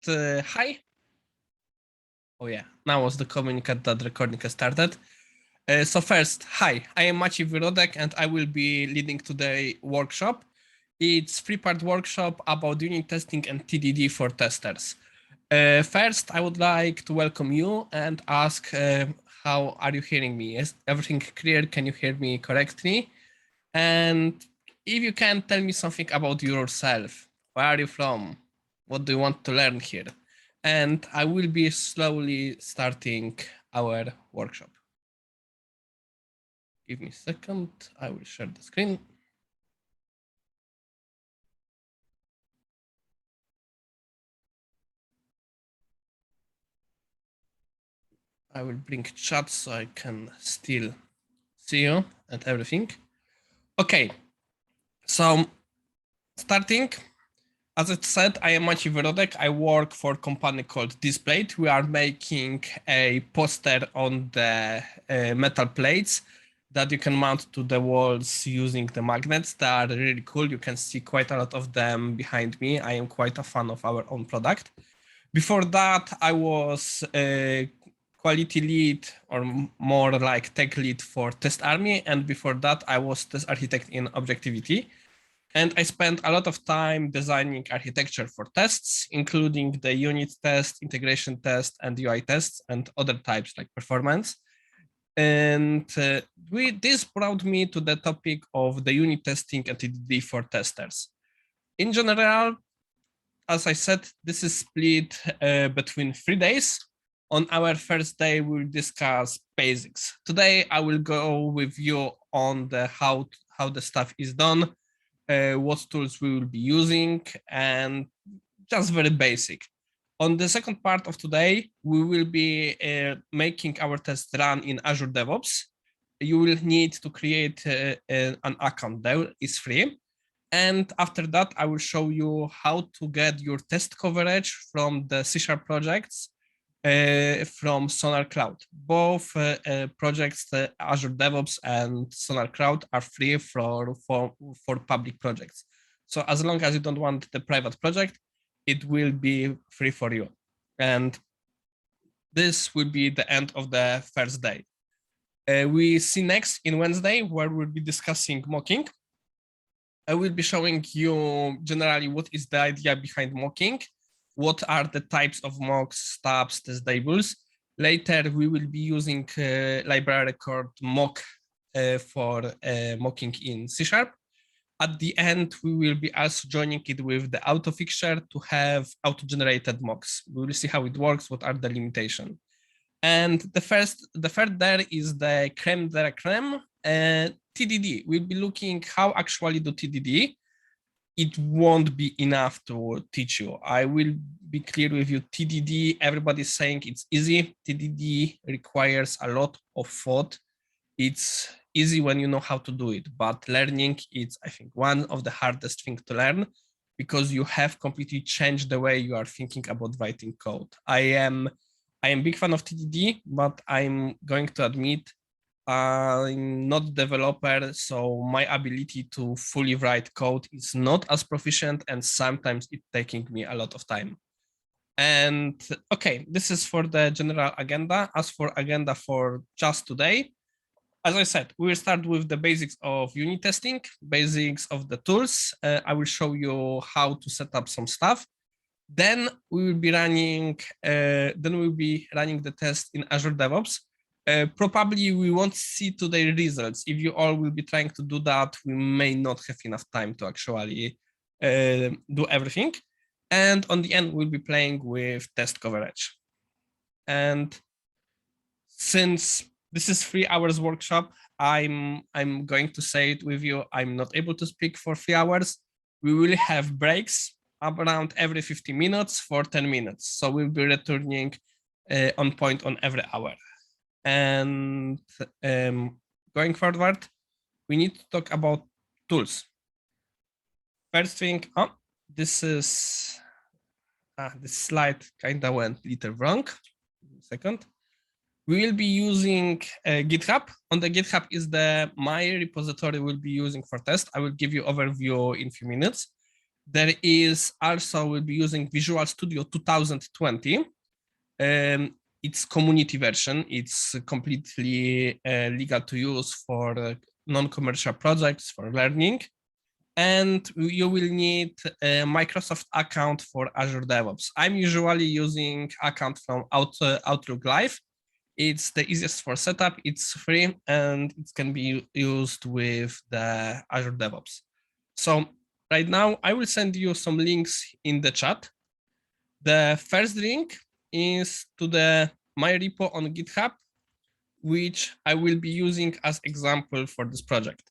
hi. Oh yeah, now was the communicate that recording has started. So first, hi, I am Maciej Wyrodek and I will be leading today's workshop. It's three-part workshop about unit testing and TDD for testers. First, I would like to welcome you and ask, how are you hearing me? Is everything clear? Can you hear me correctly? And if you can tell me something about yourself, where are you from? What do you want to learn here? And I will be slowly starting our workshop. Give me a second, I will share the screen. I will bring chat so I can still see you and everything. Okay, so starting, as I said, I am Maciej Wyrodek. I work for a company called Displayed. We are making a poster on the metal plates that you can mount to the walls using the magnets. They are really cool. You can see quite a lot of them behind me. I am quite a fan of our own product. Before that, I was a quality lead, or more like tech lead for Test Army. And before that, I was test architect in Objectivity. And I spent a lot of time designing architecture for tests, including the unit test, integration test, and UI tests, and other types like performance. And this brought me to the topic of the unit testing and TDD for testers. In general, as I said, this is split between 3 days. On our first day, we'll discuss basics. Today, I will go with you on the how the stuff is done, what tools we will be using, and just very basic. On the second part of today, we will be making our test run in Azure Devops. You will need to create an account there, it's free. And after that, I will show you how to get your test coverage from the C# projects from Sonar Cloud. Both projects, Azure DevOps and Sonar Cloud, are free for public projects. So as long as you don't want the private project, it will be free for you. And this will be the end of the first day. We see next in Wednesday, where we'll be discussing mocking. I will be showing you generally what is the idea behind mocking, what are the types of mocks, stubs, testables. Later, we will be using library called mock for mocking in C#. At the end, we will be also joining it with the auto fixture to have auto-generated mocks. We will see how it works, what are the limitations. And the third there is the creme de la creme, TDD. We'll be looking how actually do TDD. It won't be enough to teach you. I will be clear with you, TDD, everybody's saying it's easy. TDD requires a lot of thought. It's easy when you know how to do it, but learning is, I think, one of the hardest things to learn, because you have completely changed the way you are thinking about writing code. I am a big fan of TDD, but I'm going to admit I'm not a developer, so my ability to fully write code is not as proficient, and sometimes it's taking me a lot of time. And okay, this is for the general agenda. As for agenda for just today, as I said, we will start with the basics of unit testing, basics of the tools. I will show you how to set up some stuff. Then we will be running the test in Azure DevOps. Probably we won't see today results. If you all will be trying to do that, we may not have enough time to actually do everything. And on the end, we'll be playing with test coverage. And since this is 3 hours workshop, I'm going to say it with you. I'm not able to speak for 3 hours. We will have breaks around every 50 minutes for 10 minutes. So we'll be returning on point on every hour. And going forward, we need to talk about tools. First thing, this is, this slide kind of went a little wrong. Second. We will be using GitHub. On the GitHub is my repository we'll be using for test. I will give you overview in a few minutes. There is also, we'll be using Visual Studio 2020. It's community version. It's completely legal to use for non-commercial projects, for learning. And you will need a Microsoft account for Azure Devops. I'm usually using account from Outlook Live. It's the easiest for setup, it's free, and it can be used with the Azure Devops. So right now, I will send you some links in the chat. The first link is to my repo on GitHub, which I will be using as example for this project.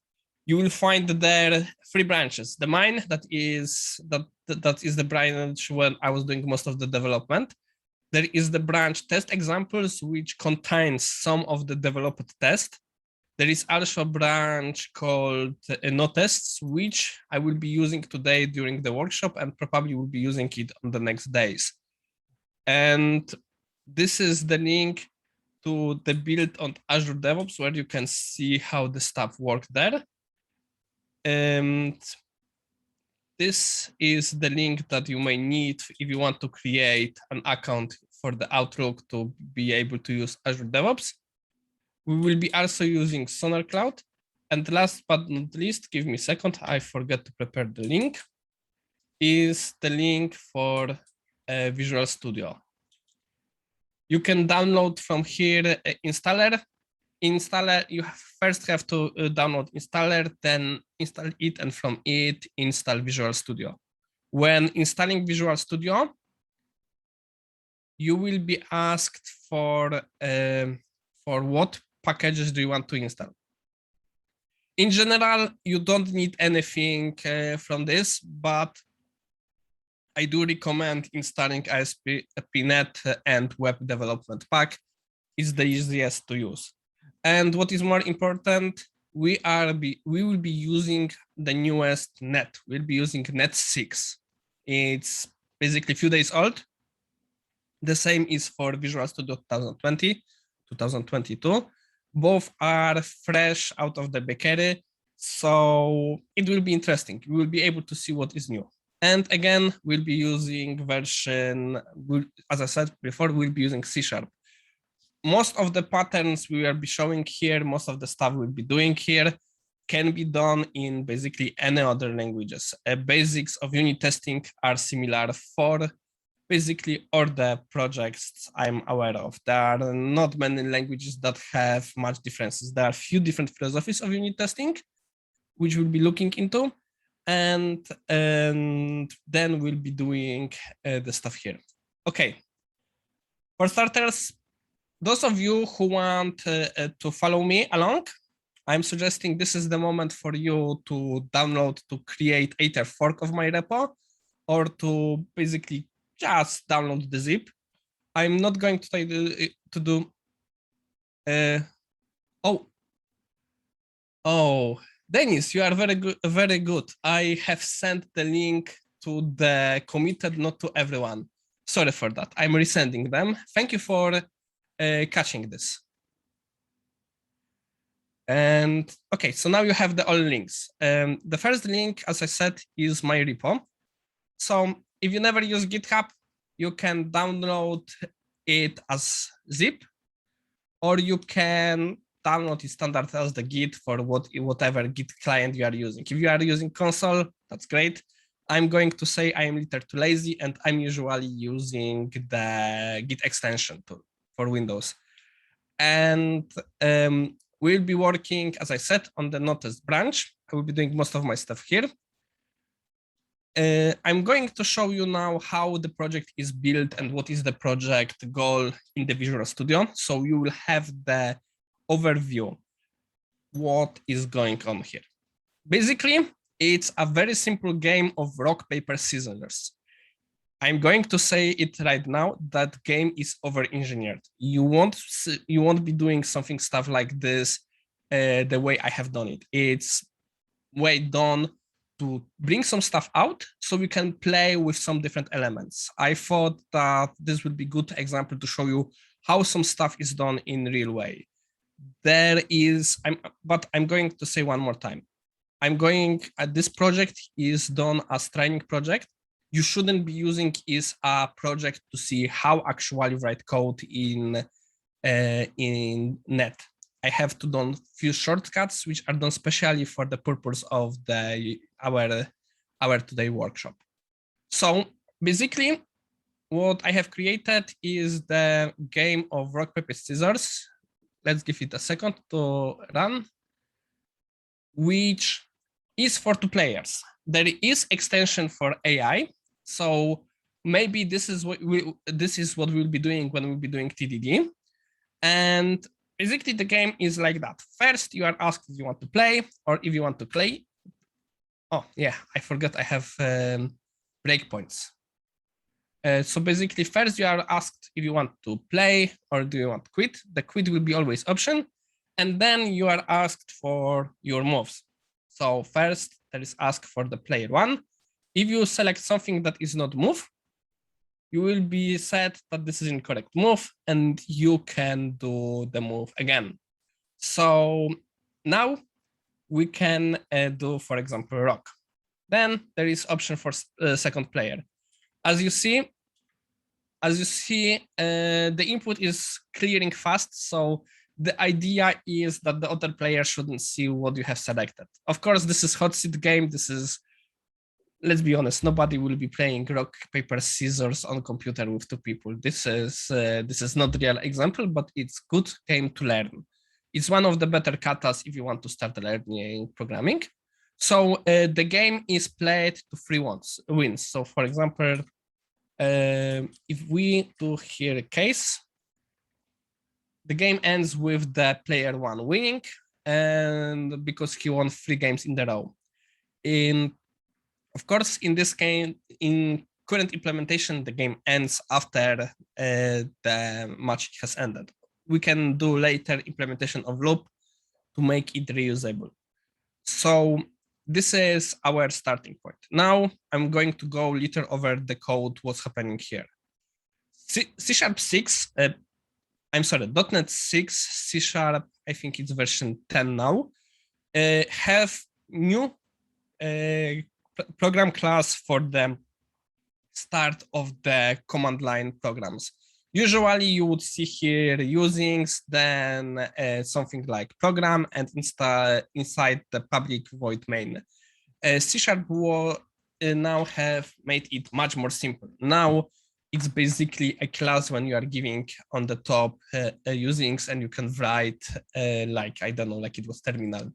You will find there 3 branches. The mine, that is the branch when I was doing most of the development. There is the branch test examples, which contains some of the developed test. There is also a branch called no tests, which I will be using today during the workshop and probably will be using it on the next days. And this is the link to the build on Azure DevOps, where you can see how the stuff works there. And this is the link that you may need if you want to create an account for the Outlook to be able to use Azure DevOps. We will be also using Sonar Cloud. And last but not least, give me a second, I forgot to prepare the link, is the link for Visual Studio. You can download from here installer. You first have to download installer, then install it, and from it install Visual Studio. When installing Visual Studio, you will be asked for what packages do you want to install. In general, you don't need anything from this, but I do recommend installing ASP.NET and Web Development Pack. It's the easiest to use. And what is more important, we will be using the newest net. We'll be using net 6. It's basically a few days old. The same is for Visual Studio 2020, 2022. Both are fresh out of the bakery, so it will be interesting. We will be able to see what is new. And again, we'll be using version, as I said before, we'll be using C#. Most of the patterns we will be showing here, most of the stuff we'll be doing here can be done in basically any other languages. Basics of unit testing are similar for basically all the projects I'm aware of. There are not many languages that have much differences. There are a few different philosophies of unit testing, which we'll be looking into. And then we'll be doing the stuff here. Okay. For starters, those of you who want to follow me along, I'm suggesting this is the moment for you to download, to create either fork of my repo, or to basically just download the zip. I'm not going to try to do. Oh, Dennis, you are very good. Very good. I have sent the link to the committed, not to everyone. Sorry for that. I'm resending them. Thank you for catching this. And okay, so now you have all links. The first link, as I said, is my repo. So if you never use GitHub, you can download it as zip, or you can download it standard as the Git for whatever Git client you are using. If you are using console, that's great. I'm going to say I am a little too lazy, and I'm usually using the Git extension tool for Windows. And we'll be working, as I said, on the notice branch. I will be doing most of my stuff here. I'm going to show you now how the project is built and what is the project goal in the Visual Studio. So you will have the overview, what is going on here. Basically, it's a very simple game of rock, paper, scissors. I'm going to say it right now, that game is over-engineered. You won't be doing stuff like this the way I have done it. It's way done to bring some stuff out so we can play with some different elements. I thought that this would be a good example to show you how some stuff is done in real way. But I'm going to say one more time. this project is done as training project. You shouldn't be using is a project to see how actually write code in net. I have to do few shortcuts which are done specially for the purpose of our today workshop. So basically, what I have created is the game of rock, paper, scissors. Let's give it a second to run, which is for 2 players. There is extension for AI, so maybe this is what we'll be doing when we'll be doing TDD. And basically, the game is like that. First, you are asked if you want to play or if you want to play. Oh yeah, I forgot I have breakpoints. So basically, first you are asked if you want to play or do you want to quit. The quit will be always option. And then you are asked for your moves. So first, there is ask for the player 1. If you select something that is not move, you will be said that this is incorrect move and you can do the move again. So now we can do, for example, rock. Then there is option for second player. As you see, the input is clearing fast. So the idea is that the other player shouldn't see what you have selected. Of course, this is hot seat game. This is, let's be honest, nobody will be playing rock, paper, scissors on computer with 2 people. This is not real example, but it's good game to learn. It's one of the better katas if you want to start learning programming. So the game is played to 3 wins. So for example, if we do here a case, the game ends with the player 1 winning, and because he won 3 games in a row. Of course, in this game, in current implementation, the game ends after the match has ended. We can do later implementation of loop to make it reusable. So this is our starting point. Now I'm going to go a little over the code, what's happening here. C#6, I'm sorry, .NET 6, C#, I think it's version 10 now, have new program class for the start of the command line programs. Usually you would see here usings, then something like program, and inside the public void main. C# now have made it much more simple. Now it's basically a class when you are giving on the top usings, and you can write like, I don't know, like it was terminal.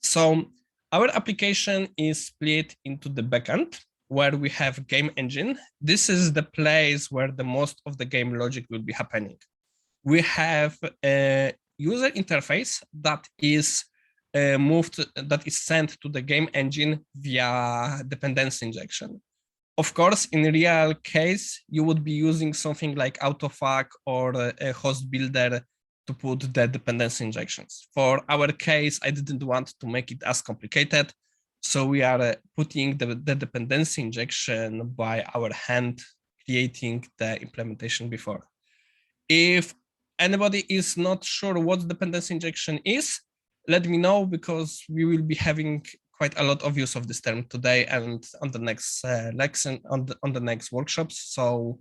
So our application is split into the backend, where we have game engine. This is the place where the most of the game logic will be happening. We have a user interface that is sent to the game engine via dependency injection. Of course, in real case, you would be using something like autofuck or a host builder to put the dependency injections. For our case, I didn't want to make it as complicated. So we are putting the dependency injection by our hand, creating the implementation before. If anybody is not sure what dependency injection is, let me know, because we will be having quite a lot of use of this term today and on the next lesson, on the next workshops. So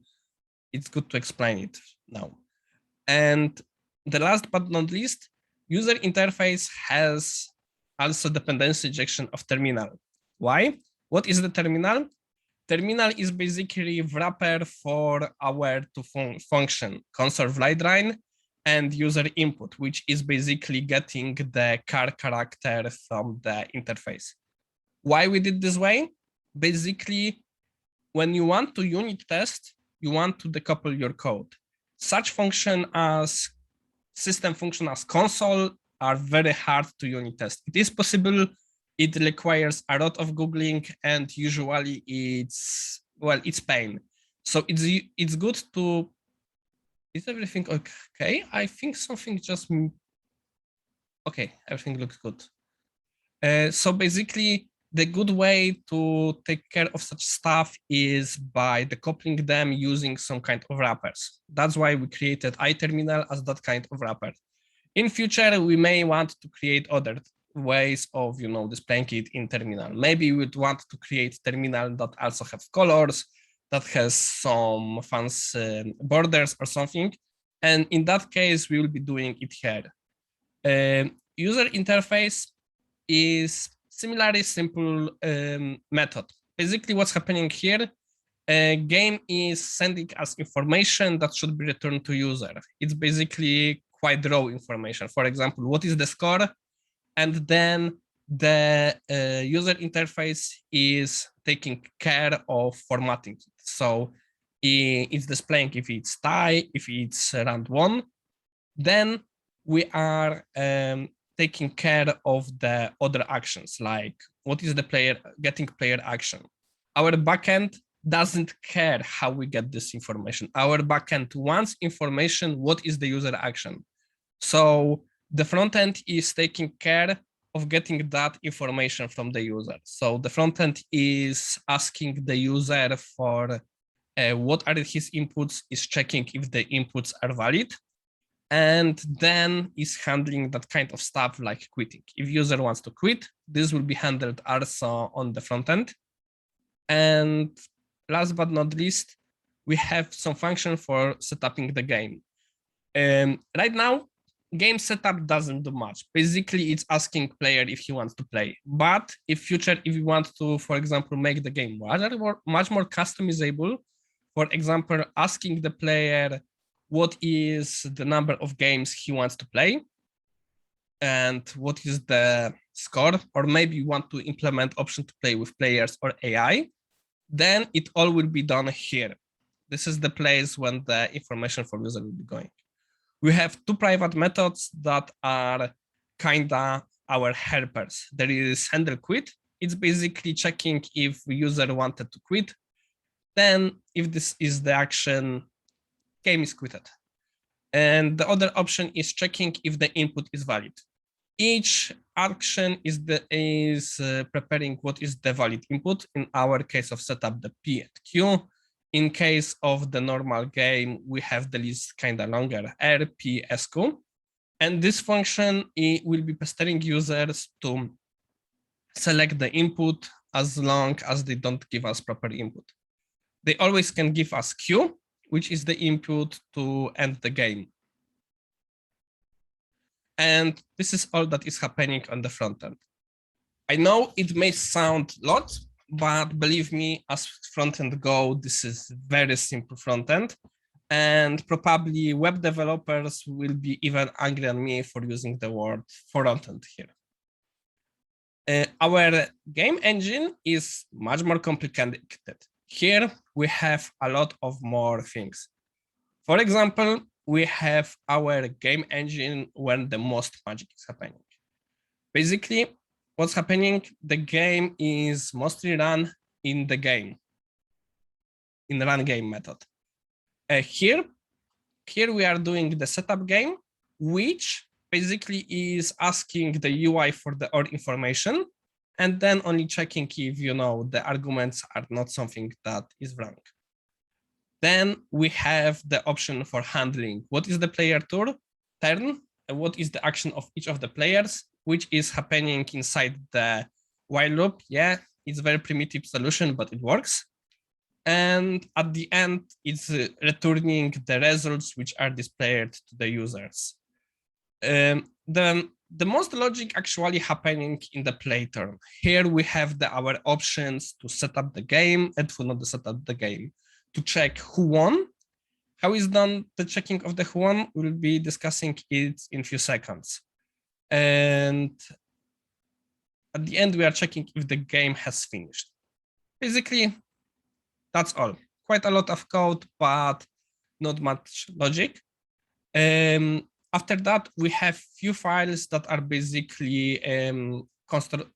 it's good to explain it now. And the last but not least, user interface has also dependency injection of terminal. Why? What is the terminal? Terminal is basically wrapper for our two function, console write line and user input, which is basically getting the car character from the interface. Why we did this way? Basically, when you want to unit test, you want to decouple your code. Such function as system function as console are very hard to unit test. It is possible. It requires a lot of Googling, and usually it's pain. So it's good to, is everything okay? I think something just, okay, everything looks good. So basically, the good way to take care of such stuff is by decoupling them using some kind of wrappers. That's why we created iTerminal as that kind of wrapper. In future, we may want to create other ways of, displaying it in terminal. Maybe you would want to create terminal that also have colors, that has some fancy borders or something. And in that case, we will be doing it here. User interface is similarly simple method. Basically, what's happening here, game is sending us information that should be returned to user. It's basically quite raw information. For example, what is the score? And then the user interface is taking care of formatting. So it's displaying if it's tie, if it's round one. Then we are taking care of the other actions, like what is the player getting player action. Our backend doesn't care how we get this information. Our backend wants information, what is the user action. So the front end is taking care of getting that information from the user. So the front end is asking the user for what are his inputs, is checking if the inputs are valid, and then is handling that kind of stuff like quitting. If user wants to quit, this will be handled also on the front end. And last but not least, we have some function for setting the game. Right now, game setup doesn't do much. Basically, it's asking player if he wants to play. But if future, if you want to, for example, make the game much more customizable, for example, asking the player what is the number of games he wants to play and what is the score, or maybe you want to implement option to play with players or AI, then it all will be done here. This is the place when the information for user will be going. We have two private methods that are kinda our helpers. There is handle quit. It's basically checking if user wanted to quit. Then if this is the action, game is quitted. And the other option is checking if the input is valid. Each action is preparing what is the valid input. In our case of setup, the P and Q. In case of the normal game, we have the list kind of longer, R, P, S, Q. And this function will be pestering users to select the input as long as they don't give us proper input. They always can give us Q, which is the input to end the game. And this is all that is happening on the front end. I know it may sound a lot, but believe me, as front end go, this is very simple front end. And probably web developers will be even angry at me for using the word front end here. Our game engine is much more complicated. Here we have a lot of more things. For example, we have our game engine when the most magic is happening. Basically, what's happening, the game is mostly run in the game, in the run game method. Here we are doing the setup game, which basically is asking the UI for the old information, and then only checking if the arguments are not something that is wrong. Then we have the option for handling what is the player turn, and what is the action of each of the players, which is happening inside the while loop. Yeah, it's a very primitive solution, but it works. And at the end, it's returning the results which are displayed to the users. The most logic actually happening in the play turn. Here we have our options to set up the game and to not set up the game. To check who won. How is done the checking of the who won? We'll be discussing it in a few seconds. And at the end, we are checking if the game has finished. Basically, that's all. Quite a lot of code, but not much logic. After that, we have few files that are basically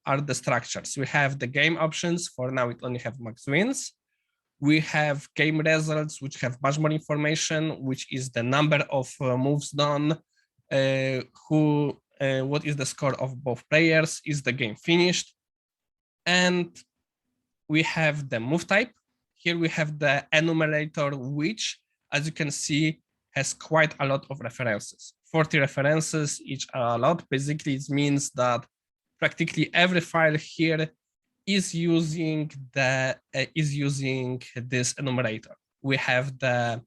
are the structures. We have the game options. For now, it only have max wins. We have game results, which have much more information, which is the number of moves done, what is the score of both players, is the game finished. And we have the move type. Here we have the enumerator, which, as you can see, has quite a lot of references. 40 references, each are a lot. Basically, it means that practically every file here is using this enumerator. We have the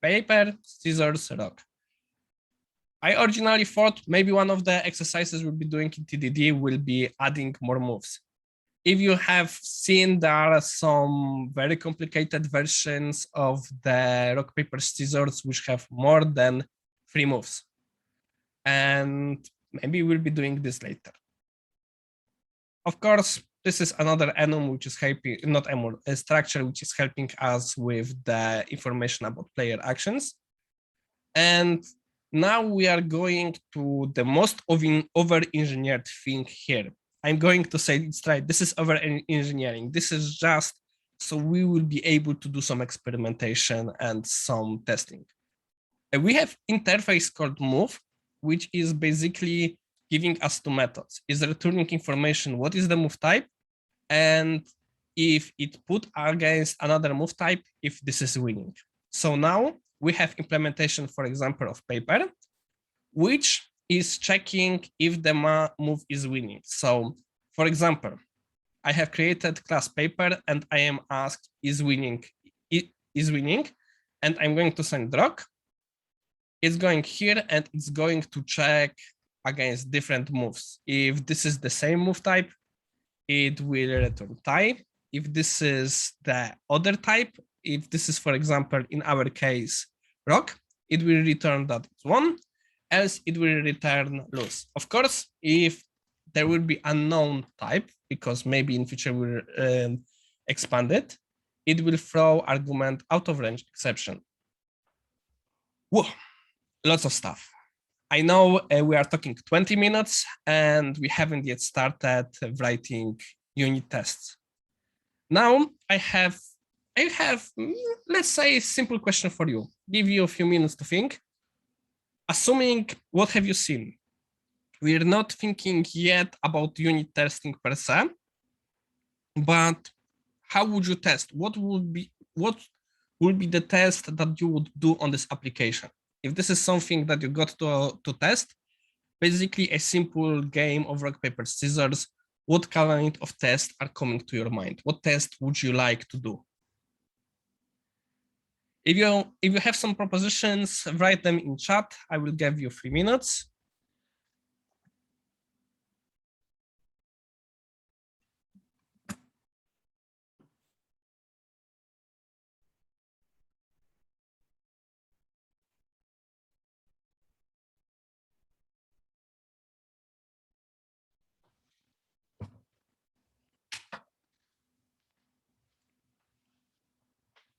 paper, scissors, rock. I originally thought maybe one of the exercises we'll be doing in TDD will be adding more moves. If you have seen, there are some very complicated versions of the rock, paper, scissors, which have more than 3 moves. And maybe we'll be doing this later. Of course, this is another enum which is helping, not enum, a structure which is helping us with the information about player actions. And now we are going to the most over-engineered thing here. I'm going to say it's right. This is over-engineering. This is just so we will be able to do some experimentation and some testing. We have interface called move, which is basically giving us 2 methods. Is returning information, what is the move type, and if it put against another move type, if this is winning. So now we have implementation, for example, of paper, which is checking if the move is winning. So, for example, I have created class paper and I am asked is winning, and I'm going to send rock. It's going here and it's going to check against different moves. If this is the same move type, it will return tie. If this is the other type, if this is, for example, in our case, rock, it will return that it's won, else it will return lose. Of course, if there will be unknown type, because maybe in future we'll expand it, it will throw argument out of range exception. Whoa, lots of stuff. I know we are talking 20 minutes and we haven't yet started writing unit tests. Now I have, let's say, a simple question for you. Give you a few minutes to think. Assuming, what have you seen? We're not thinking yet about unit testing per se, but how would you test? What would be the test that you would do on this application? If this is something that you got to test, basically a simple game of rock, paper, scissors, what kind of tests are coming to your mind? What test would you like to do? If you have some propositions, write them in chat. I will give you 3 minutes.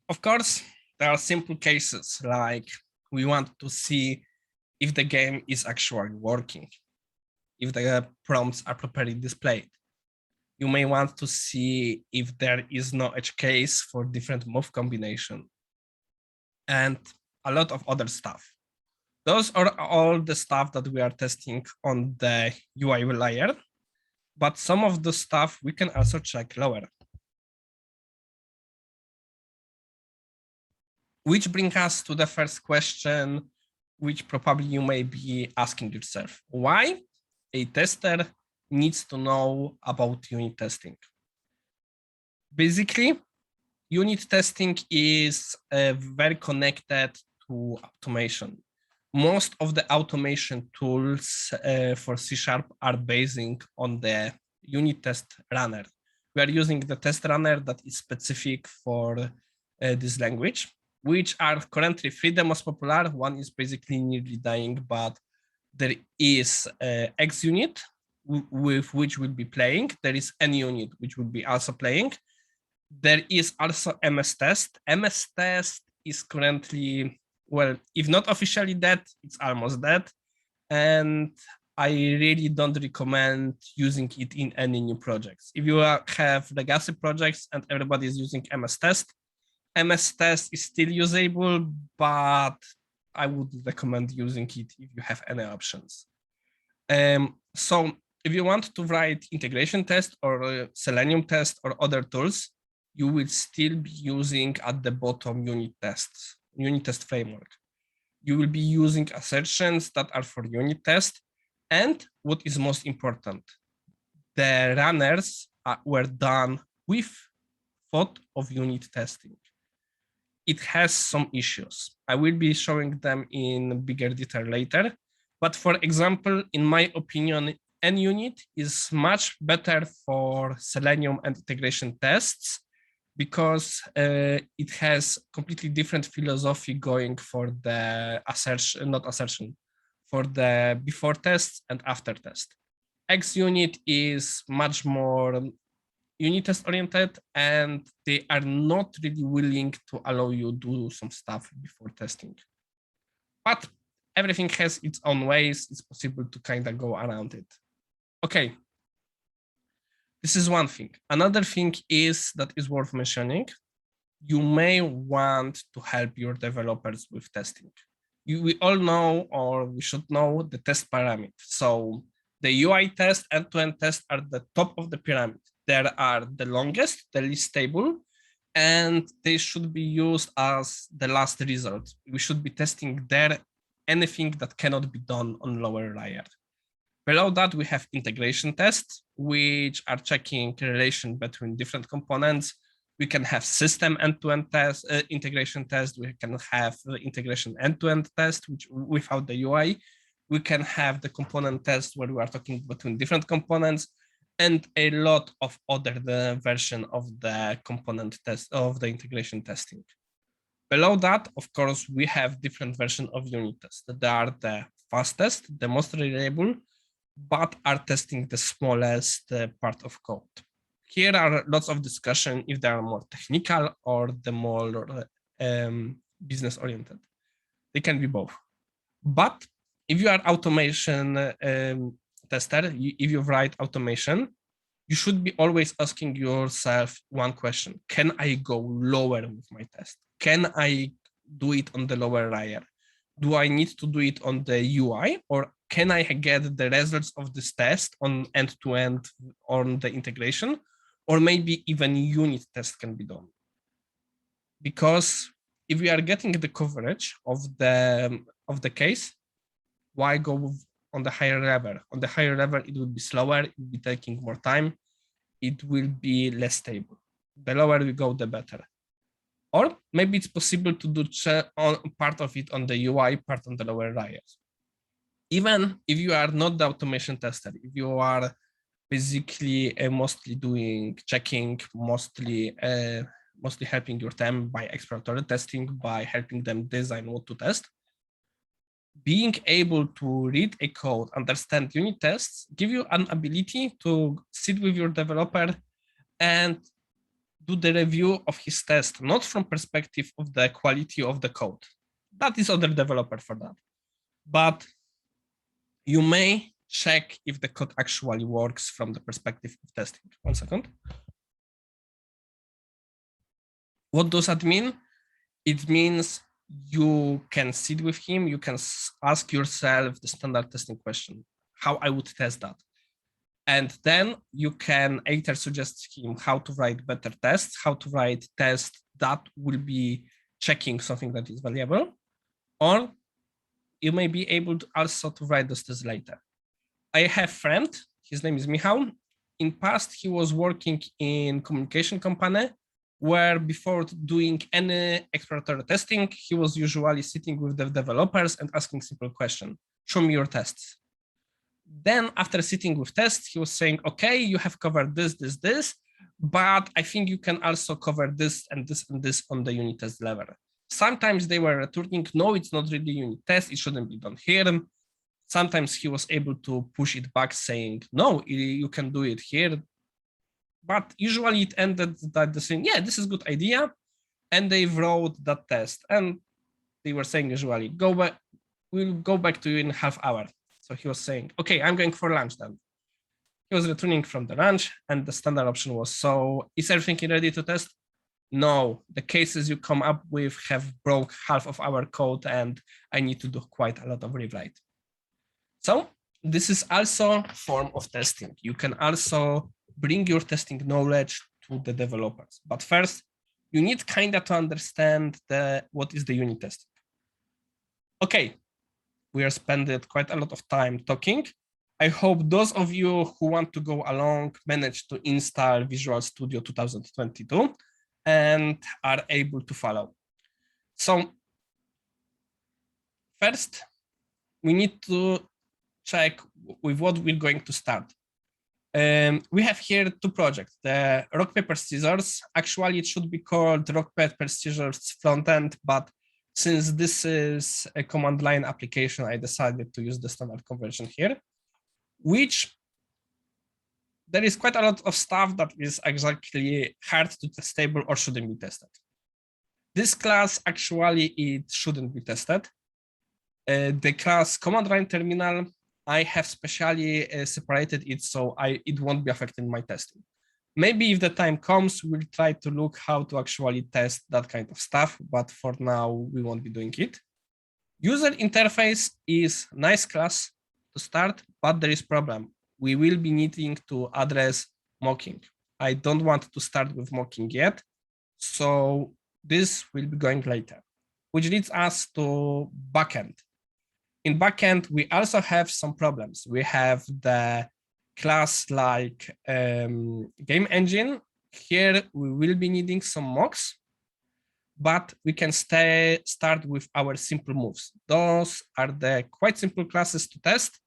Of course, there are simple cases like we want to see if the game is actually working, if the prompts are properly displayed. You may want to see if there is no edge case for different move combination and a lot of other stuff. Those are all the stuff that we are testing on the UI layer, but some of the stuff we can also check lower. Which brings us to the first question, which probably you may be asking yourself. Why a tester needs to know about unit testing? Basically, unit testing is very connected to automation. Most of the automation tools for C# are basing on the unit test runner. We are using the test runner that is specific for this language, which are currently 3 the most popular. One is basically nearly dying, but there is XUnit with which we'll be playing. There is NUnit, which will be also playing. There is also MS-Test. MS-Test is currently, well, if not officially dead, it's almost dead. And I really don't recommend using it in any new projects. If you have legacy projects and everybody is using MS-Test, MS-Test is still usable, but I would recommend using it if you have any options. So if you want to write integration test or Selenium test or other tools, you will still be using at the bottom unit test framework. You will be using assertions that are for unit test. And what is most important, the runners were done with thought of unit testing. It has some issues. I will be showing them in bigger detail later. But for example, in my opinion, NUnit is much better for Selenium and integration tests because it has completely different philosophy going for the assertion, not assertion, for the before test and after test. XUnit is much more unit test oriented, and they are not really willing to allow you to do some stuff before testing. But everything has its own ways. It's possible to kind of go around it. Okay. This is one thing. Another thing is that is worth mentioning. You may want to help your developers with testing. We all know, or we should know, the test pyramid. So the UI test, end-to-end test are the top of the pyramid. There are the longest, the least stable, and they should be used as the last result. We should be testing there anything that cannot be done on lower layer. Below that, we have integration tests, which are checking relation between different components. We can have system end-to-end test, integration test. We can have integration end-to-end test, which without the UI. We can have the component test where we are talking between different components, and a lot of other version of the component test of the integration testing. Below that, of course, we have different versions of unit tests. They are the fastest, the most reliable, but are testing the smallest part of code. Here are lots of discussion if they are more technical or the more business oriented. They can be both. But if you are automation tester, if you write automation, you should be always asking yourself one question: can I go lower with my test? Can I do it on the lower layer? Do I need to do it on the UI, or can I get the results of this test on end-to-end on the integration, or maybe even unit test can be done? Because if we are getting the coverage of the case, why go on the higher level? On the higher level, it will be slower, it will be taking more time, it will be less stable. The lower we go, the better. Or maybe it's possible to do part of it on the UI, part on the lower layers. Even if you are not the automation tester, if you are basically mostly doing checking, mostly helping your team by exploratory testing, by helping them design what to test, being able to read a code, understand unit tests, give you an ability to sit with your developer and do the review of his test, not from perspective of the quality of the code. That is other developer for that. But you may check if the code actually works from the perspective of testing. 1 second. What does that mean? It means you can sit with him, you can ask yourself the standard testing question, how I would test that. And then you can either suggest him how to write better tests, how to write tests that will be checking something that is valuable, or you may be able to also to write those tests later. I have a friend, his name is Michał. In past, he was working in communication company, where before doing any exploratory testing, he was usually sitting with the developers and asking simple question, show me your tests. Then after sitting with tests, he was saying, okay, you have covered this, this, this, but I think you can also cover this and this and this on the unit test level. Sometimes they were returning, no, it's not really unit test, it shouldn't be done here. Sometimes he was able to push it back saying, no, you can do it here. But usually it ended that the saying, yeah, this is a good idea. And they wrote that test. And they were saying usually, go back, we'll go back to you in half hour. So he was saying, okay, I'm going for lunch then. He was returning from the lunch and the standard option was, so is everything ready to test? No, the cases you come up with have broke half of our code and I need to do quite a lot of rewrite. So this is also a form of testing. You can also bring your testing knowledge to the developers. But first, you need kind of to understand what is the unit testing. Okay, we are spending quite a lot of time talking. I hope those of you who want to go along manage to install Visual Studio 2022 and are able to follow. So first, we need to check with what we're going to start. We have here two projects, the rock, paper, scissors. Actually, it should be called rock, paper, scissors frontend, but since this is a command line application, I decided to use the standard conversion here, which there is quite a lot of stuff that is exactly hard to testable or shouldn't be tested. This class, actually, it shouldn't be tested. The class command line terminal, I have specially separated it so it won't be affecting my testing. Maybe if the time comes, we'll try to look how to actually test that kind of stuff, but for now, we won't be doing it. User interface is nice class to start, but there is problem. We will be needing to address mocking. I don't want to start with mocking yet, so this will be going later, which leads us to backend. In backend, we also have some problems. We have the class like game engine. Here, we will be needing some mocks, but we can start with our simple moves. Those are the quite simple classes to test.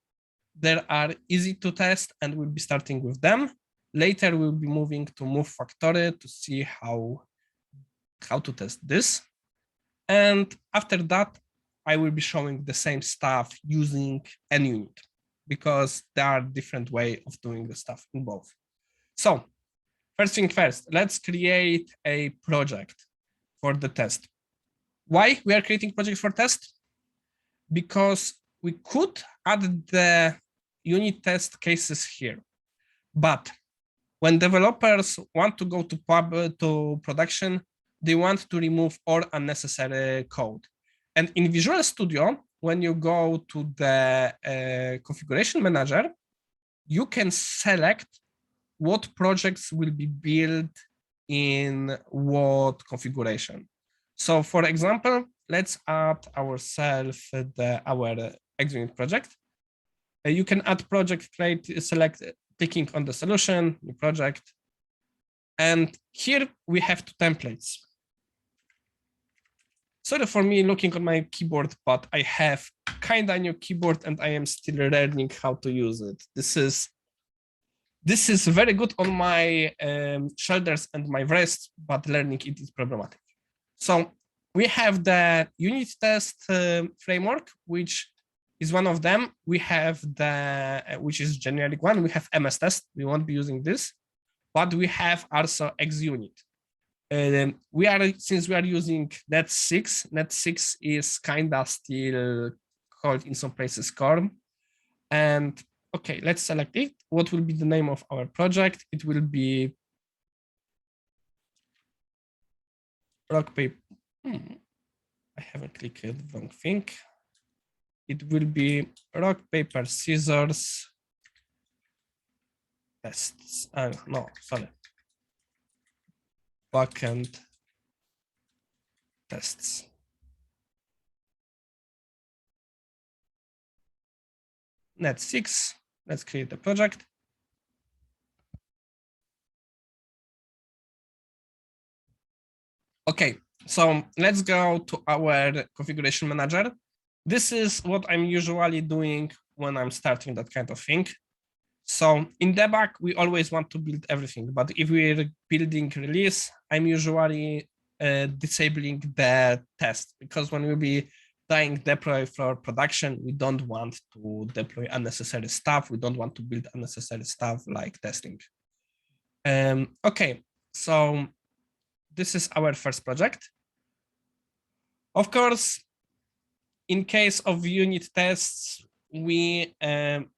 They are easy to test, and we'll be starting with them. Later, we'll be moving to move factory to see how to test this. And after that, I will be showing the same stuff using an unit because there are different ways of doing the stuff in both. So first thing first, let's create a project for the test. Why we are creating project for test? Because we could add the unit test cases here, but when developers want to go to production, they want to remove all unnecessary code. And in Visual Studio, when you go to the configuration manager, you can select what projects will be built in what configuration. So for example, let's add ourselves our XUnit project. You can add project, create, select, clicking on the solution, new project. And here we have two templates. Sorry for me looking on my keyboard, but I have kind of new keyboard and I am still learning how to use it. This is very good on my shoulders and my wrists, but learning it is problematic. So we have the unit test framework, which is one of them. We have which is generic one. We have MS test. We won't be using this, but we have also XUnit. Since we are using net 6 is kind of still called in some places Corm. And okay, let's select it. What will be the name of our project? It will be rock, paper. I haven't clicked the wrong thing. It will be rock, paper, scissors tests. No, sorry. Backend tests. Net 6. Let's create a project. Okay, so let's go to our configuration manager. This is what I'm usually doing when I'm starting that kind of thing. So in debug, we always want to build everything, but if we're building release, I'm usually disabling the test because when we'll be doing deploy for production, we don't want to deploy unnecessary stuff. We don't want to build unnecessary stuff like testing. Okay, so this is our first project. Of course, in case of unit tests, we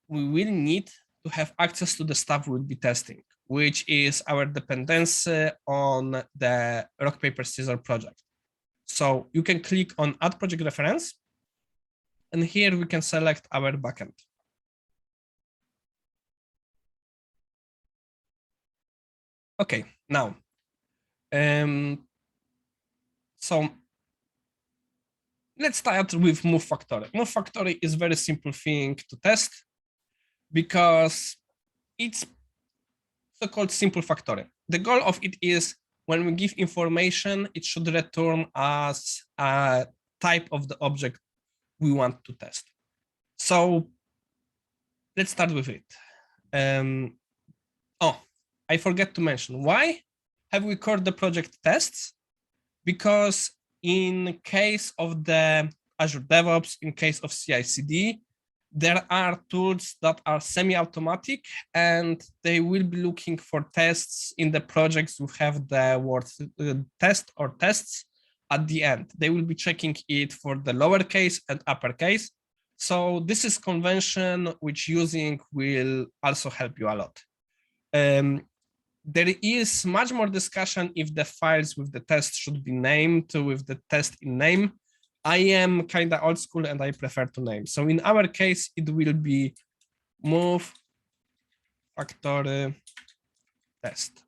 will need to have access to the stuff we'll be testing, which is our dependency on the rock, paper, scissors project. So you can click on add project reference, and here we can select our backend. Okay, now, so let's start with move factory. Move factory is very simple thing to test. because it's so-called simple factorial. The goal of it is when we give information, it should return as a type of the object we want to test. So let's start with it. I forgot to mention, why have we called the project tests? Because in case of the Azure Devops, in case of CI/CD, there are tools that are semi-automatic and they will be looking for tests in the projects who have the word test or tests at the end. They will be checking it for the lowercase and uppercase. So this is convention which using will also help you a lot. There is much more discussion if the files with the test should be named with the test in name. I am kind of old school and I prefer to name. So in our case, it will be move factory test.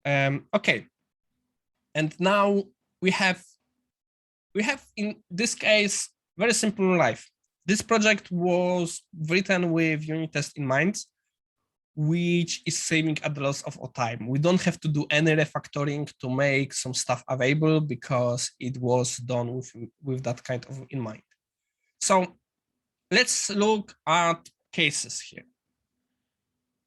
Okay. And now we have in this case, very simple life. This project was written with unit test in mind, which is saving a lot of time. We don't have to do any refactoring to make some stuff available because it was done with that kind of in mind. So let's look at cases here.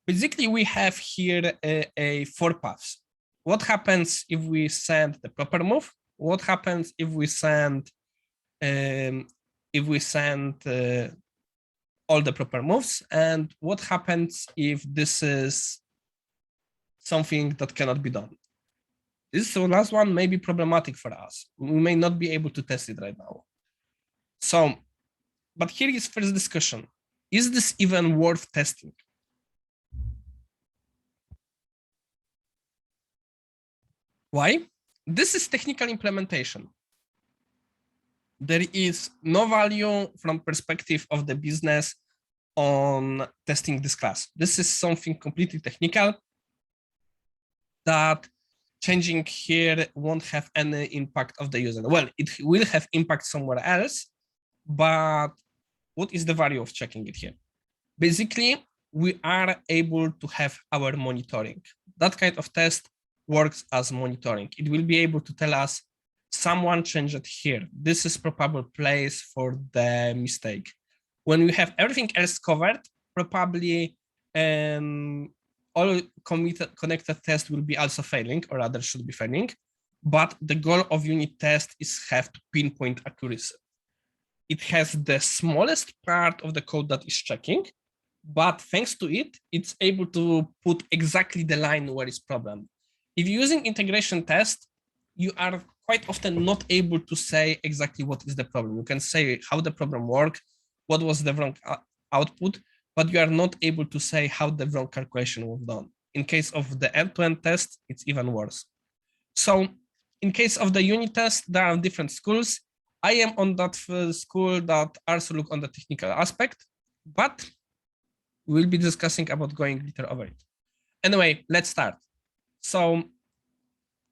Basically, we have here a 4 paths. What happens if we send the proper move? What happens if we send all the proper moves, and what happens if this is something that cannot be done? This last one may be problematic for us. We may not be able to test it right now. So, but here is first discussion. Is this even worth testing? Why? This is technical implementation. There is no value from perspective of the business on testing this class. This is something completely technical that changing here won't have any impact of the user. Well, it will have impact somewhere else, but what is the value of checking it here? Basically, we are able to have our monitoring. That kind of test works as monitoring. It will be able to tell us someone changed it here. This is probable place for the mistake. When we have everything else covered, probably all connected tests will be also failing, or rather should be failing. But the goal of unit test is have to pinpoint accuracy. It has the smallest part of the code that is checking, but thanks to it, it's able to put exactly the line where is problem. If you're using integration test, you are quite often not able to say exactly what is the problem. You can say how the problem worked, what was the wrong output, but you are not able to say how the wrong calculation was done. In case of the end-to-end test, it's even worse. So in case of the unit test, there are different schools. I am on that school that also look on the technical aspect, but we'll be discussing about going later over it. Anyway, let's start. So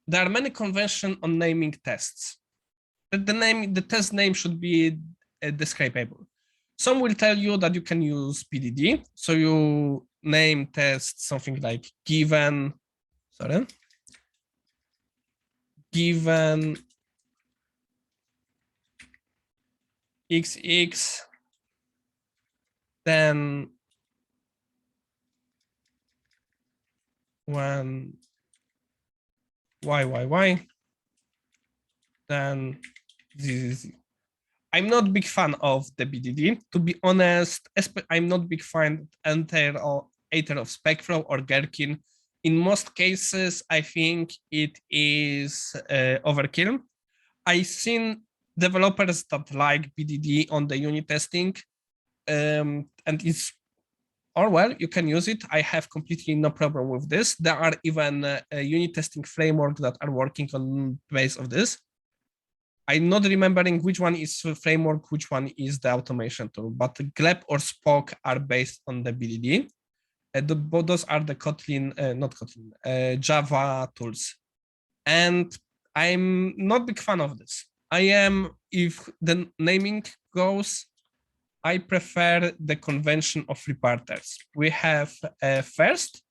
there are many conventions on naming tests. The test name should be describable. Some will tell you that you can use TDD. So you name test something like given XX, then when y, then z. I'm not a big fan of the BDD. To be honest, I'm not a big fan either of SpecFlow or Gherkin. In most cases, I think it is overkill. I've seen developers that like BDD on the unit testing, and it's, or well, you can use it. I have completely no problem with this. There are even unit testing frameworks that are working on base of this. I'm not remembering which one is the framework, which one is the automation tool, but gleb or Spock are based on the BDD. Both those are the Java tools. And I'm not a big fan of this. I am, if the naming goes, I prefer the convention of reparters. We have first,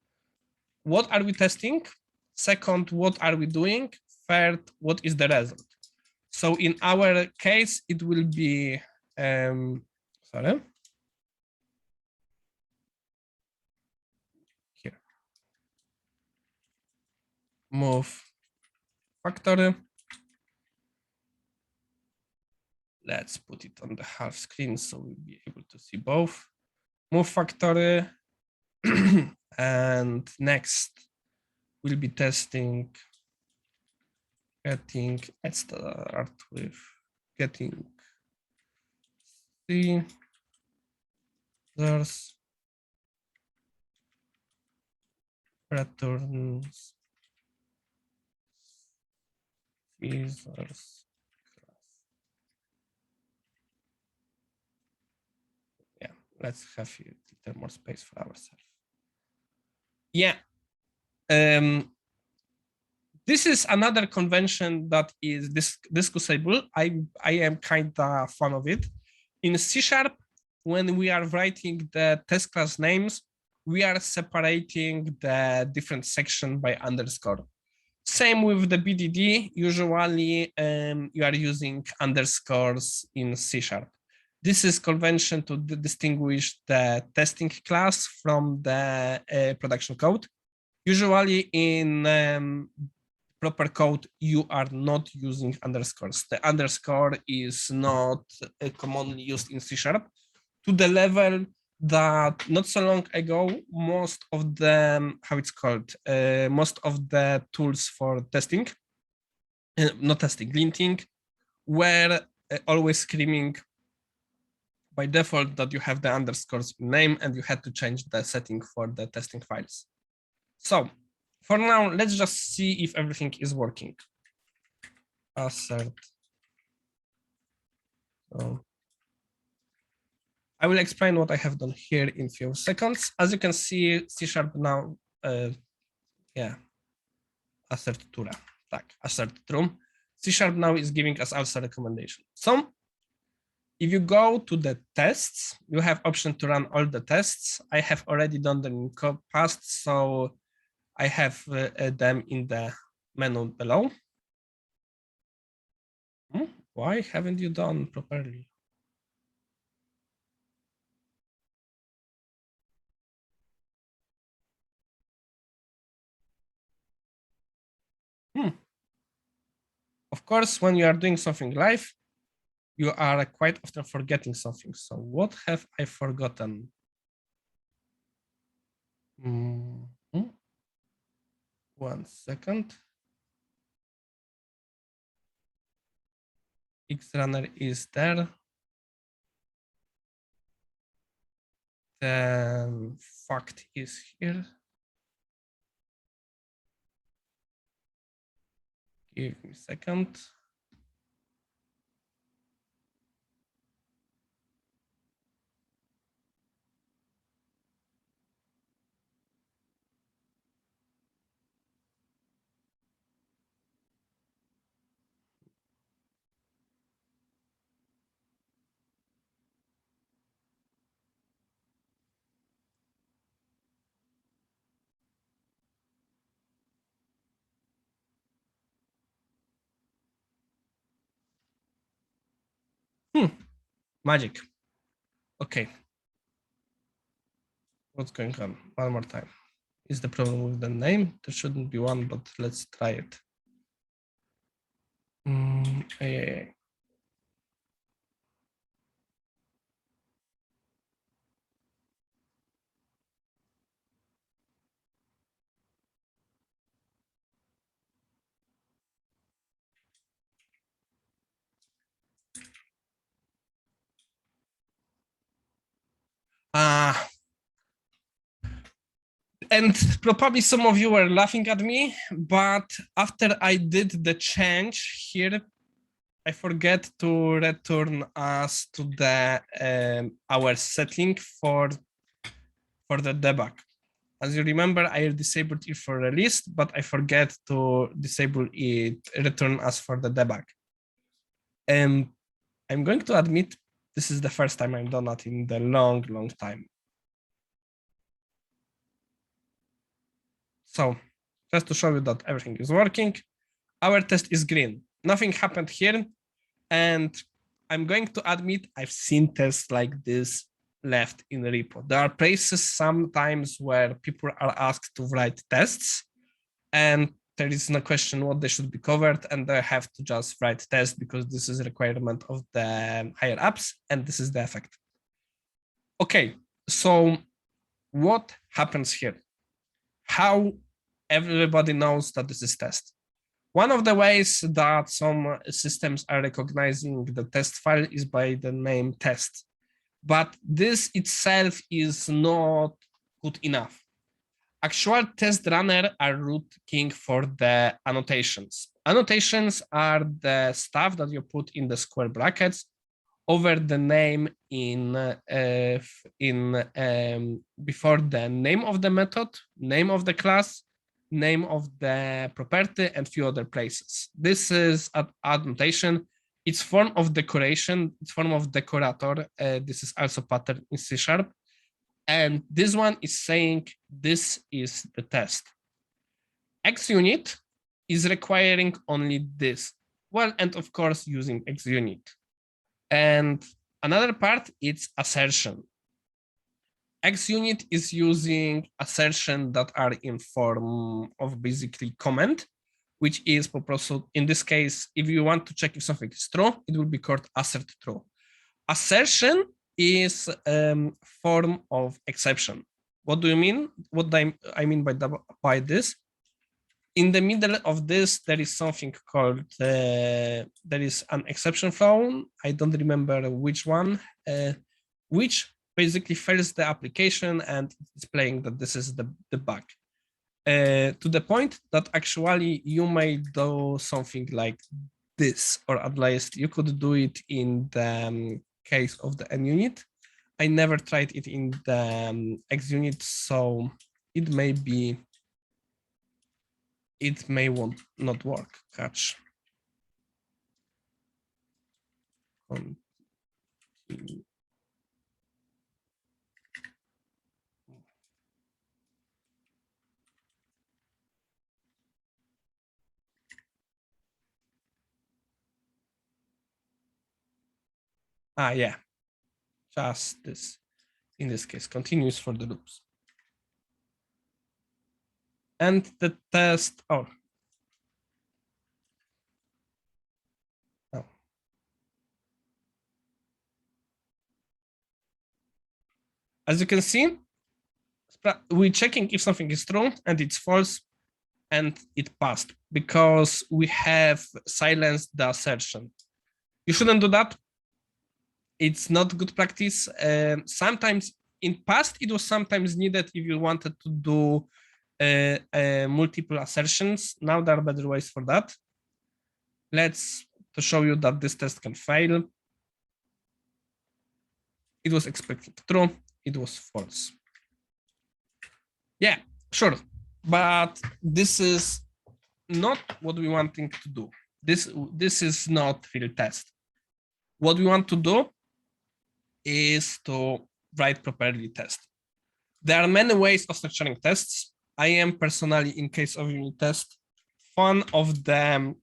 what are we testing? Second, what are we doing? Third, what is the result? So in our case, it will be, sorry. Here. Move factory. Let's put it on the half screen so we'll be able to see both. Move factory. And next, we'll be testing getting, let's start with getting the there's returns users class. Yeah, let's have a little more space for ourselves. Yeah. This is another convention that is discussable. I am kind of fan of it. In C#, when we are writing the test class names, we are separating the different section by underscore. Same with the BDD. Usually, you are using underscores in C#. This is convention to distinguish the testing class from the production code. Usually in proper code, you are not using underscores. The underscore is not commonly used in C# to the level that not so long ago, most of the, how it's called, most of the tools for testing, not testing, linting, were always screaming by default that you have the underscores in name and you had to change the setting for the testing files. So for now, let's just see if everything is working. Assert. So I will explain what I have done here in a few seconds. As you can see, C# now, yeah, assert tura, tak, assert true. C# now is giving us also recommendation. So if you go to the tests, you have option to run all the tests. I have already done them in past, so I have them in the menu below. Why haven't you done properly? Of course, when you are doing something live, you are quite often forgetting something. So what have I forgotten? One second. Xrunner is there. The fact is here. Give me a second. Magic. Okay. What's going on? One more time. Is the problem with the name? There shouldn't be one, but let's try it. Yeah. And probably some of you were laughing at me, but after I did the change here, I forget to return us to the our setting for the debug. As you remember, I disabled it for release, but I forget to disable it, return us for the debug. I'm going to admit this is the first time I've done that in the long, long time. So just to show you that everything is working, our test is green. Nothing happened here. And I'm going to admit I've seen tests like this left in the repo. There are places sometimes where people are asked to write tests and there is no question what they should be covered and they have to just write tests because this is a requirement of the higher ups and this is the effect. Okay, so what happens here? How everybody knows that this is test? One of the ways that some systems are recognizing the test file is by the name test, but this itself is not good enough. Actual test runner are looking for the annotations. Annotations are the stuff that you put in the square brackets over the name before the name of the method, name of the class, name of the property, and few other places. This is an annotation. It's form of decoration. It's form of decorator. This is also pattern in C#. And this one is saying this is the test. XUnit is requiring only this. Well, and of course using XUnit. And another part is assertion. XUnit is using assertion that are in form of basically comment, which is also, in this case, if you want to check if something is true, it will be called assert true. Assertion is form of exception. What do you mean? What I mean by this? In the middle of this, there is something called, there is an exception flow. I don't remember which one, which basically fails the application and displaying that this is the bug. To the point that actually you may do something like this, or at least you could do it in the case of the NUnit. I never tried it in the XUnit, so it may be, it may not work. Catch. Yeah, just this. In this case, continues for the loops. And the test, oh. As you can see, we're checking if something is true and it's false, and it passed because we have silenced the assertion. You shouldn't do that. It's not good practice. Sometimes in past, it was sometimes needed if you wanted to do multiple assertions. Now there are better ways for that. Let's to show you that this test can fail. It was expected true. It was false. Yeah, sure. But this is not what we wanting to do. This is not real test. What we want to do is to write properly test. There are many ways of structuring tests. I am personally, in case of unit test, fan of the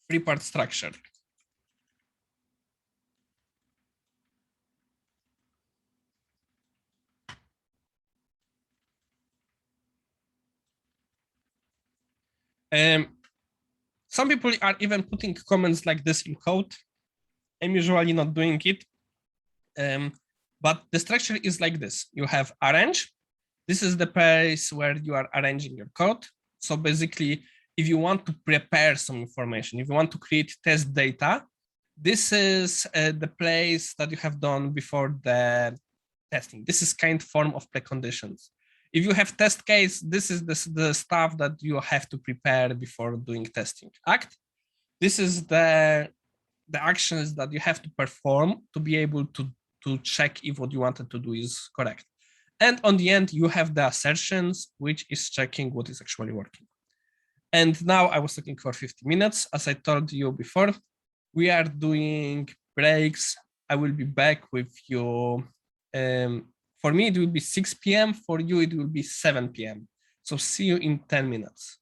three-part structure. Some people are even putting comments like this in code. I'm usually not doing it. But the structure is like this. You have arrange. This is the place where you are arranging your code. So basically, if you want to prepare some information, if you want to create test data, this is the place that you have done before the testing. This is kind of form of preconditions. If you have test case, this is the stuff that you have to prepare before doing testing. Act. This is the actions that you have to perform to be able to check if what you wanted to do is correct. And on the end, you have the assertions, which is checking what is actually working. And now I was talking for 50 minutes. As I told you before, we are doing breaks I will be back with you. For me, it will be 6 p.m. For you, it will be 7 p.m. So see you in 10 minutes.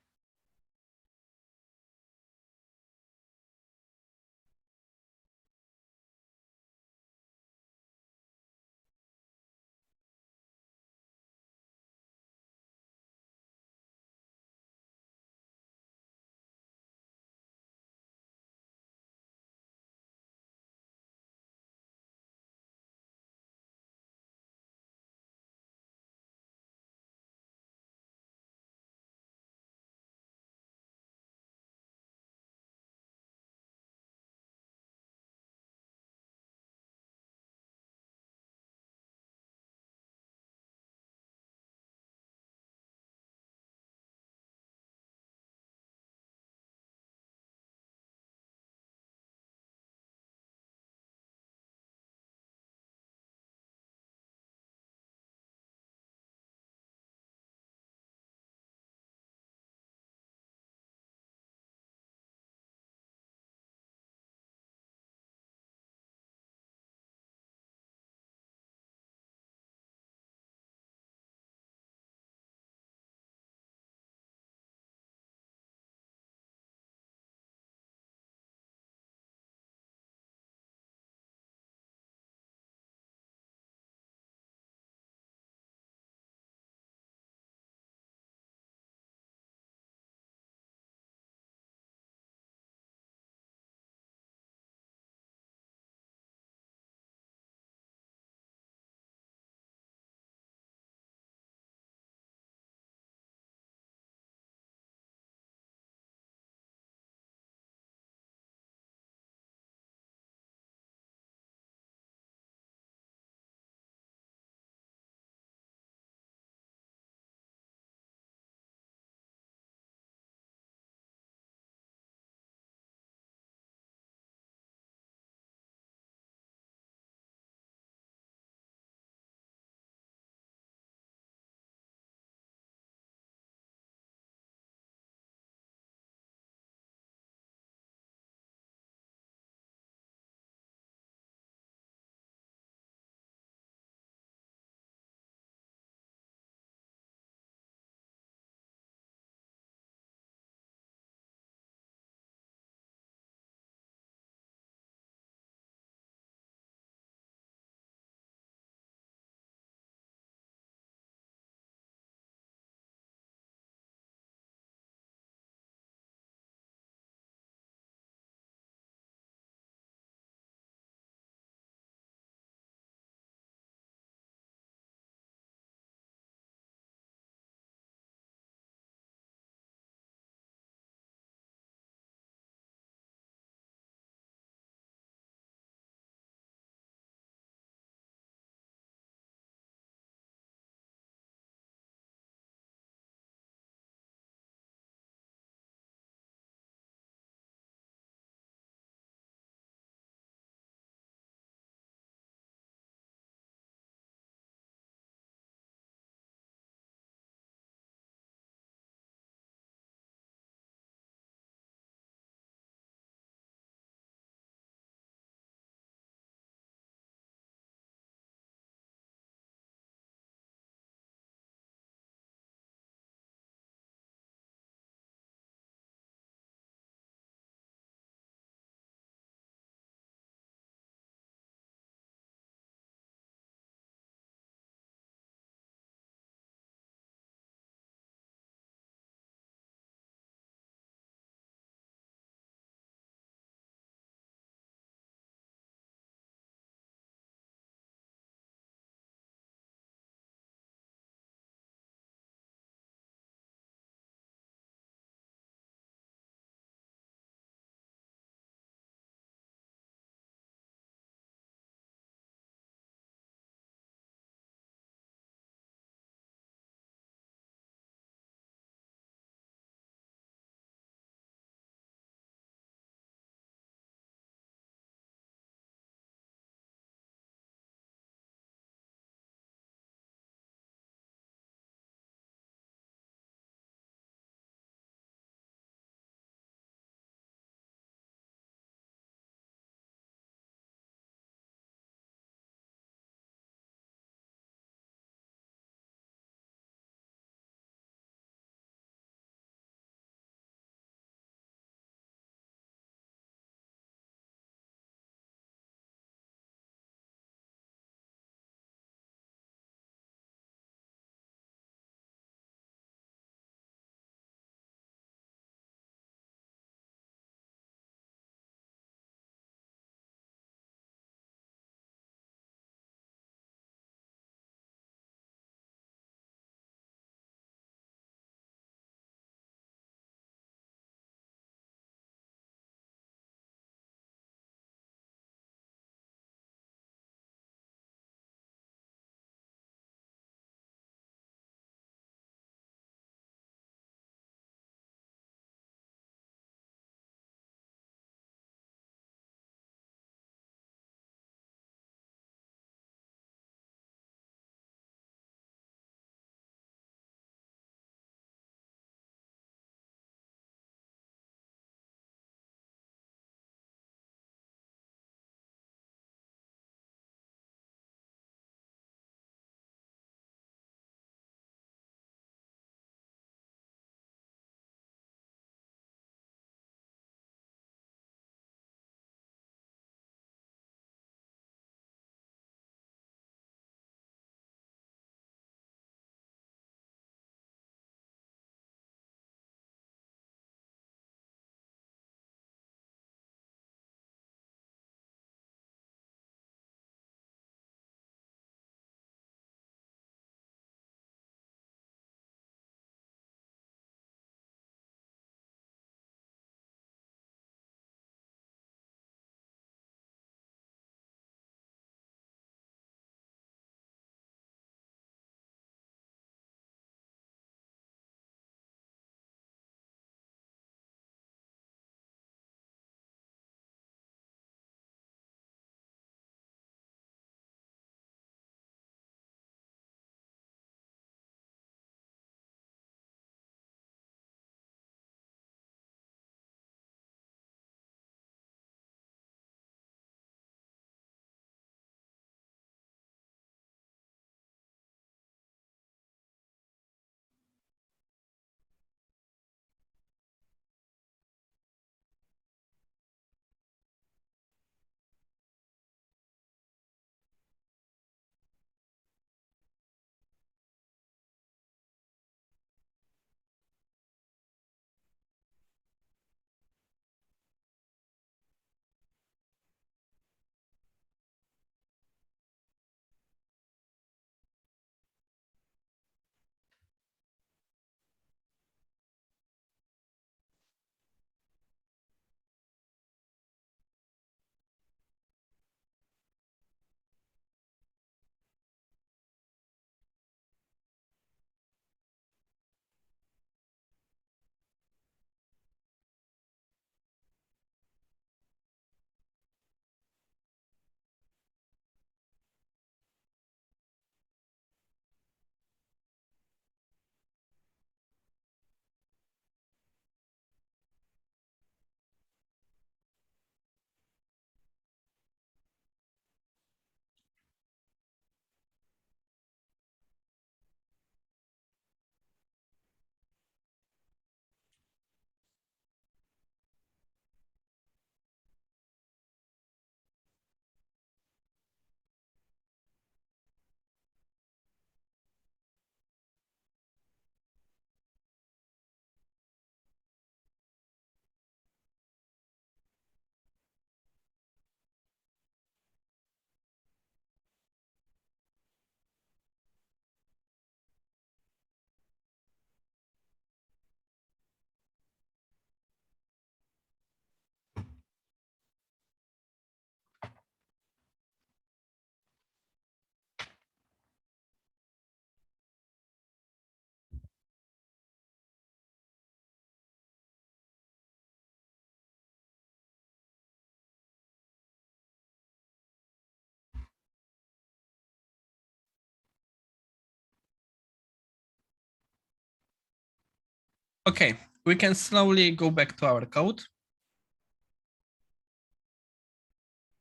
Okay, we can slowly go back to our code.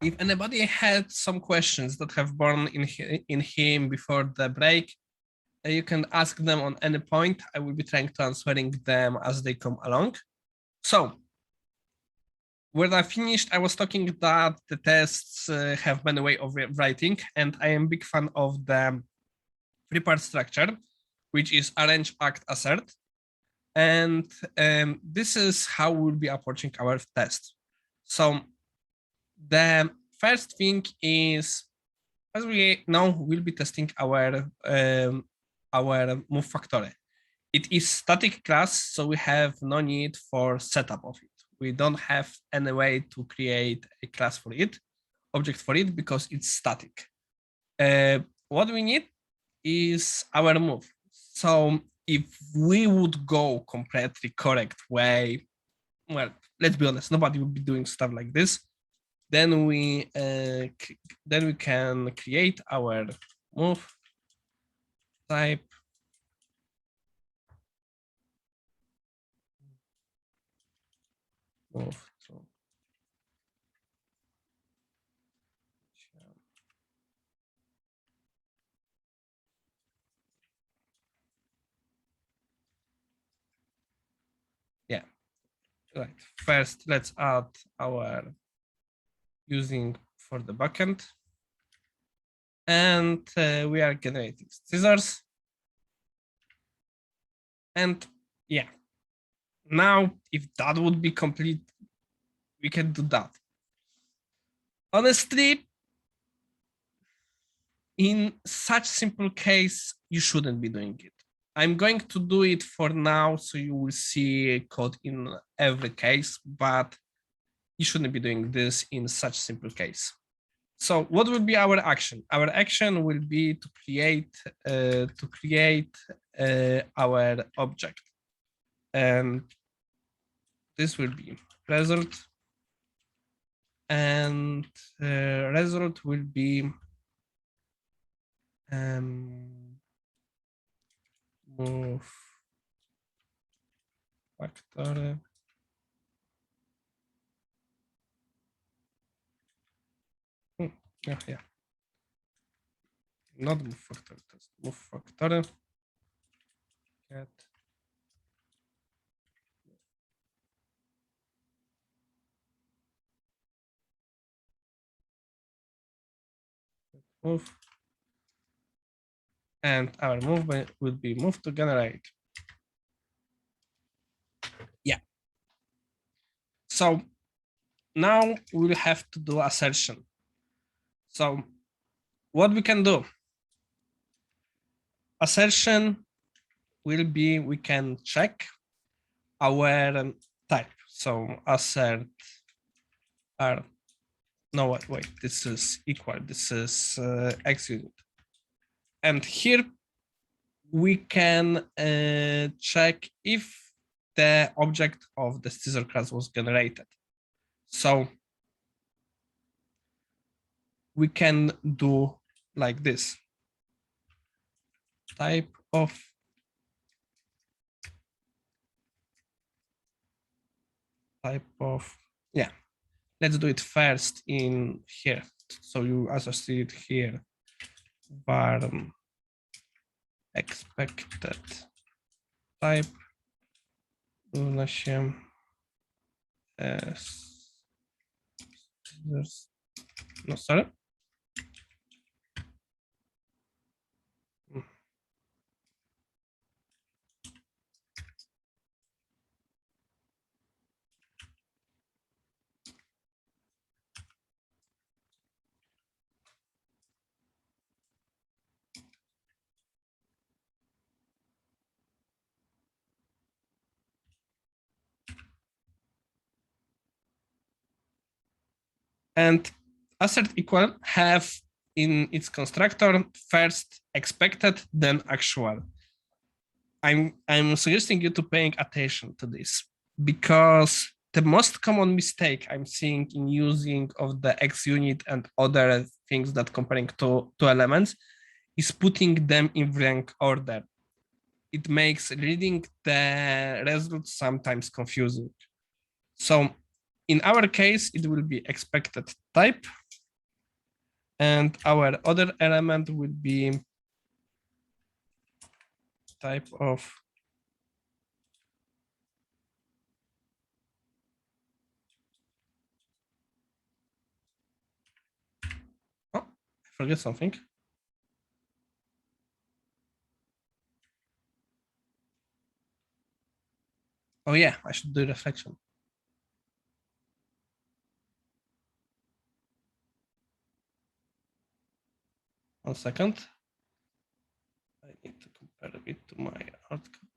If anybody had some questions that have born in him before the break, you can ask them on any point. I will be trying to answering them as they come along. So when I finished, I was talking that the tests have many ways of writing, and I am a big fan of the three-part structure, which is arrange, act, assert. And this is how we'll be approaching our test. So the first thing is, as we know, we'll be testing our move factory. It is static class, so we have no need for setup of it. We don't have any way to create a class for it, object for it, because it's static. What we need is our move. So if we would go completely correct way, well, let's be honest, nobody would be doing stuff like this. Then we can create our move type move to yeah, right. First, let's add our using for the backend, and we are generating scissors. And yeah, now if that would be complete, we can do that. Honestly, in such simple case, you shouldn't be doing it. I'm going to do it for now, so you will see code in every case, but you shouldn't be doing this in such simple case. So what will be our action? Our action will be to create our object, and this will be result, and result will be move factor. Yeah, not move factor test, move factor. Get move, and our movement will be move to generate. Yeah. So now we'll have to do assertion. So what we can do? Assertion will be, we can check our type. So assert our, no, wait, this is equal, this is X unit. And here we can check if the object of the scissor class was generated. So we can do like this. Type of yeah. Let's do it first in here. So you associate here var expected type równa się no sorry. And assert equal have in its constructor first expected, then actual. I'm suggesting you to paying attention to this, because the most common mistake I'm seeing in using of the X unit and other things that comparing to elements is putting them in rank order. it makes reading the results sometimes confusing. So in our case, it will be expected type, and our other element will be type of I forget something. Oh yeah, I should do reflection. 1 second. I need to compare it to my output.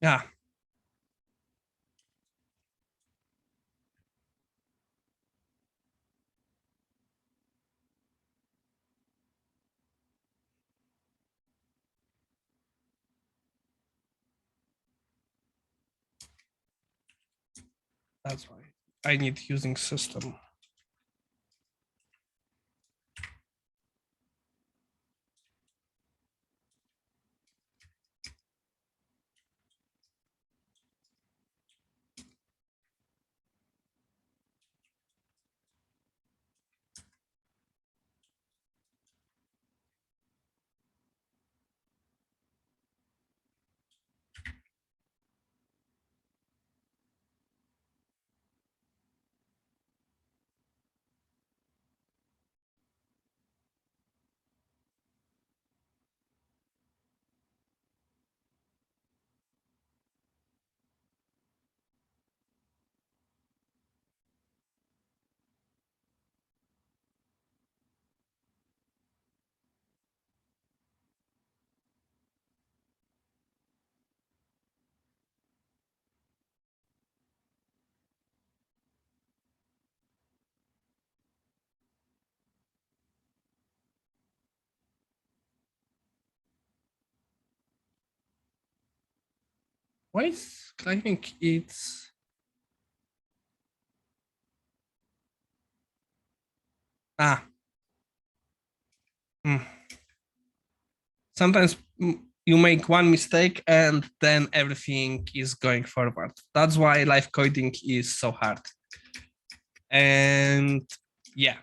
Yeah. That's why I need using system. Why is claiming it's hmm. Sometimes you make one mistake and then everything is going forward. That's why live coding is so hard. And yeah.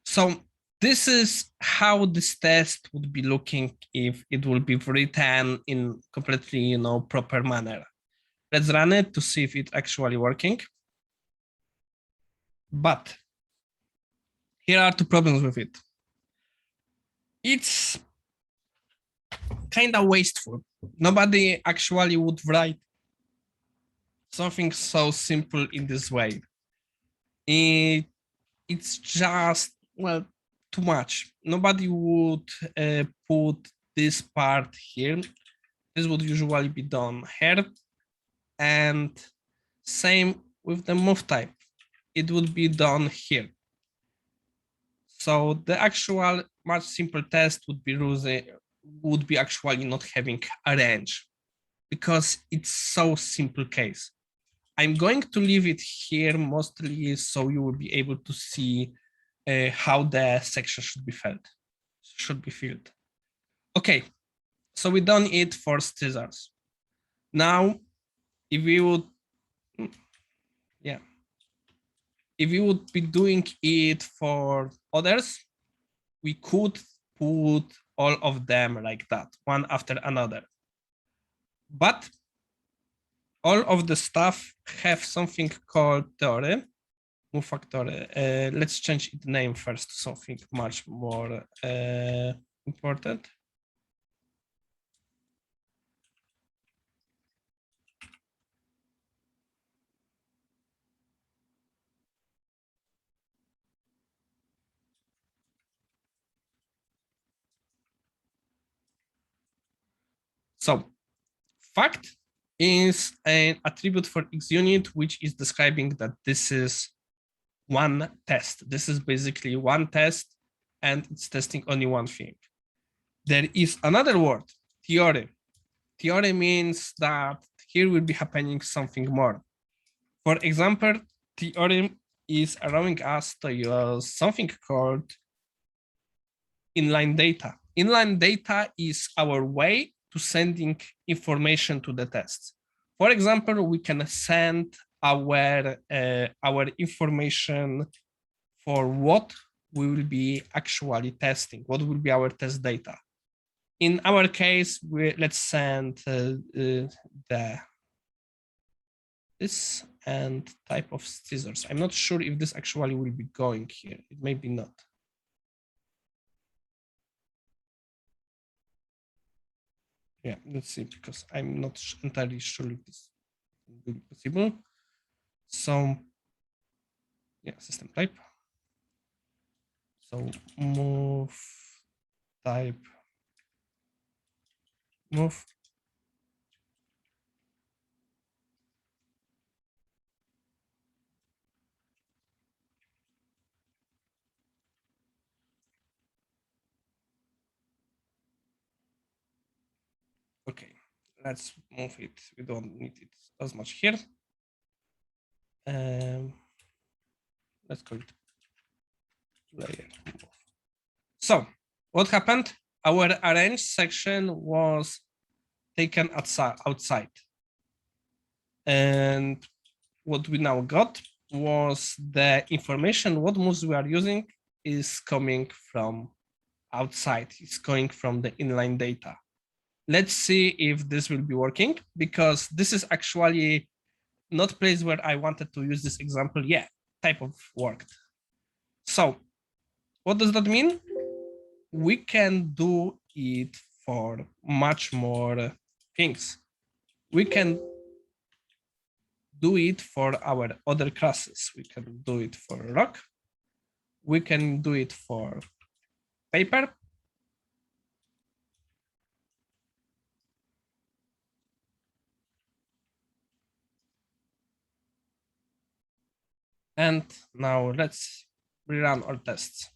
So this is how this test would be looking if it will be written in completely, proper manner. Let's run it to see if it's actually working. But here are two problems with it. It's kind of wasteful. Nobody actually would write something so simple in this way. It's just, well, too much. Nobody would put this part here. This would usually be done here. And same with the move type. It would be done here. So the actual much simple test would be actually not having a range because it's so simple case. I'm going to leave it here mostly so you will be able to see how the section should be filled. Okay, so we done it for scissors. Now, if we would, if we would be doing it for others, we could put all of them like that, one after another. But all of the stuff have something called theory, move factor. Let's change its name first to something much more important. So fact is an attribute for XUnit, which is describing that this is one test. This is basically one test, and it's testing only one thing. There is another word, theory. Theory means that here will be happening something more. For example, theory is allowing us to use something called inline data. Inline data is our way to sending information to the tests. For example, we can send our information for what we will be actually testing, what will be our test data. In our case, let's send this and type of scissors. I'm not sure if this actually will be going here. It may be not. Yeah, let's see, because I'm not entirely sure if this will be possible. So, yeah, system type. So move type move. Okay, let's move it. We don't need it as much here. Let's call it layer move. So what happened? Our arrange section was taken outside. And what we now got was the information, what moves we are using is coming from outside. It's going from the inline data. Let's see if this will be working, because this is actually not place where I wanted to use this example. Yeah, type of worked. So what does that mean? We can do it for much more things. We can do it for our other classes. We can do it for rock. We can do it for paper. And now let's rerun our tests.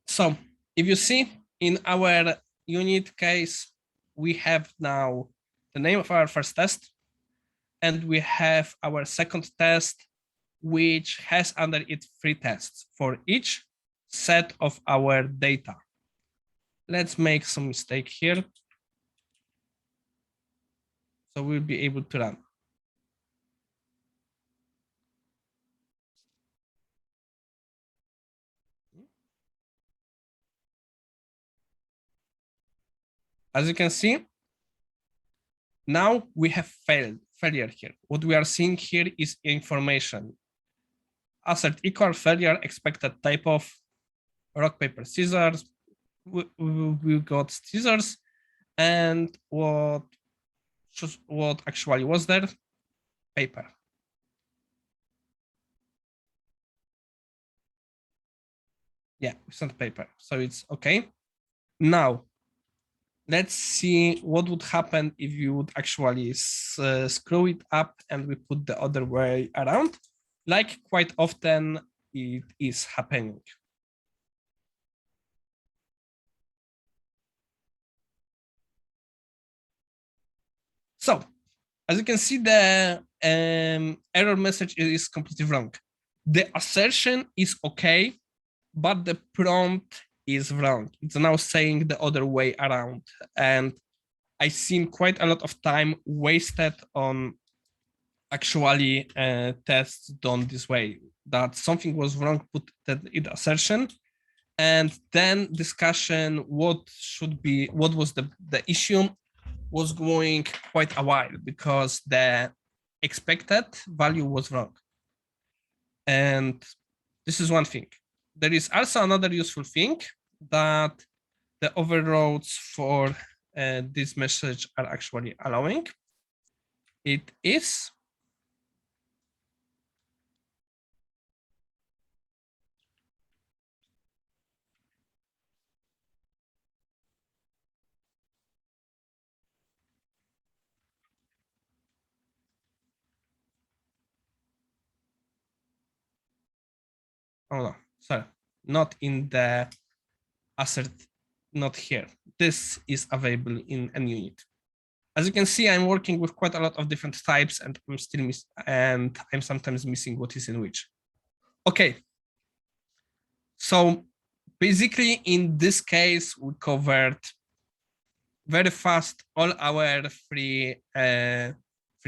So if you see in our unit case, we have now the name of our first test, and we have our second test, which has under it 3 tests for each set of our data. Let's make some mistake here. So we'll be able to run. As you can see, now we have failure here. What we are seeing here is information. Assert equal failure, expected type of rock, paper, scissors. We got scissors, and what actually was there? Paper. Yeah, we sent paper, so it's okay. Now, let's see what would happen if you would actually screw it up and we put the other way around, like quite often it is happening. So, as you can see, the error message is completely wrong. The assertion is okay, but the prompt is wrong. It's now saying the other way around. And I've seen quite a lot of time wasted on actually tests done this way, that something was wrong, put that in assertion, and then discussion what was the issue was going quite a while, because the expected value was wrong. And this is one thing. There is also another useful thing, that the overloads for this message are actually allowing. It is Oh no, sorry, not in the assert, not here. This is available in an unit. As you can see, I'm working with quite a lot of different types, and I'm sometimes missing what is in which. Okay. So basically, in this case, we covered very fast all our three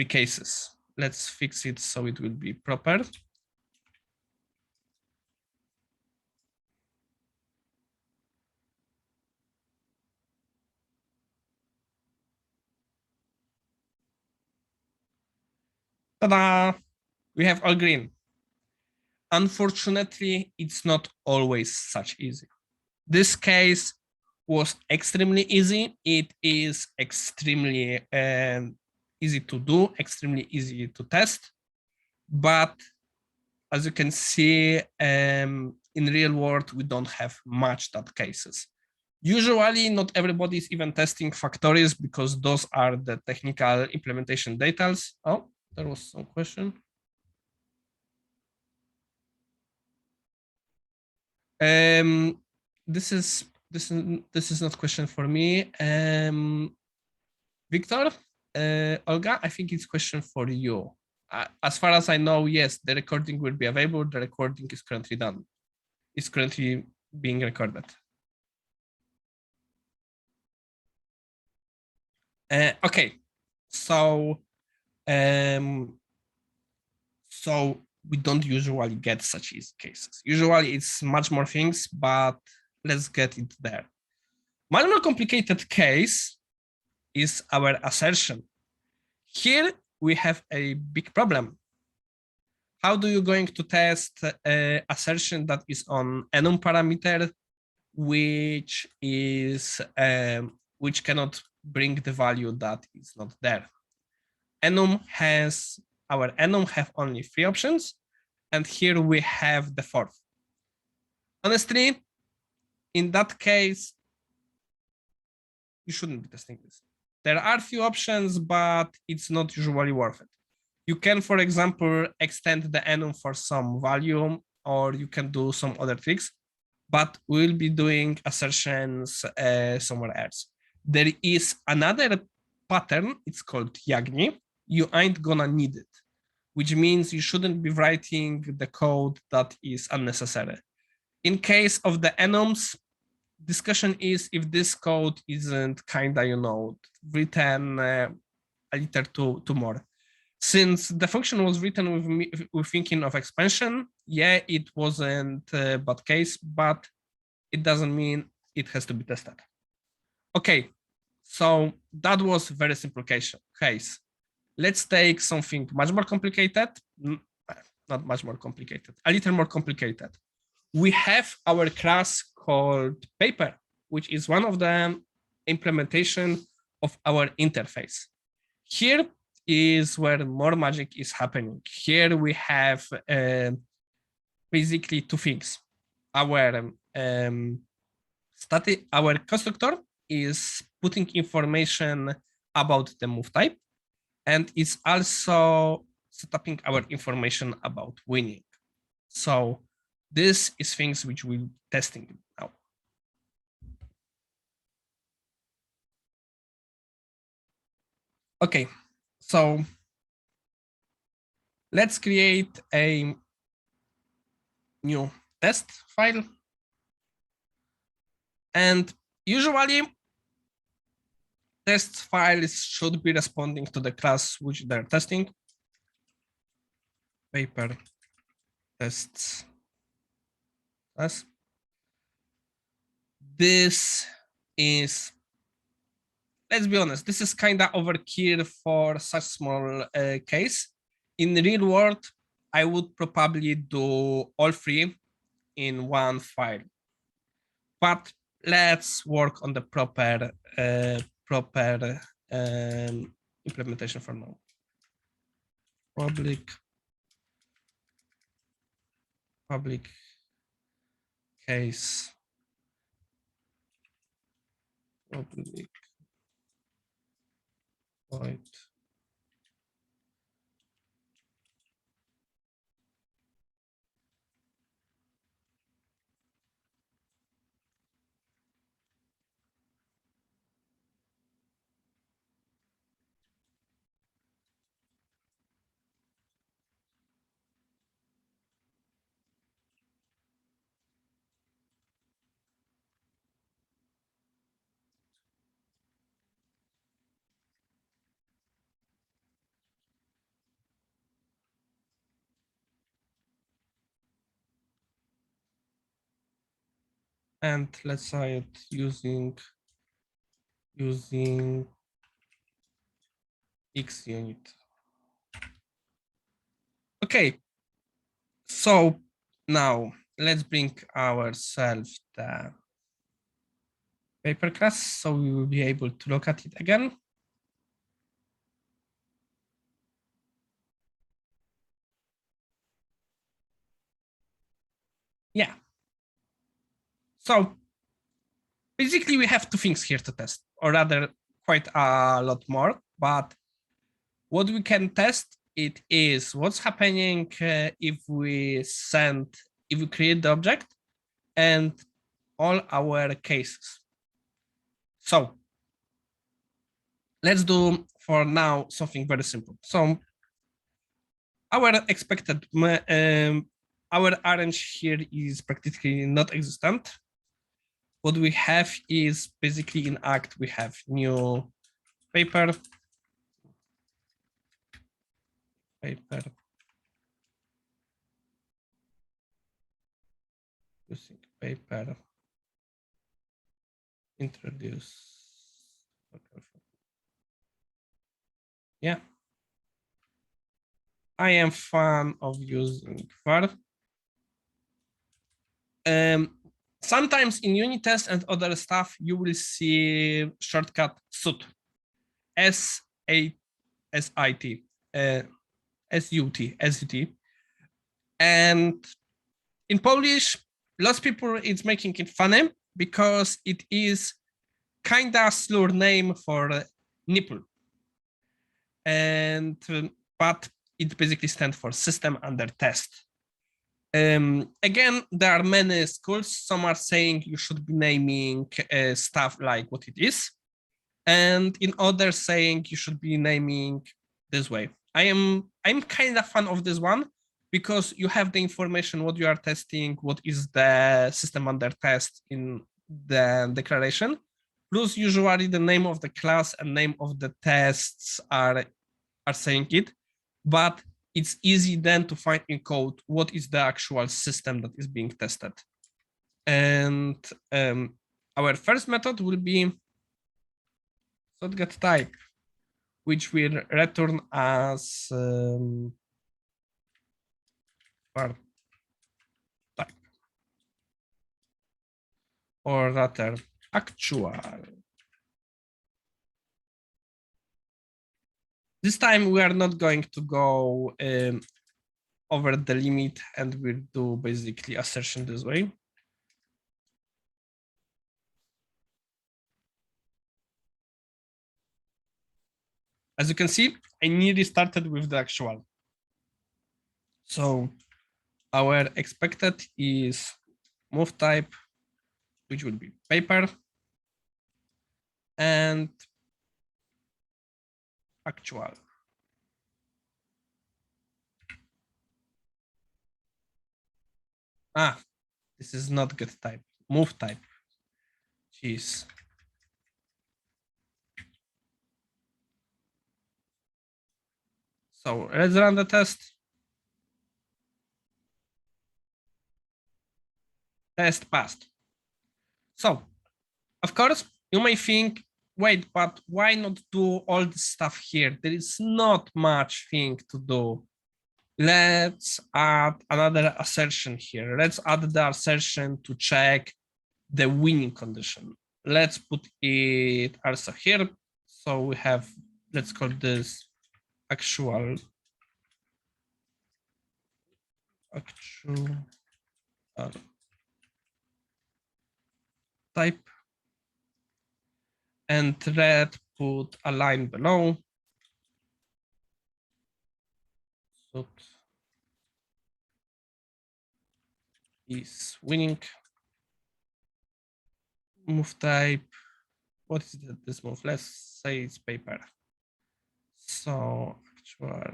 cases. Let's fix it so it will be proper. Ta-da! We have all green. Unfortunately, it's not always such easy. This case was extremely easy. It is extremely easy to do, extremely easy to test. But as you can see, in real world, we don't have much that cases. Usually, not everybody is even testing factories because those are the technical implementation details. Oh, there was some question. This is not question for me. Victor, Olga, I think it's question for you. As far as I know, yes, the recording will be available. The recording is currently done. It's currently being recorded. Okay, so we don't usually get such easy cases. Usually it's much more things, but let's get it there. Much more complicated case is our assertion. Here we have a big problem. How do you going to test assertion that is on enum parameter, which cannot bring the value that is not there? Our enum have only 3 options, and here we have the 4th. Honestly, in that case, you shouldn't be testing this. There are few options, but it's not usually worth it. You can, for example, extend the enum for some value, or you can do some other tricks, but we'll be doing assertions somewhere else. There is another pattern, it's called Yagni. You ain't gonna need it, which means you shouldn't be writing the code that is unnecessary. In case of the enums, discussion is if this code isn't kinda, written a little too more. Since the function was written with thinking of expansion, yeah, it wasn't a bad case, but it doesn't mean it has to be tested. Okay, so that was very simple case. Let's take something much more complicated, not much more complicated, a little more complicated. We have our class called paper, which is one of the implementation of our interface. Here is where more magic is happening. Here we have basically 2 things. Our constructor is putting information about the move type, and it's also setting our information about winning. So this is things which we're testing now. Okay, so let's create a new test file. And usually test files should be responding to the class which they're testing. Paper tests class. This is, let's be honest, this is kind of overkill for such small case. In the real world, I would probably do all 3 in one file. But let's work on the proper implementation for now. Public case, public void. and let's say it using X unit. Okay, so now let's bring ourselves the paper class so we will be able to look at it again. Yeah. So basically we have two things here to test, or rather quite a lot more, but what we can test it is what's happening if we create the object and all our cases. So let's do for now something very simple. So our expected, our range here is practically not existent. What we have is basically in act, we have new paper using paper introduce. Yeah, I am fan of using var. Sometimes in unit test and other stuff, you will see shortcut SUT, S-A-S-I-T, S-U-T, S-U-T. And in Polish, lots of people is making it funny because it is kind of slur name for nipple. And but it basically stands for system under test. Again, there are many schools. Some are saying you should be naming stuff like what it is, and in others saying you should be naming this way. I'm kind of fan of this one because you have the information what you are testing, what is the system under test in the declaration. Plus, usually the name of the class and name of the tests are saying it, but it's easy then to find in code what is the actual system that is being tested. And our first method will be getType, which will return as var type, or rather actual. This time we are not going to go over the limit and we'll do basically assertion this way. As you can see, I nearly started with the actual. So our expected is move type, which will be paper, and actual. Ah, this is not getType, move type. Jeez. So let's run the test. Test passed. So, of course, you may think, wait, but why not do all this stuff here? There is not much thing to do. Let's add another assertion here. Let's add the assertion to check the winning condition. Let's put it also here. So we have, let's call this actual type, and red put a line below. So is winning. Move type. What is this move? Let's say it's paper. So actual.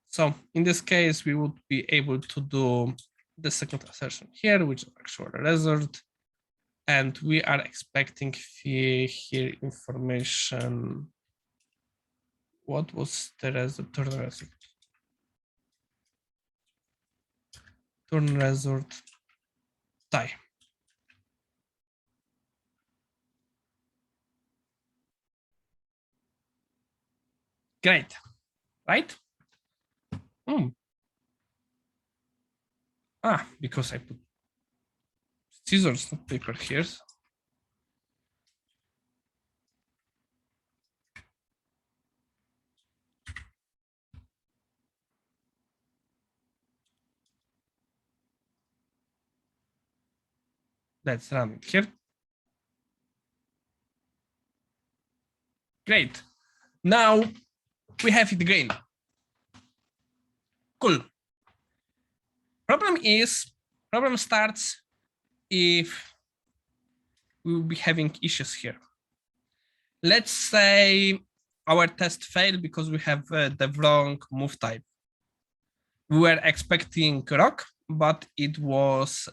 So in this case, we would be able to do the second assertion here, which is actual result. And we are expecting here information. What was the result? return result tie. Great, right? Because I put scissors, not paper here. Let's run it here. Great. Now we have it again. Cool. Problem starts if we will be having issues here. Let's say our test failed because we have the wrong move type. We were expecting rock, but it was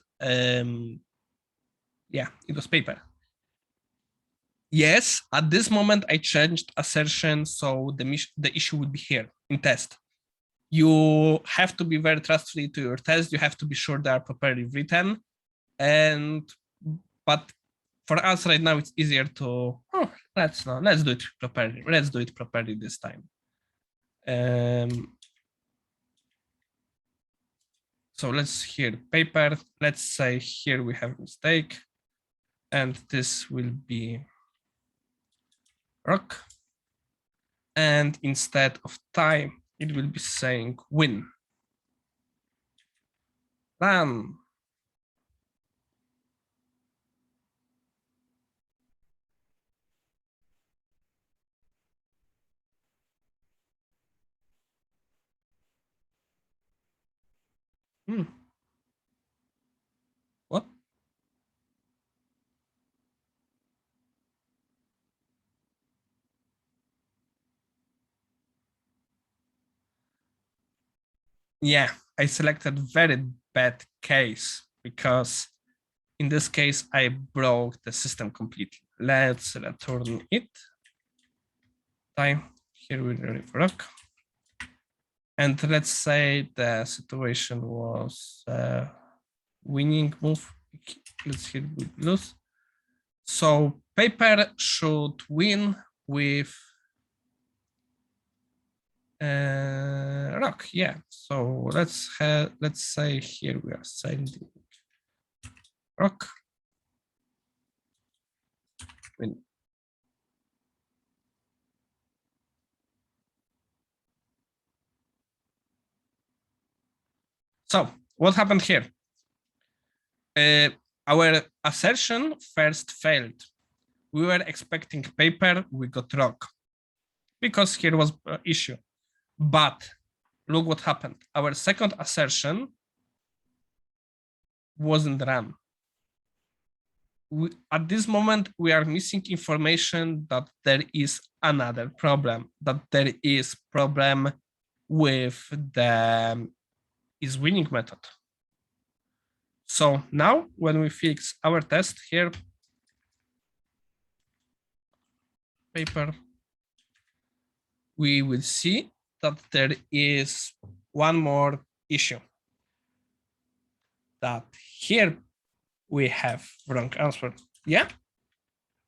it was paper. Yes, at this moment I changed assertion, so the issue would be here in test. You have to be very trustworthy to your test. You have to be sure they are properly written, but for us right now it's easier to let's do it properly. Let's do it properly this time. So let's here paper. Let's say here we have a mistake, and this will be rock. And instead of time, it will be saying win. Run. What? Yeah, I selected very bad case because in this case, I broke the system completely. Let's return it. Time. Here we rock. And let's say the situation was winning move. Let's hit lose. So paper should win with rock. Yeah. So let's say here we are sending rock. Win. So what happened here? Our assertion first failed. We were expecting paper, we got rock because here was an issue. But look what happened. Our second assertion wasn't run. At this moment, we are missing information that there is another problem, that there is problem with the is winning method. So now when we fix our test here, paper, we will see that there is one more issue. That here we have wrong answer. Yeah.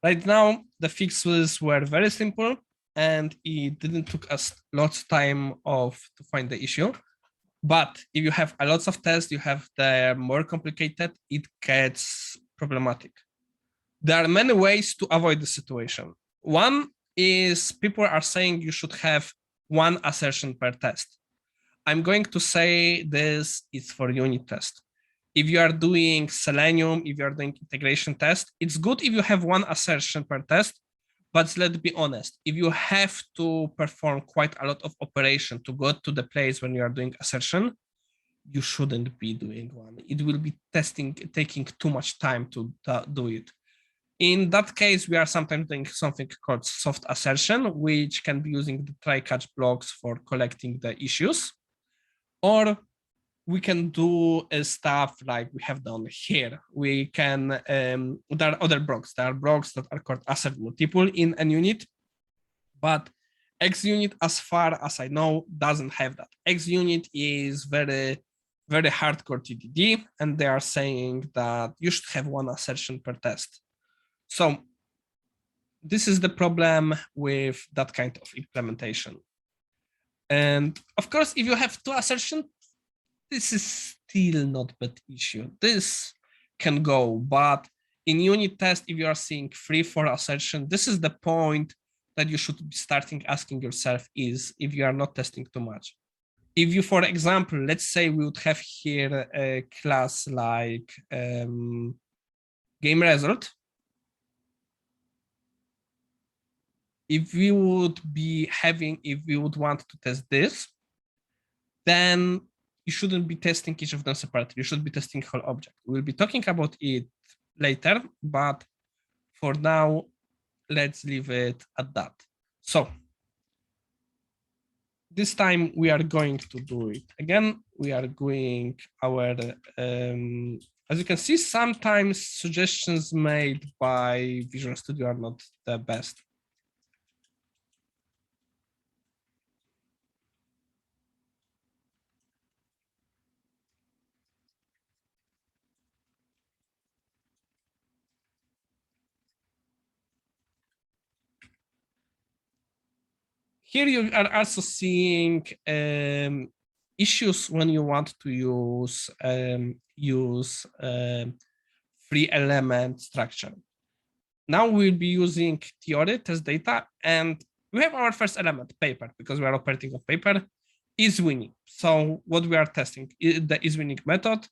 Right now, the fixes were very simple and it didn't took us lots of time to find the issue. But if you have a lots of tests, you have the more complicated, it gets problematic. There are many ways to avoid the situation. One is people are saying you should have one assertion per test. I'm going to say this is for unit test. If you are doing Selenium, if you are doing integration test, it's good if you have one assertion per test, but let's be honest, if you have to perform quite a lot of operation to go to the place when you are doing assertion, you shouldn't be doing one. It will be taking too much time to do it. In that case, we are sometimes doing something called soft assertion, which can be using the try-catch blocks for collecting the issues, or we can do stuff like we have done here. We can, there are other blocks. There are blocks that are called assert multiple in a unit, but XUnit, as far as I know, doesn't have that. XUnit is very, very hardcore TDD, and they are saying that you should have one assertion per test. So this is the problem with that kind of implementation. And of course, if you have two assertions, this is still not bad issue. This can go, but in unit test, if you are seeing 3-4 assertion, this is the point that you should be starting asking yourself is if you are not testing too much. If you, for example, let's say we would have here a class like game result. If we would want to test this, then you shouldn't be testing each of them separately. You should be testing whole object. We'll be talking about it later, but for now, let's leave it at that. So this time we are going to do it again. We are doing our, as you can see, sometimes suggestions made by Visual Studio are not the best. Here you are also seeing issues when you want to use free element structure. Now we'll be using theory, test data, and we have our first element, paper, because we are operating on paper, is winning. So what we are testing is the is winning method,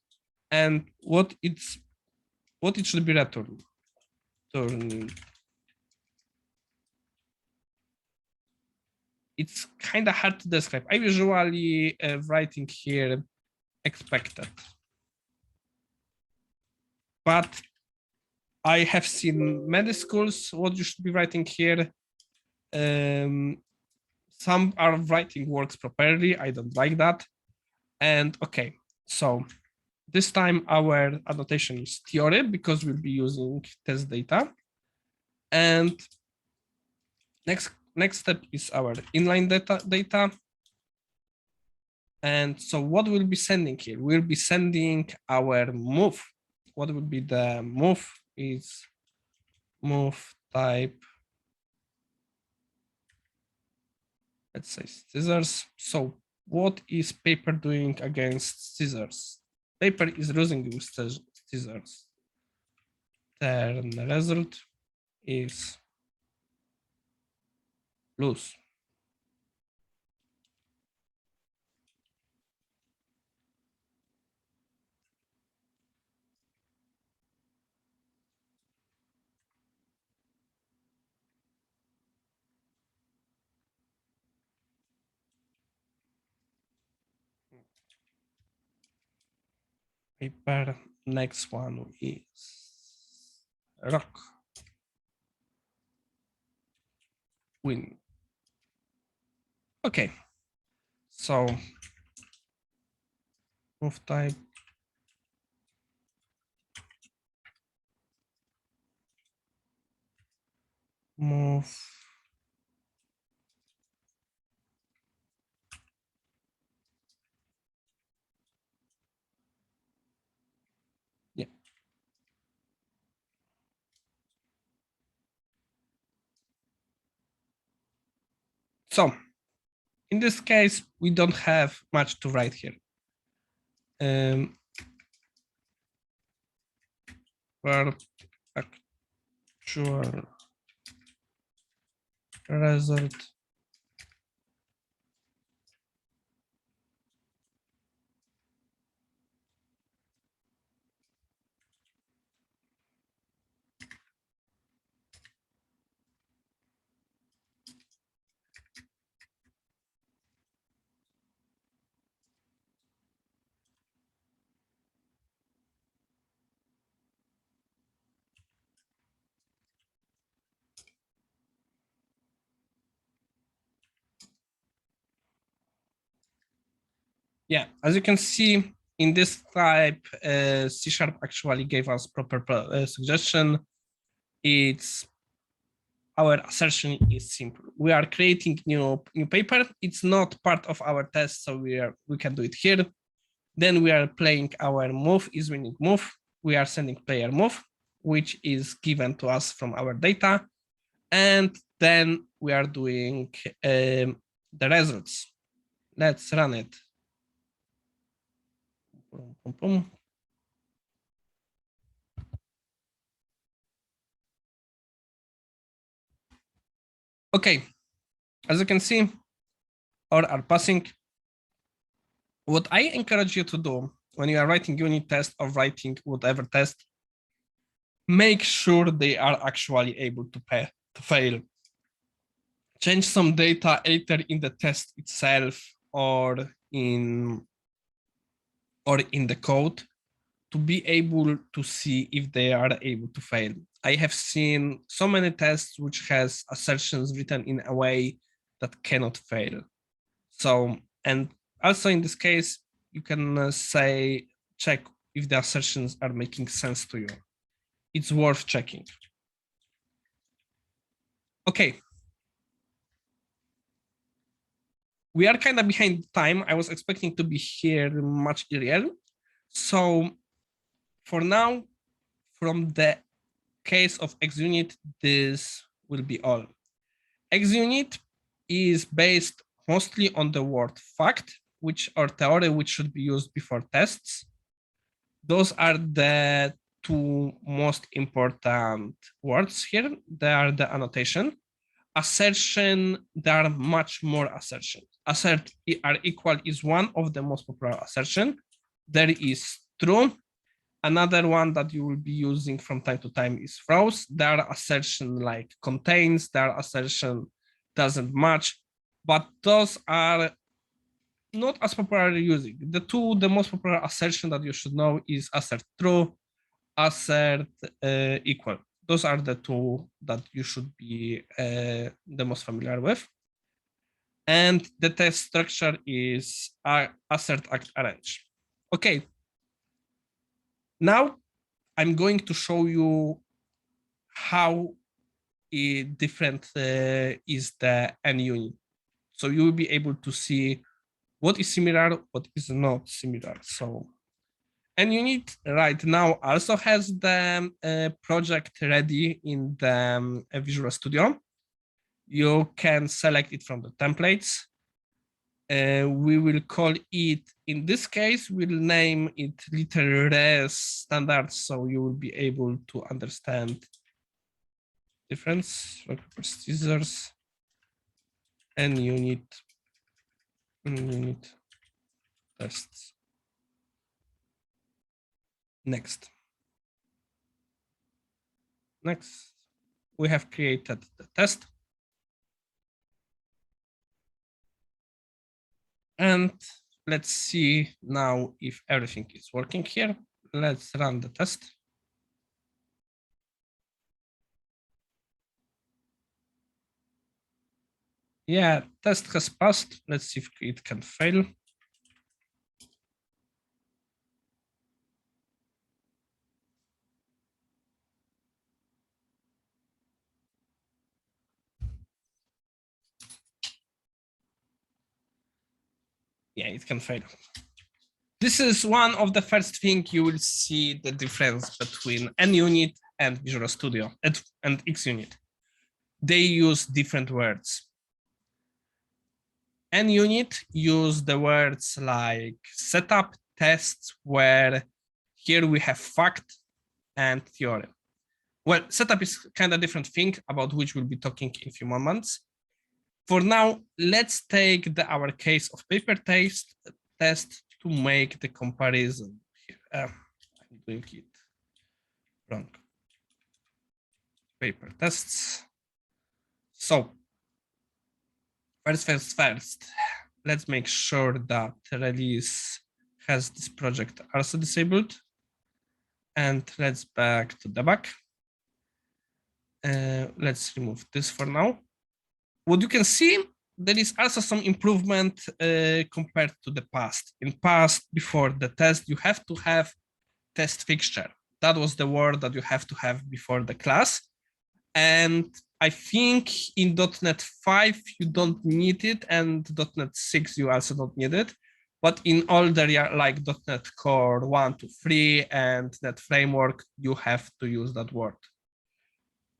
and what it should be returned. It's kind of hard to describe. I usually writing here expected, but I have seen many schools what you should be writing here. Some are writing works properly. I don't like that. And okay, so this time our annotation is theory because we'll be using test data. And next step is our inline data. And so what we'll be sending here? We'll be sending our move. What would be the move is move type, let's say scissors. So what is paper doing against scissors? Paper is losing with scissors. Then the result is lose. Paper, next one is rock. Win. Okay, so move type, move yeah. So in this case, we don't have much to write here. For actual result yeah, as you can see in this type, C# actually gave us proper suggestion. It's our assertion is simple. We are creating new paper. It's not part of our test, so we can do it here. Then we are playing our move is winning move. We are sending player move, which is given to us from our data. And then we are doing the results. Let's run it. Boom, boom, boom. Okay, as you can see, or are passing. What I encourage you to do when you are writing unit test or writing whatever test, make sure they are actually able to fail. Change some data either in the test itself or in the code to be able to see if they are able to fail. I have seen so many tests which has assertions written in a way that cannot fail. So, and also in this case, you can check if the assertions are making sense to you. It's worth checking. Okay. We are kind of behind time. I was expecting to be here much earlier. So for now, from the case of XUnit, this will be all. XUnit is based mostly on the word fact, or theory, which should be used before tests. Those are the two most important words here. They are the annotation. Assertion, there are much more assertions. Assert are equal is one of the most popular assertion. There is true. Another one that you will be using from time to time is throws. There are assertion like contains, there are assertion doesn't match, but those are not as popularly using. The most popular assertion that you should know is assert true, assert equal. Those are the two that you should be the most familiar with. And the test structure is assert, act, arrange. Okay. Now I'm going to show you how different is the NUnit. So you will be able to see what is similar, what is not similar. So NUnit right now also has the project ready in the Visual Studio. You can select it from the templates. We will call it, in this case, we'll name it res standard, so you will be able to understand difference, rock, paper, scissors, and unit tests. Next, we have created the test. And let's see now if everything is working here. Let's run the test. Yeah, test has passed. Let's see if it can fail. Yeah, it can fail. This is one of the first things you will see the difference between NUnit and Visual Studio and XUnit. They use different words. NUnit use the words like setup, tests, where here we have fact and theorem. Well, setup is kind of different thing about which we'll be talking in a few moments. For now, let's take our case of paper test to make the comparison here. I'm doing it wrong. Paper tests. So first, let's make sure that release has this project also disabled. And let's back to debug. Let's remove this for now. What you can see, there is also some improvement compared to the past. In past, before the test, you have to have test fixture. That was the word that you have to have before the class. And I think in .NET 5, you don't need it, and .NET 6, you also don't need it. But in older like .NET Core 1 to 3 and .NET Framework, you have to use that word.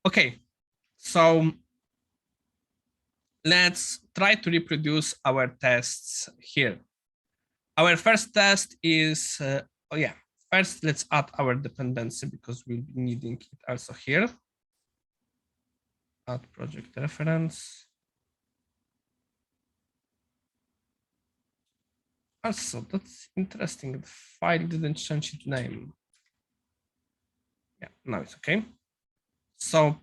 Okay, so let's try to reproduce our tests here. Our first test is, oh yeah, first let's add our dependency because we'll be needing it also here. Add project reference. Also, that's interesting. The file didn't change its name. Yeah, now it's okay. So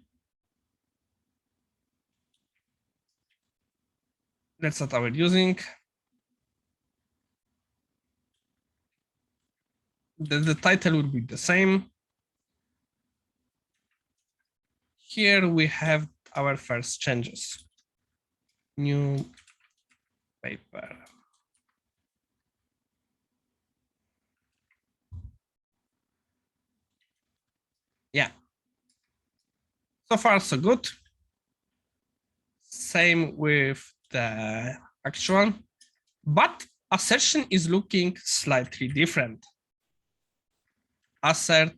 that's what I was using. The title would be the same. Here we have our first changes. New paper. Yeah. So far, so good. Same with the actual, but assertion is looking slightly different. Assert.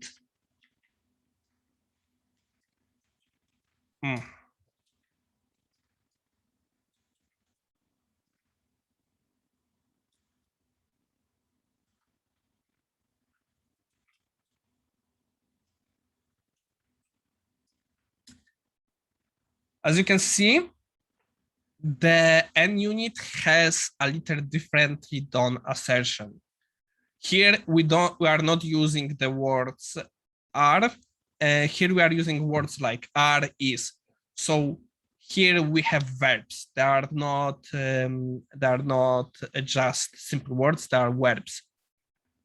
As you can see, the N unit has a little differently done assertion. Here we are not using the words are. Here we are using words like are, is. So here we have verbs. They are not just simple words. They are verbs.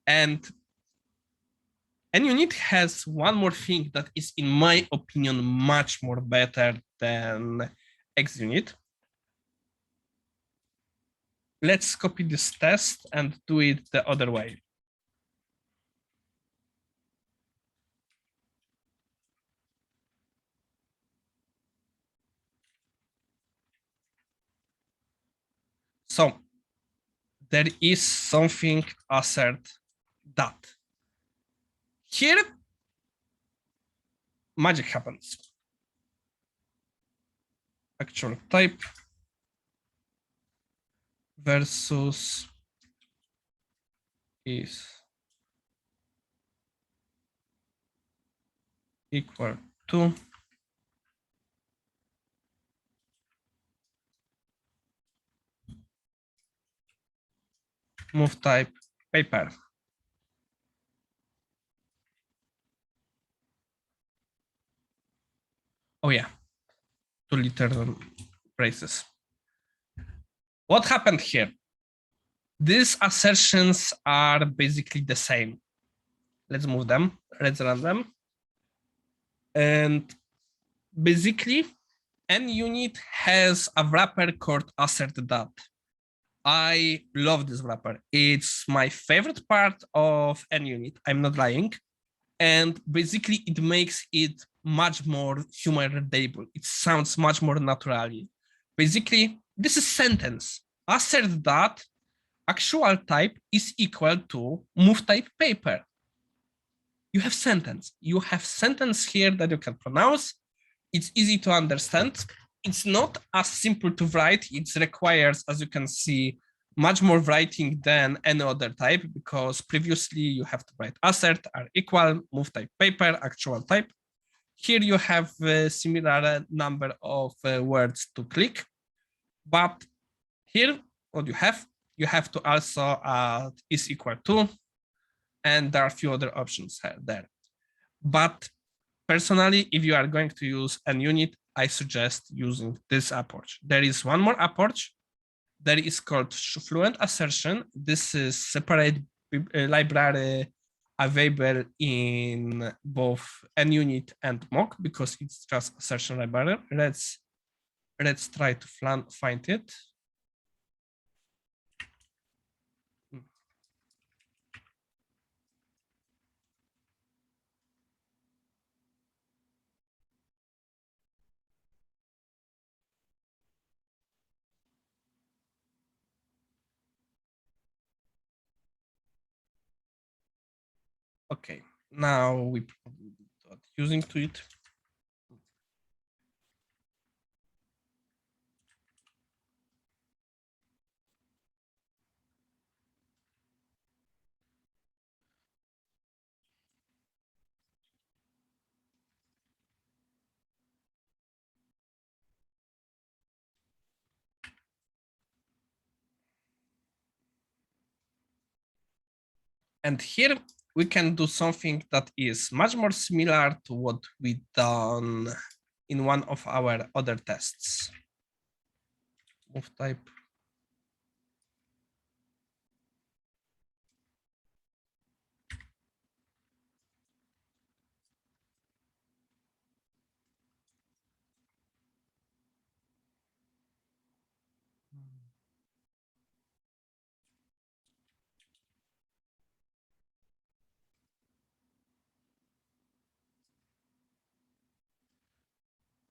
And NUnit has one more thing that is, in my opinion, much more better than XUnit. Let's copy this test and do it the other way. So there is something assert that. Here, magic happens. Actual type versus is equal to move type paper. Oh yeah, 2 literal braces. What happened here? These assertions are basically the same. Let's move them, let's run them. And basically, NUnit has a wrapper called assert that. I love this wrapper. It's my favorite part of NUnit. I'm not lying. And basically, it makes it much more human readable. It sounds much more naturally. Basically, this is sentence. Assert that actual type is equal to move type paper. You have sentence. You have sentence here that you can pronounce. It's easy to understand. It's not as simple to write. It requires, as you can see, much more writing than any other type, because previously you have to write assert are equal, move type paper, actual type. Here you have a similar number of words to click, but here what you have to also add is equal to, and there are a few other options there. But personally, if you are going to use NUnit, I suggest using this approach. There is one more approach that is called Fluent Assertion. This is separate library available in both NUnit and mock because it's just assertion library. Let's try to find it. Okay, now we probably start using to it. And here we can do something that is much more similar to what we done in one of our other tests. Move type.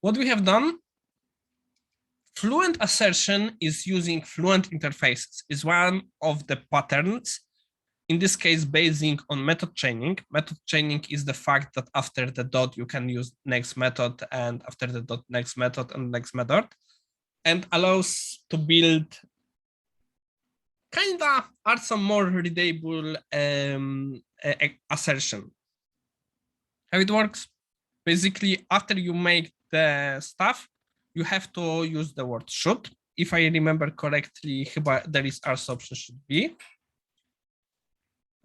What we have done, Fluent Assertion is using Fluent interfaces, is one of the patterns, in this case, basing on method chaining. Method chaining is the fact that after the dot, you can use next method, and after the dot, next method and next method, and allows to build kinda are some more readable assertion. How it works? Basically, after you make the stuff, you have to use the word should. If I remember correctly, there is also option should be.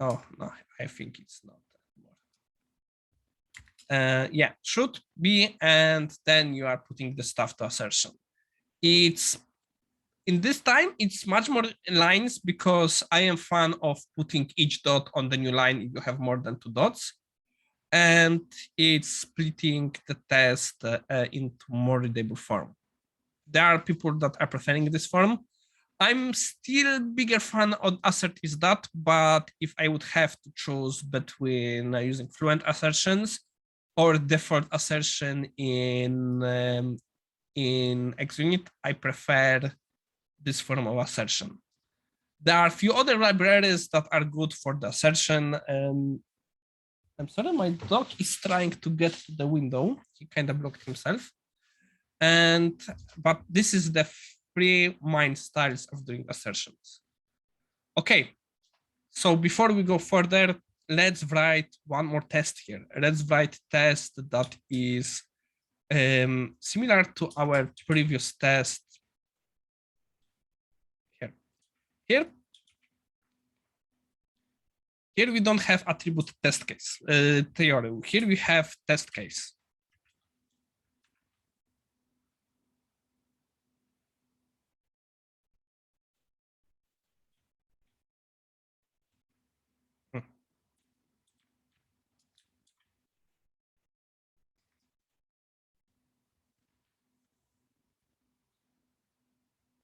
Oh, no, I think it's not. Yeah, should be, and then you are putting the stuff to assertion. It's in this time, it's much more lines because I am fan of putting each dot on the new line if you have more than 2 dots. And it's splitting the test into more readable form. There are people that are preferring this form. I'm still bigger fan of assert is that, but if I would have to choose between using Fluent assertions or default assertion in XUnit, I prefer this form of assertion. There are a few other libraries that are good for the assertion. I'm sorry, my dog is trying to get to the window. He kind of blocked himself. But this is the free mind styles of doing assertions. Okay, so before we go further, let's write one more test here. Let's write test that is similar to our previous test. Here we don't have attribute test case theory. Here we have test case.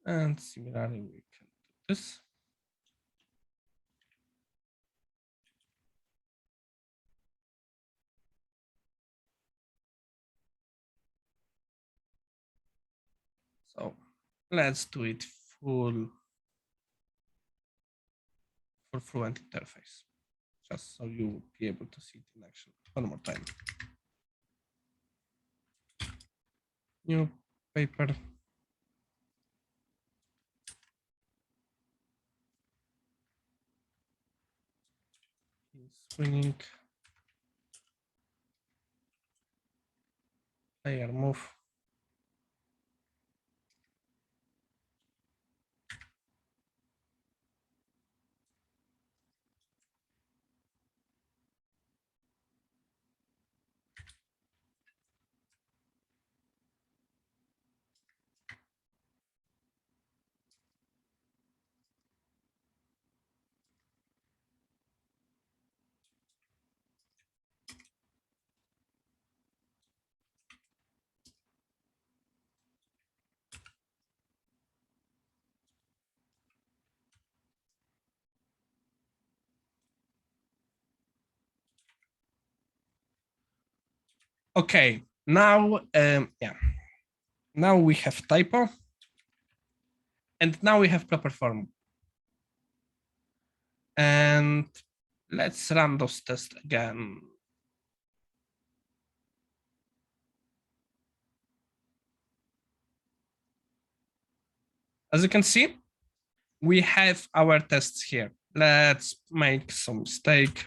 And similarly, we can do this. So let's do it full for Fluent interface, just so you will be able to see it in action one more time. New paper. Swinging. Layer move. Okay, now, yeah. Now we have typo. And now we have proper form. And Let's run those tests again. As you can see, we have our tests here. Let's make some mistake.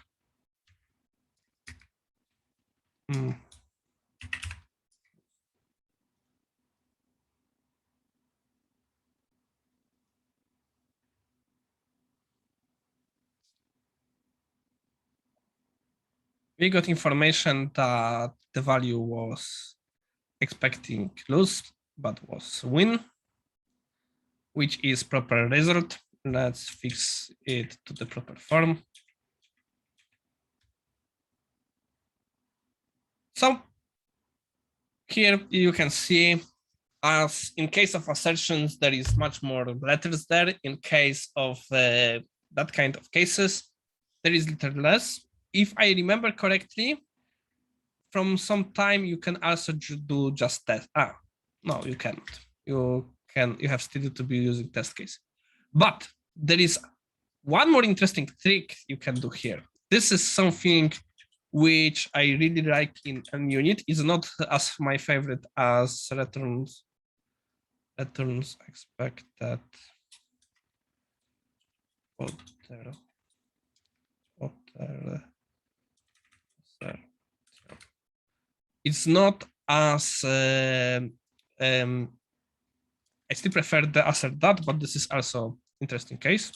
We got information that the value was expecting lose, but was win, which is proper result. Let's fix it to the proper form. So here you can see, as in case of assertions, there is much more letters there. In case of that kind of cases, there is little less. If I remember correctly, from some time you can also do just test. No, you cannot. You have still to be using test case. But there is one more interesting trick you can do here. This is something which I really like in Unit. Is not as my favorite as returns expected. It's not as I still prefer the assert that, but this is also interesting case.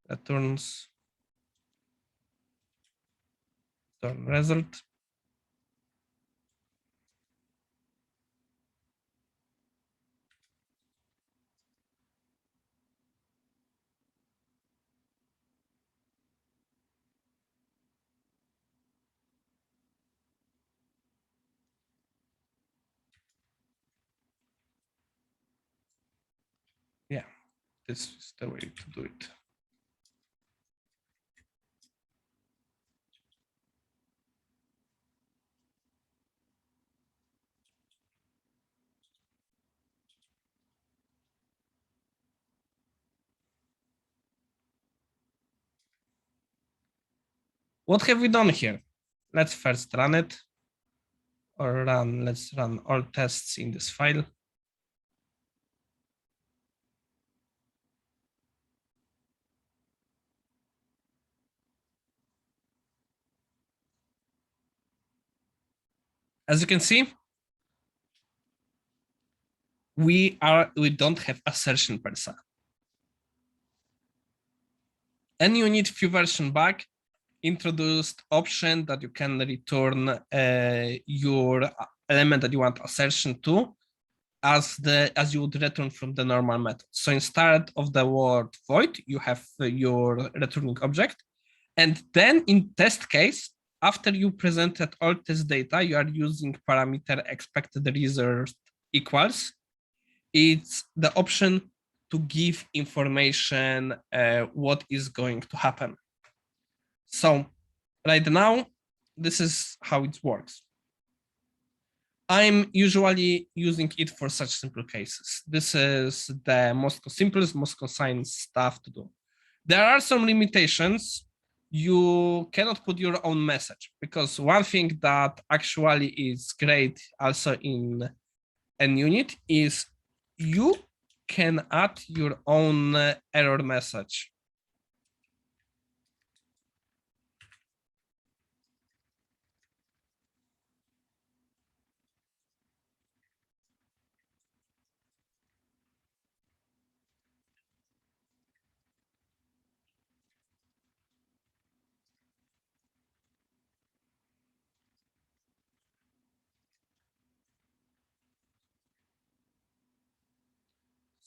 Returns turn result. Yeah, this is the way to do it. What have we done here? Let's first run it, or let's run all tests in this file. As you can see, we don't have assertion per se. And you need few version back introduced option that you can return your element that you want assertion to as you would return from the normal method. So instead of the word void, you have your returning object. And then in test case, after you presented all test data, you are using parameter expected result equals. It's the option to give information what is going to happen. So right now, this is how it works. I'm usually using it for such simple cases. This is the simplest, most concise stuff to do. There are some limitations. You cannot put your own message, because one thing that actually is great also in Unit is you can add your own error message.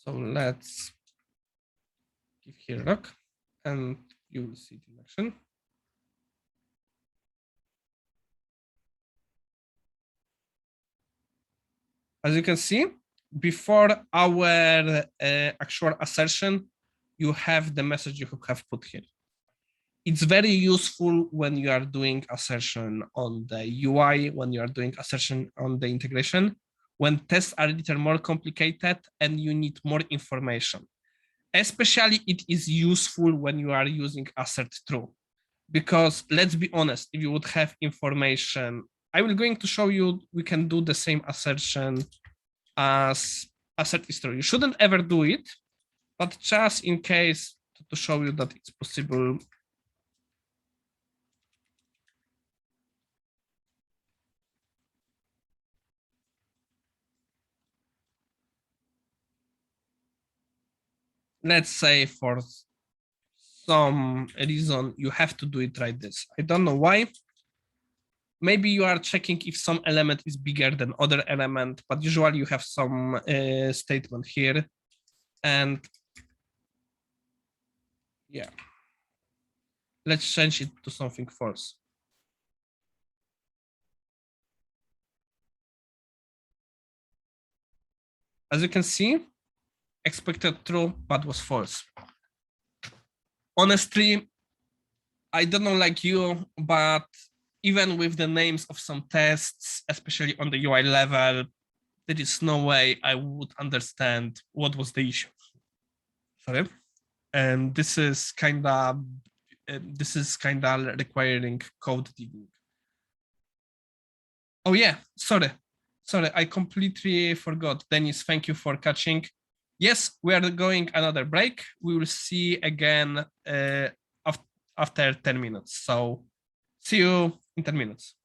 So let's give here a look, and you will see it in action. As you can see, before our actual assertion, you have the message you have put here. It's very useful when you are doing assertion on the UI, when you are doing assertion on the integration, when tests are a little more complicated and you need more information. Especially it is useful when you are using assert true. because let's be honest, if you would have information, I will going to show you, we can do the same assertion as assert history. You shouldn't ever do it, but just in case to show you that it's possible. Let's say for some reason you have to do it like this. I don't know why. Maybe you are checking if some element is bigger than other element, but usually you have some statement here. And yeah, let's change it to something false. As you can see, expected true, but was false. Honestly, I don't know like you, but even with the names of some tests, especially on the UI level, there is no way I would understand what was the issue. Sorry. And this is kind of requiring code digging. Oh yeah, sorry, I completely forgot. Dennis, thank you for catching. Yes, we are going another break. We will see again after 10 minutes. So see you in 10 minutes.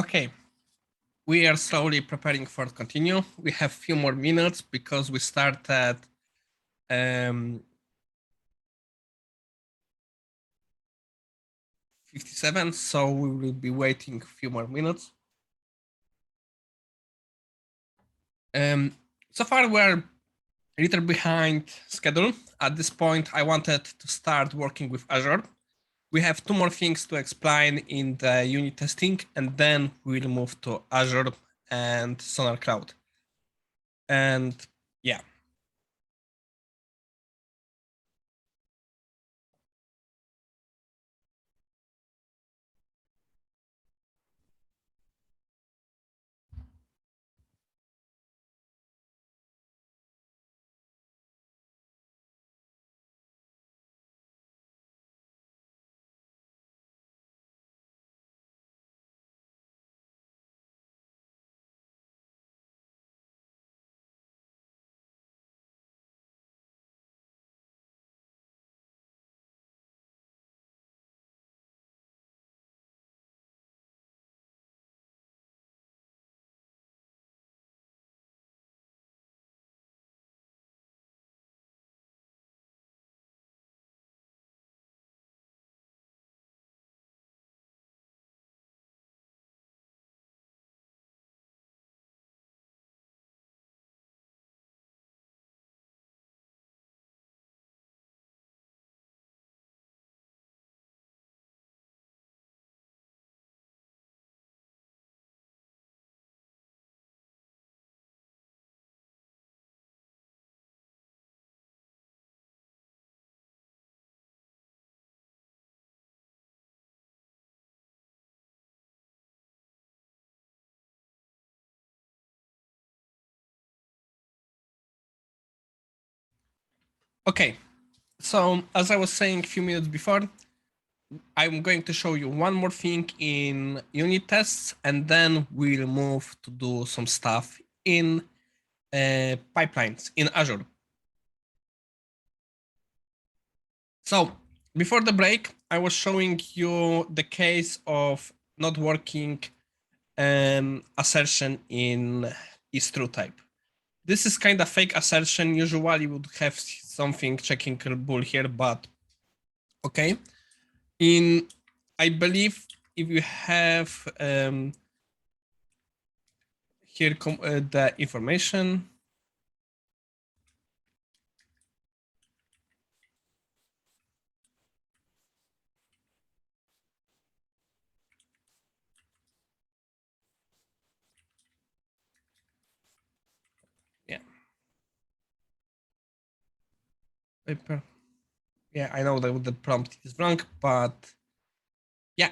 Okay, we are slowly preparing for continue. We have few more minutes because we started 57, so we will be waiting a few more minutes. So far we're a little behind schedule. At this point, I wanted to start working with Azure. We have two more things to explain in the unit testing, and then we'll move to Azure and Sonar Cloud. And yeah. Okay, so as I was saying a few minutes before, I'm going to show you one more thing in unit tests, and then we'll move to do some stuff in pipelines in Azure. So before the break, I was showing you the case of not working assertion in is true type. This is kind of fake assertion. Usually would have something checking bull here, but okay. I believe if you have here the information. Yeah. Paper. Yeah, I know that the prompt is wrong, but yeah,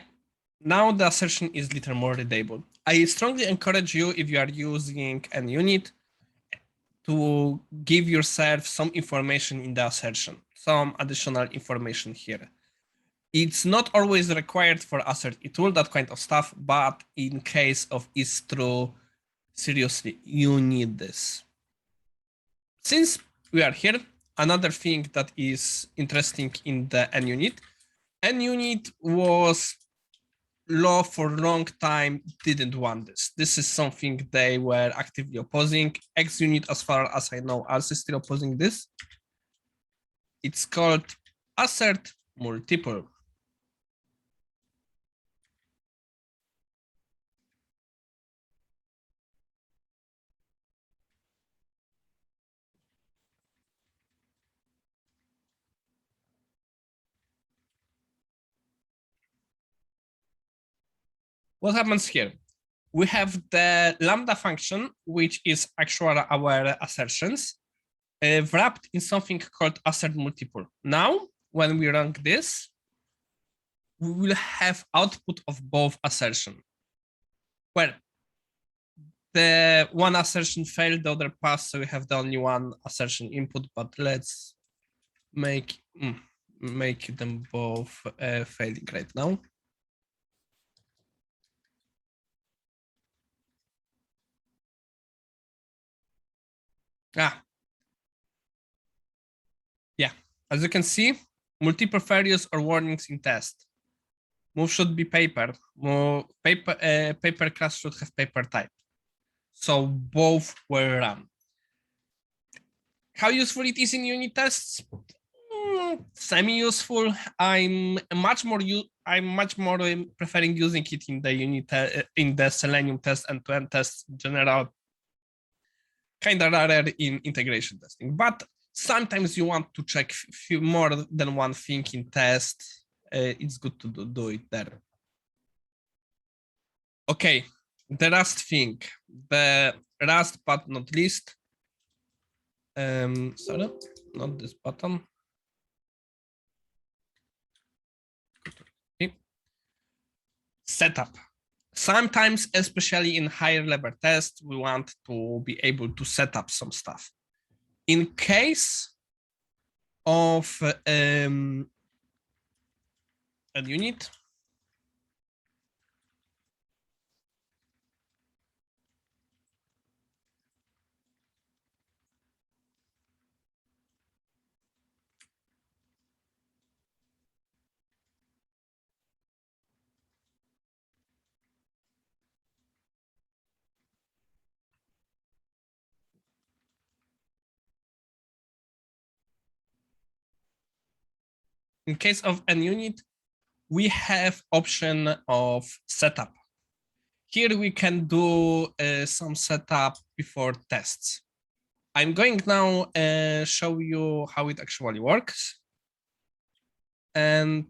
now the assertion is a little more readable. I strongly encourage you, if you are using an unit, to give yourself some information in the assertion, some additional information here. It's not always required for assert it will, that kind of stuff, but in case of is true, seriously, you need this. Since we are here, another thing that is interesting in the NUnit, NUnit was law for a long time didn't want this. This is something they were actively opposing. XUnit, as far as I know, also still opposing this. It's called assert multiple. What happens here? We have the Lambda function, which is actually our assertions, wrapped in something called assert multiple. Now, when we run this, we will have output of both assertion. Well, the one assertion failed, the other passed, so we have the only one assertion input, but let's make them both failing right now. Yeah, as you can see, multiple failures or warnings in test. Move should be paper. Paper class should have paper type. So both were run. How useful it is in unit tests? Semi-useful. I'm much more preferring using it in the in the Selenium test and end-to-end test in general. Kind of rare in integration testing, but sometimes you want to check more than one thing in test. It's good to do it there. Okay, the last thing, the last but not least. Sorry, not this button. Okay. Setup. Sometimes, especially in higher level tests, we want to be able to set up some stuff. In case of a unit, in case of an unit, we have option of setup. Here we can do some setup before tests. I'm going now show you how it actually works. And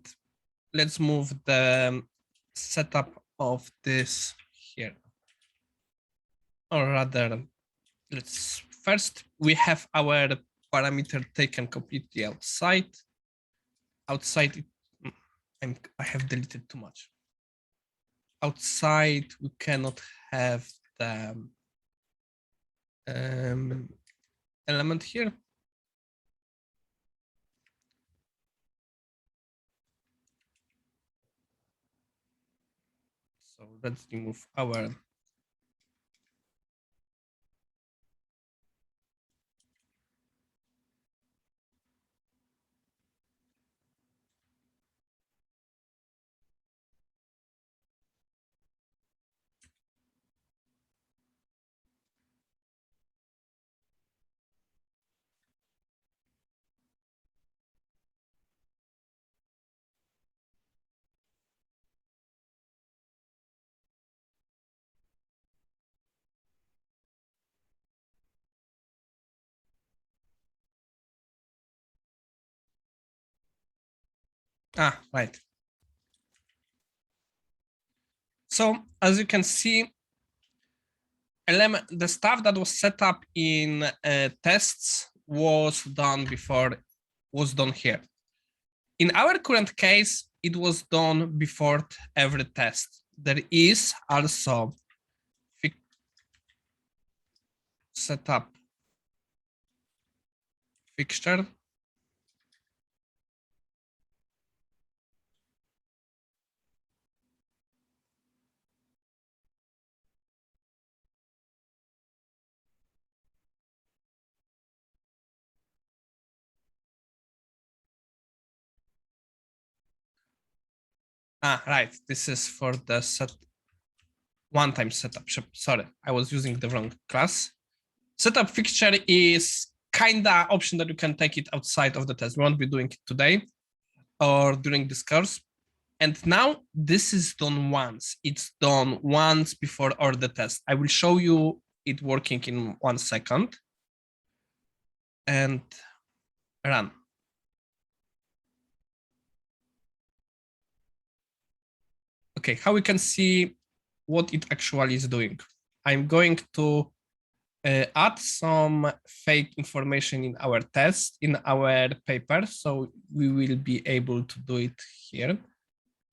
let's move the setup of this here. Or rather, let's first, we have our parameter taken completely outside. Outside, I have deleted too much. Outside, we cannot have the element here. So let's remove our right. So as you can see, the stuff that was set up in tests was done before, was done here. In our current case, it was done before every test. There is also setup fixture. Right. This is for the one-time setup. Sorry, I was using the wrong class. Setup fixture is kinda option that you can take it outside of the test. We won't be doing it today or during this course. And now this is done once. It's done once before all the test. I will show you it working in 1 second. And run. Okay, how we can see what it actually is doing. I'm going to add some fake information in our test, in our paper, so we will be able to do it here.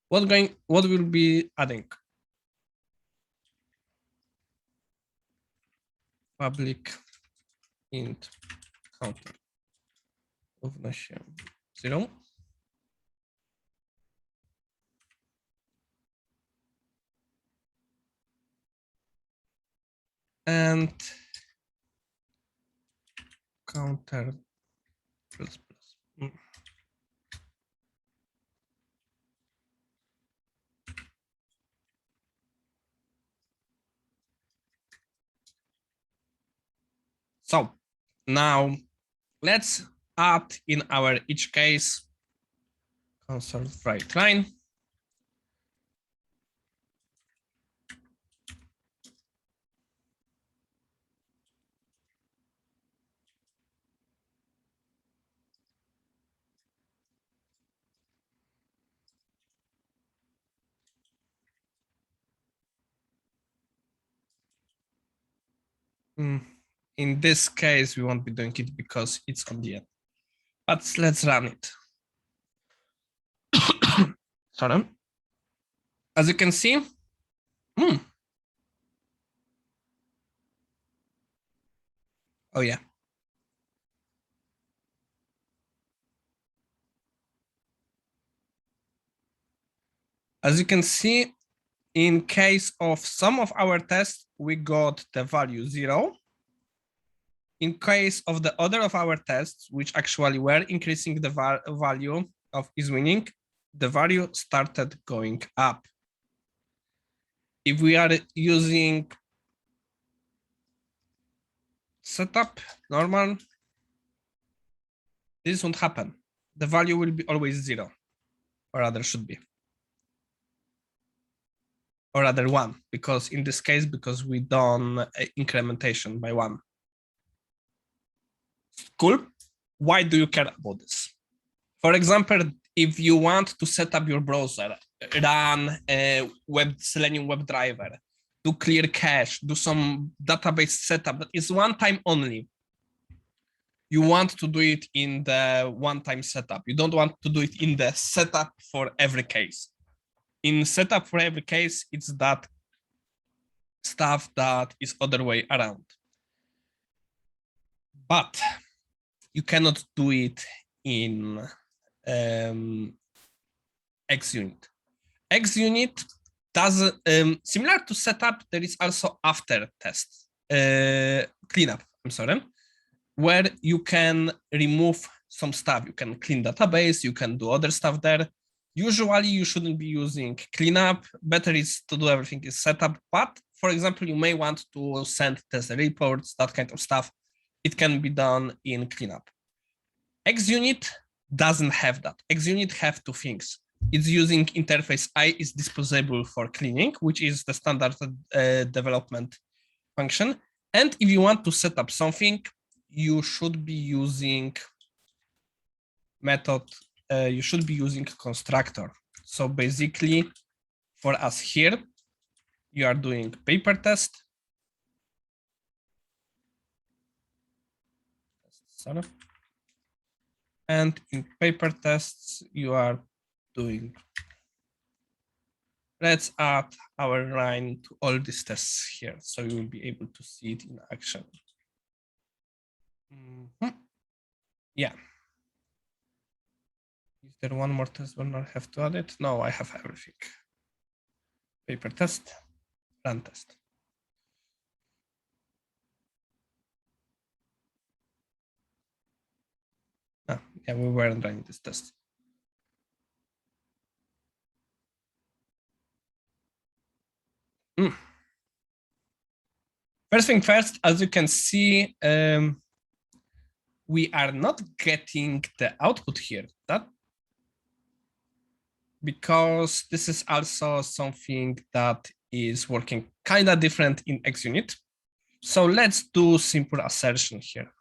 What will be adding? Public int counter równa się 0. And counter plus. So now let's add in our each case console write line. In this case, we won't be doing it because it's on the end. But let's run it. Sorry. As you can see, oh yeah. As you can see, in case of some of our tests, we got the value 0. In case of the other of our tests, which actually were increasing the value of is winning, the value started going up. If we are using setup normal, this won't happen. The value will be always 0, or rather should be. Or rather 1, because in this case, because we done incrementation by 1. Cool. Why do you care about this? For example, if you want to set up your browser, run a Selenium WebDriver, do clear cache, do some database setup that is one time only. You want to do it in the one-time setup. You don't want to do it in the setup for every case. In setup for every case, it's that stuff that is other way around. But you cannot do it in XUnit. XUnit does similar to setup. There is also after test cleanup. I'm sorry, where you can remove some stuff. You can clean database. You can do other stuff there. Usually, you shouldn't be using cleanup. Better is to do everything in setup. But for example, you may want to send test reports, that kind of stuff. It can be done in cleanup. XUnit doesn't have that. XUnit have two things. It's using interface I is disposable for cleaning, which is the standard development function. And if you want to set up something, you should be using method, you should be using constructor. So basically for us here, you are doing paper test. Sorry. And in paper tests, you are doing, let's add our line to all these tests here. So you will be able to see it in action. Yeah. Is there one more test when I have to add it? No, I have everything. Paper test, run test. Yeah, we weren't running this test. First thing first, as you can see, we are not getting the output here. That because this is also something that is working kind of different in XUnit. So let's do simple assertion here.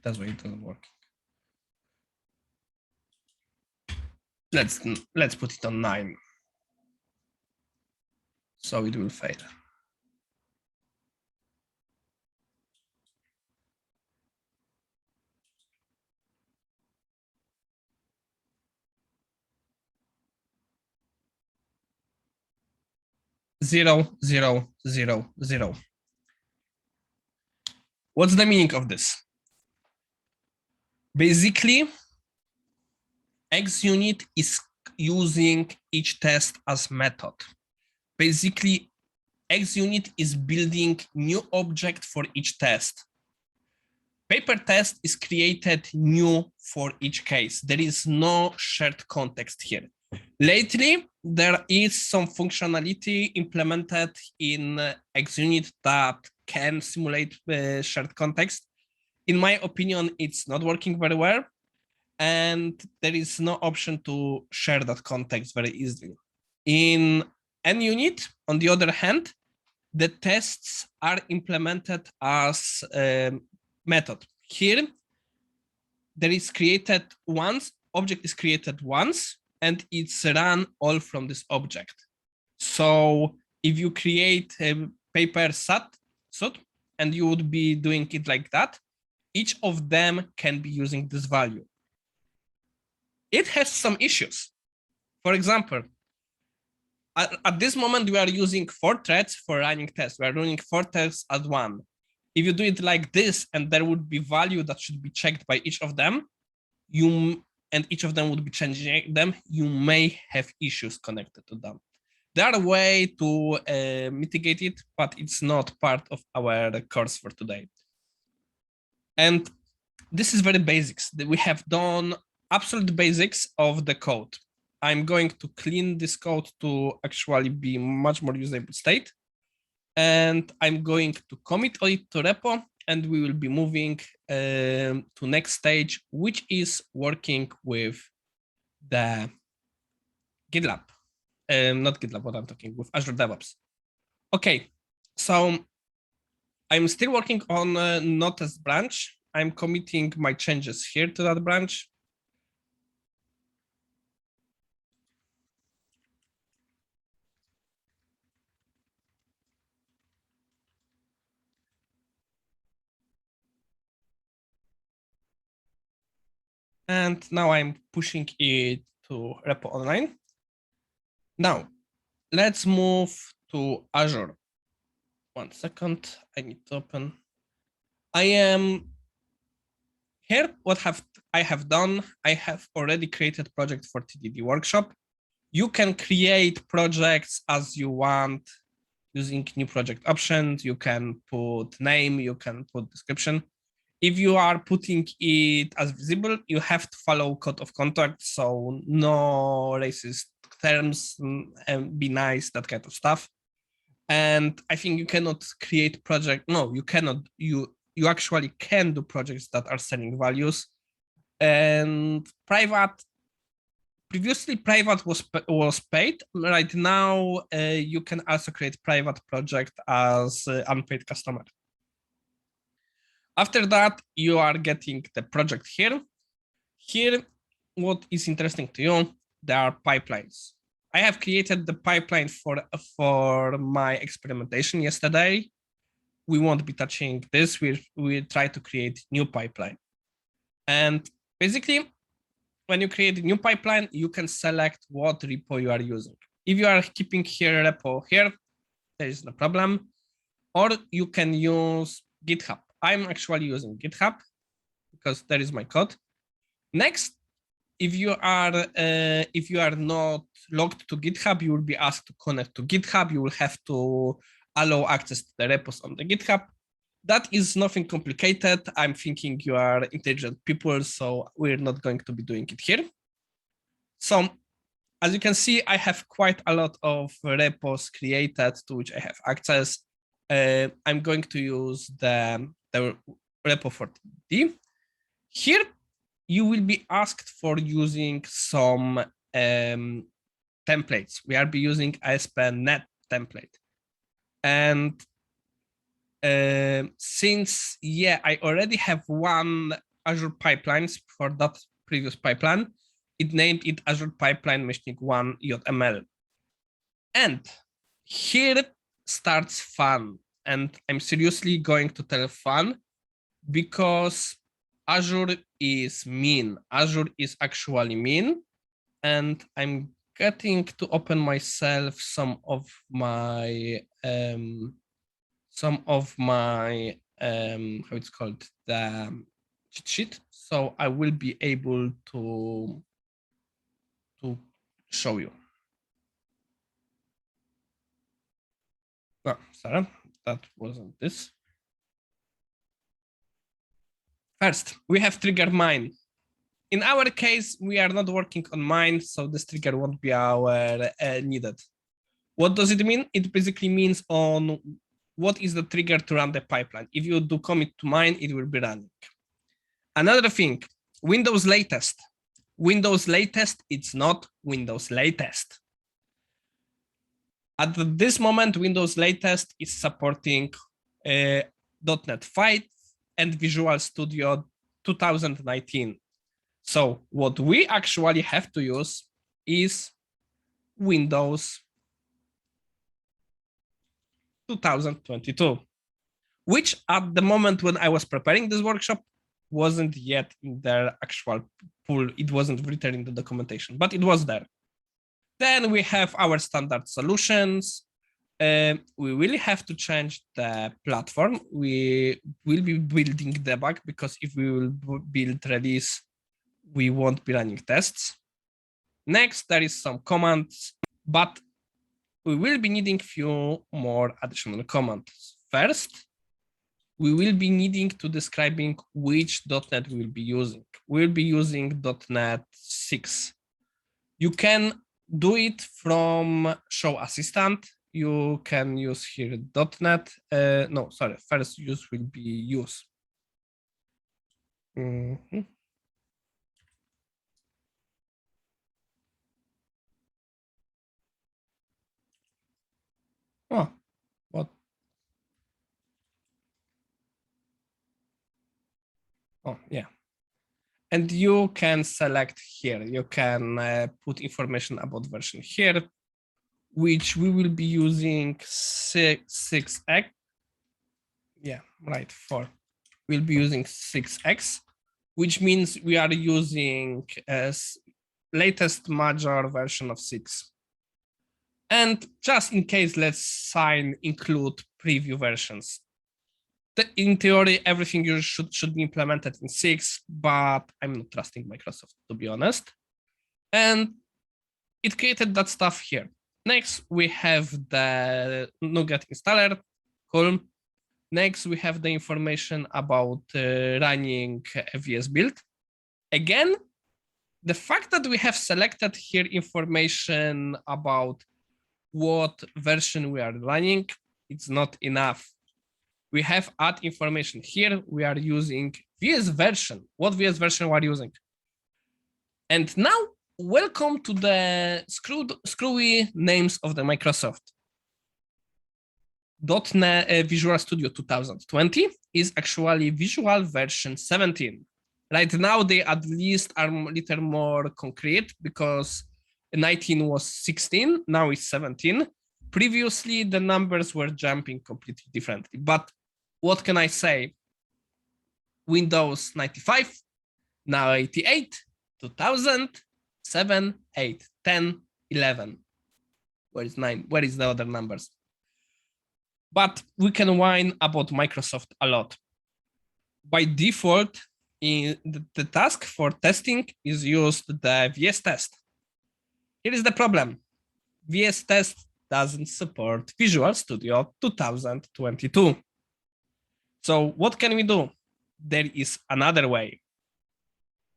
That's why it doesn't work. Let's put it on 9. So it will fail. Zero, zero, zero, zero. What's the meaning of this? Basically, XUnit is using each test as method. Basically, XUnit is building new object for each test. paper test is created new for each case. There is no shared context here. Lately, there is some functionality implemented in XUnit that can simulate shared context. In my opinion, it's not working very well, and there is no option to share that context very easily. In NUnit, on the other hand, the tests are implemented as a method. Here, there is created once, object is created once, and it's run all from this object. So if you create a paper SAT, and you would be doing it like that, each of them can be using this value. It has some issues. For example, at this moment, we are using 4 threads for running tests. We are running 4 tests at one. If you do it like this, and there would be value that should be checked by each of them, and each of them would be changing them, you may have issues connected to them. There are a way to mitigate it, but it's not part of our course for today. And this is very basics. We have done absolute basics of the code. I'm going to clean this code to actually be much more usable state. And I'm going to commit it to repo, and we will be moving to next stage, which is working with the GitLab. Not GitLab, what I'm talking with Azure Devops. Okay, so I'm still working on not as branch. I'm committing my changes here to that branch. And now I'm pushing it to repo online. Now, let's move to Azure. 1 second, I need to open. I am here. What I have done, I have already created project for TDD workshop. You can create projects as you want using new project options. You can put name, you can put description. If you are putting it as visible, you have to follow code of conduct. So no racist terms, and be nice, that kind of stuff. And I think you cannot create project. No, you cannot. You actually can do projects that are selling values. And previously private was paid. Right now, you can also create private project as unpaid customer. After that, you are getting the project here. Here, what is interesting to you, there are pipelines. I have created the pipeline for my experimentation yesterday. We won't be touching this. We try to create new pipeline. And basically, when you create a new pipeline, you can select what repo you are using. If you are keeping here repo here, there is no problem. Or you can use GitHub. I'm actually using GitHub because there is my code. Next, if you are not logged to GitHub, you will be asked to connect to GitHub. You will have to allow access to the repos on the GitHub. That is nothing complicated. I'm thinking you are intelligent people, so we're not going to be doing it here. So as you can see, I have quite a lot of repos created to which I have access. I'm going to use the repo for TDD. Here, you will be asked for using some templates. We are be using ASP.NET template. And since, I already have one Azure pipelines for that previous pipeline, it named it Azure Pipeline -1 YML. And here starts fun. And I'm seriously going to tell fun because Azure is mean. Azure is actually mean. And I'm getting to open myself some of my how it's called, the cheat sheet. So I will be able to show you. No, sorry, that wasn't this. First, we have trigger mine. In our case, we are not working on mine, so this trigger won't be our needed. What does it mean? It basically means on what is the trigger to run the pipeline. If you do commit to mine, it will be running. Another thing, Windows latest. Windows latest, it's not Windows latest. At this moment, Windows latest is supporting .NET 5 and Visual Studio 2019. So what we actually have to use is Windows 2022, which at the moment when I was preparing this workshop wasn't yet in their actual pool. It wasn't written in the documentation, but it was there. Then we have our standard solutions. We really have to change the platform. We will be building debug because if we will build release, we won't be running tests. Next, there is some commands, but we will be needing few more additional commands. First, we will be needing to describing which .NET we will be using. We'll be using .NET 6. You can do it from show assistant. You can use here .NET. No, sorry, first use will be use. Oh, what? Oh, yeah. And you can select here. You can put information about version here, which we will be using 6x. Yeah, right, 4. We'll be using 6x, which means we are using latest major version of 6. And just in case, let's sign include preview versions. In theory, everything you should be implemented in 6, but I'm not trusting Microsoft, to be honest. And it created that stuff here. Next, we have the Nougat Installer. Cool. Next, we have the information about running a VS build. Again, the fact that we have selected here information about what version we are running, it's not enough. We have add information here. We are using VS version. What VS version we are using? And now, welcome to the screwy names of the Microsoft. .NET Visual Studio 2020 is actually Visual version 17. Right now, they at least are a little more concrete because 19 was 16, now it's 17. Previously, the numbers were jumping completely differently. But what can I say? Windows 95, now 88, 2000, 7, 8, 10, 11. Where is 9? Where is the other numbers? But we can whine about Microsoft a lot. By default, in the task for testing is used the VS test. Here is the problem. VS test doesn't support Visual Studio 2022. So what can we do? There is another way.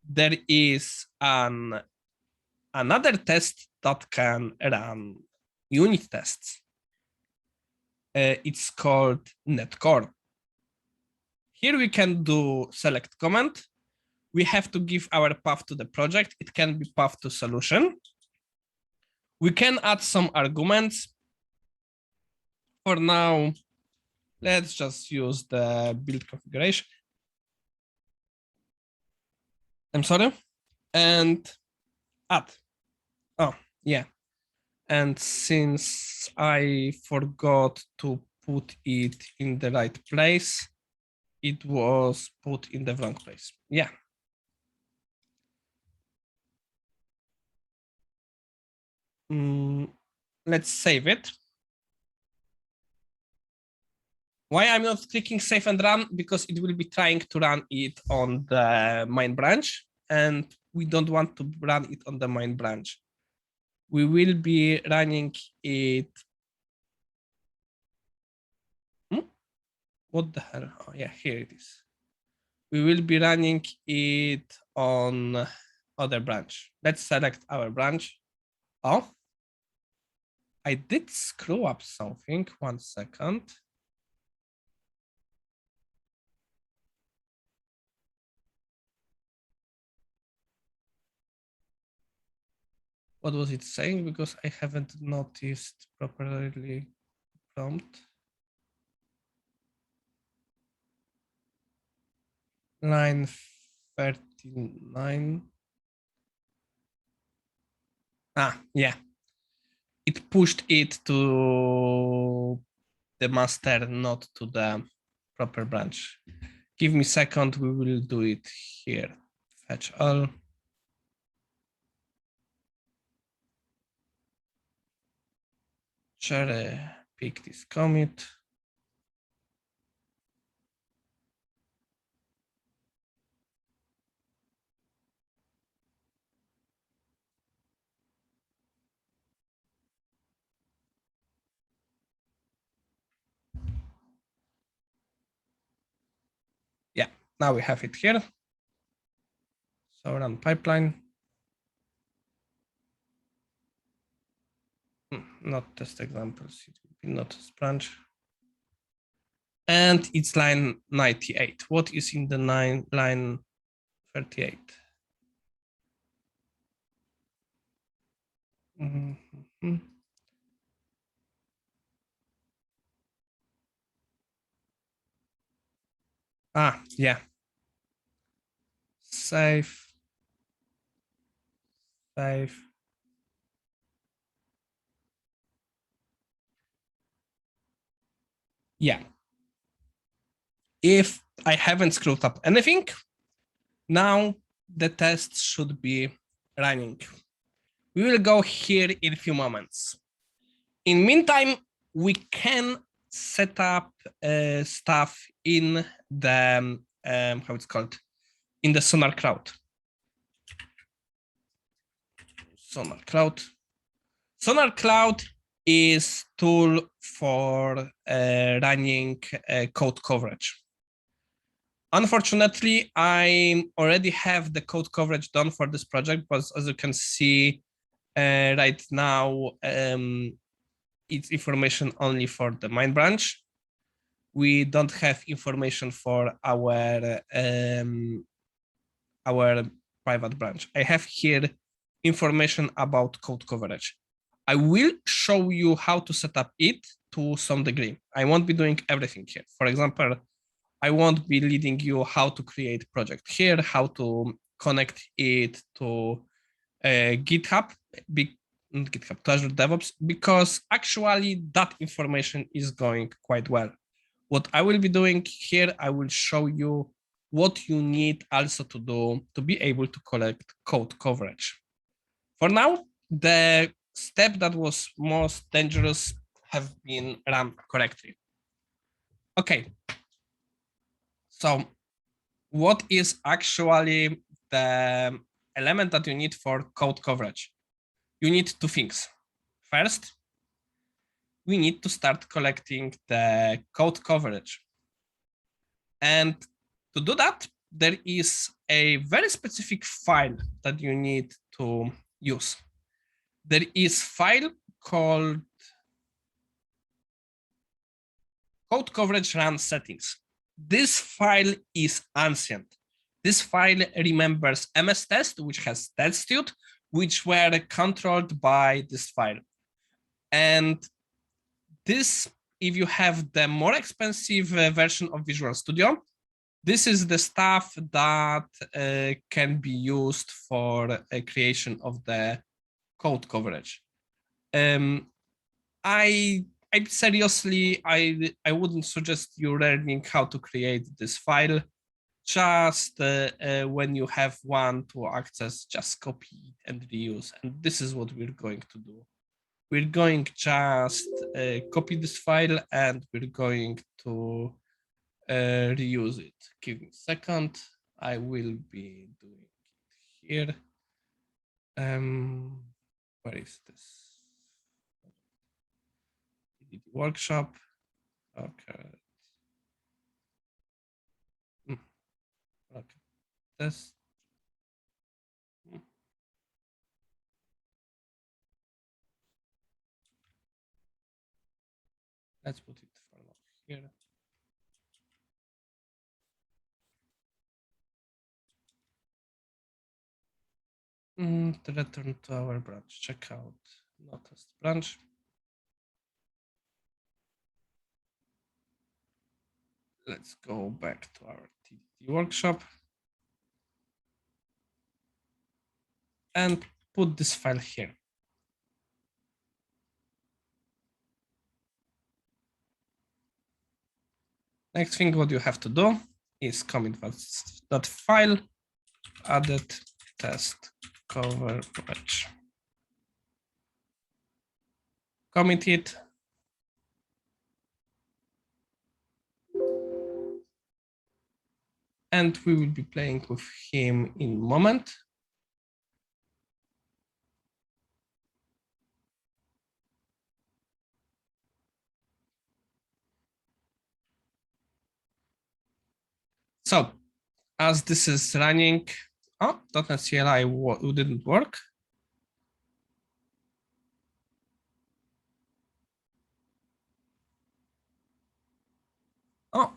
There is another test that can run unit tests. It's called netcore. Here we can do select command. We have to give our path to the project. It can be path to solution. We can add some arguments. For now, let's just use the build configuration. I'm sorry. And add. Oh, yeah. And since I forgot to put it in the right place, it was put in the wrong place. Yeah. Let's save it. Why I'm not clicking save and run? Because it will be trying to run it on the main branch, and we don't want to run it on the main branch. We will be running it. What the hell? Oh, yeah, here it is. we will be running it on other branch. Let's select our branch. Oh, I did screw up something. 1 second. What was it saying? Because I haven't noticed properly prompt. Line 39. Ah, yeah. It pushed it to the master, not to the proper branch. Give me a second, we will do it here. Fetch all. Cherry pick this commit. Yeah, now we have it here. So run pipeline. Not test examples, it will be not this branch. And it's line 98. What is in the line 38? Mm-hmm. Ah, yeah. Save. Save. Yeah. If I haven't screwed up anything, now the test should be running. We will go here in a few moments. In meantime, we can set up stuff in the, how it's called, in the Sonar Cloud. Sonar Cloud. Sonar Cloud is tool for running code coverage. Unfortunately, I already have the code coverage done for this project, but as you can see right now, it's information only for the main branch. We don't have information for our private branch. I have here information about code coverage. I will show you how to set up it to some degree. I won't be doing everything here. For example, I won't be leading you how to create project here, how to connect it to GitHub, GitHub to Azure Devops, because actually that information is going quite well. What I will be doing here, I will show you what you need also to do to be able to collect code coverage. For now, the step that was most dangerous have been run correctly. Okay, so what is actually the element that you need for code coverage? You need two things. First, we need to start collecting the code coverage. And to do that, there is a very specific file that you need to use. There is file called code coverage run settings. This file is ancient. This file remembers MS test, which has testsuite, which were controlled by this file. And this, if you have the more expensive version of Visual Studio, this is the stuff that can be used for a creation of the code coverage. I seriously, I wouldn't suggest you learning how to create this file. Just when you have one to access, just copy and reuse. And this is what we're going to do. We're going just copy this file and we're going to reuse it. Give me a second. I will be doing it here. Where is this? TDD workshop. Okay. test. Let's put it for now here. To return to our branch, check out no test branch. Let's go back to our TDD workshop and put this file here. Next thing what you have to do is commit that file, added test cover batch. Commit it. And we will be playing with him in a moment. So as this is running, oh, .NET CLI didn't work. Oh,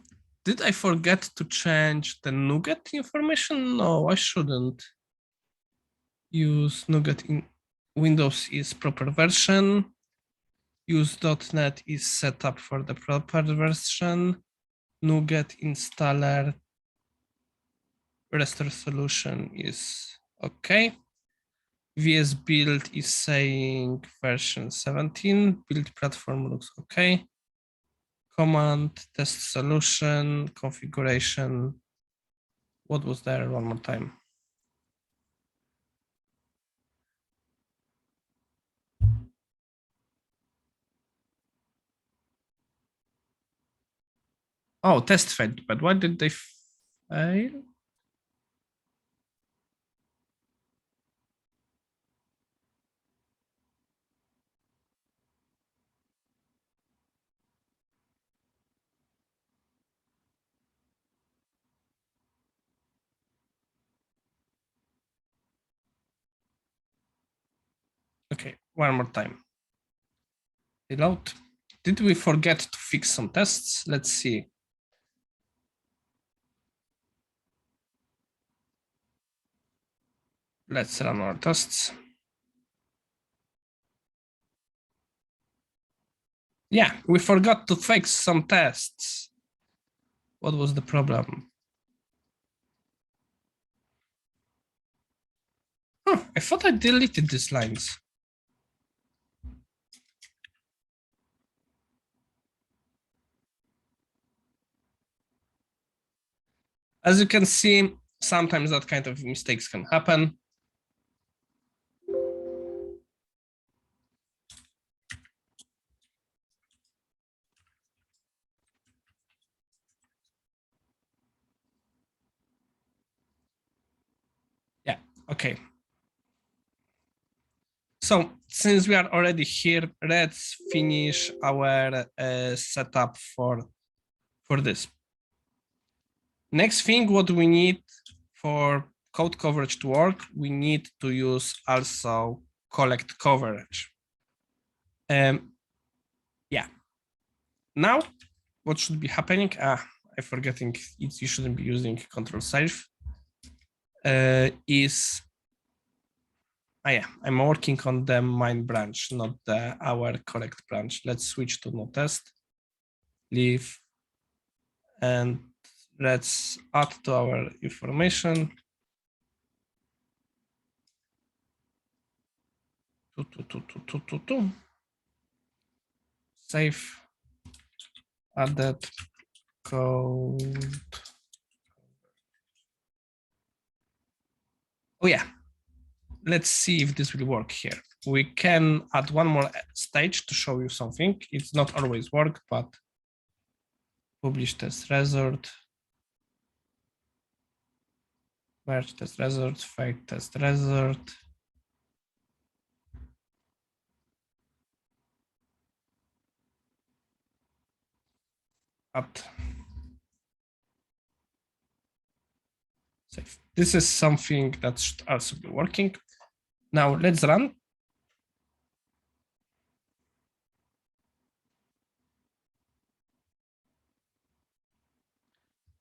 did I forget to change the Nougat information? No, I shouldn't. Use Nougat in Windows is proper version. Use .NET is set up for the proper version. Nougat Installer restore solution is okay. VS build is saying version 17. Build platform looks okay. Command, test solution, configuration. What was there? One more time. Oh, test failed, but why did they fail? Okay, one more time. Reload. Did we forget to fix some tests? Let's see. Let's run our tests. Yeah, we forgot to fix some tests. What was the problem? Huh, I thought I deleted these lines. As you can see, sometimes that kind of mistakes can happen. Yeah, okay. So since we are already here, let's finish our setup for this. Next thing, what we need for code coverage to work, we need to use also collect coverage. Yeah. Now, what should be happening? I'm forgetting you shouldn't be using control save. Yeah, I'm working on the mine branch, not our collect branch. Let's switch to no test, leave, and let's add to our information. Save, added code. Oh yeah, let's see if this will work here. We can add one more stage to show you something. It's not always work, but publish test result, merge test result, fake test result. Add. Save. This is something that should also be working. Now let's run.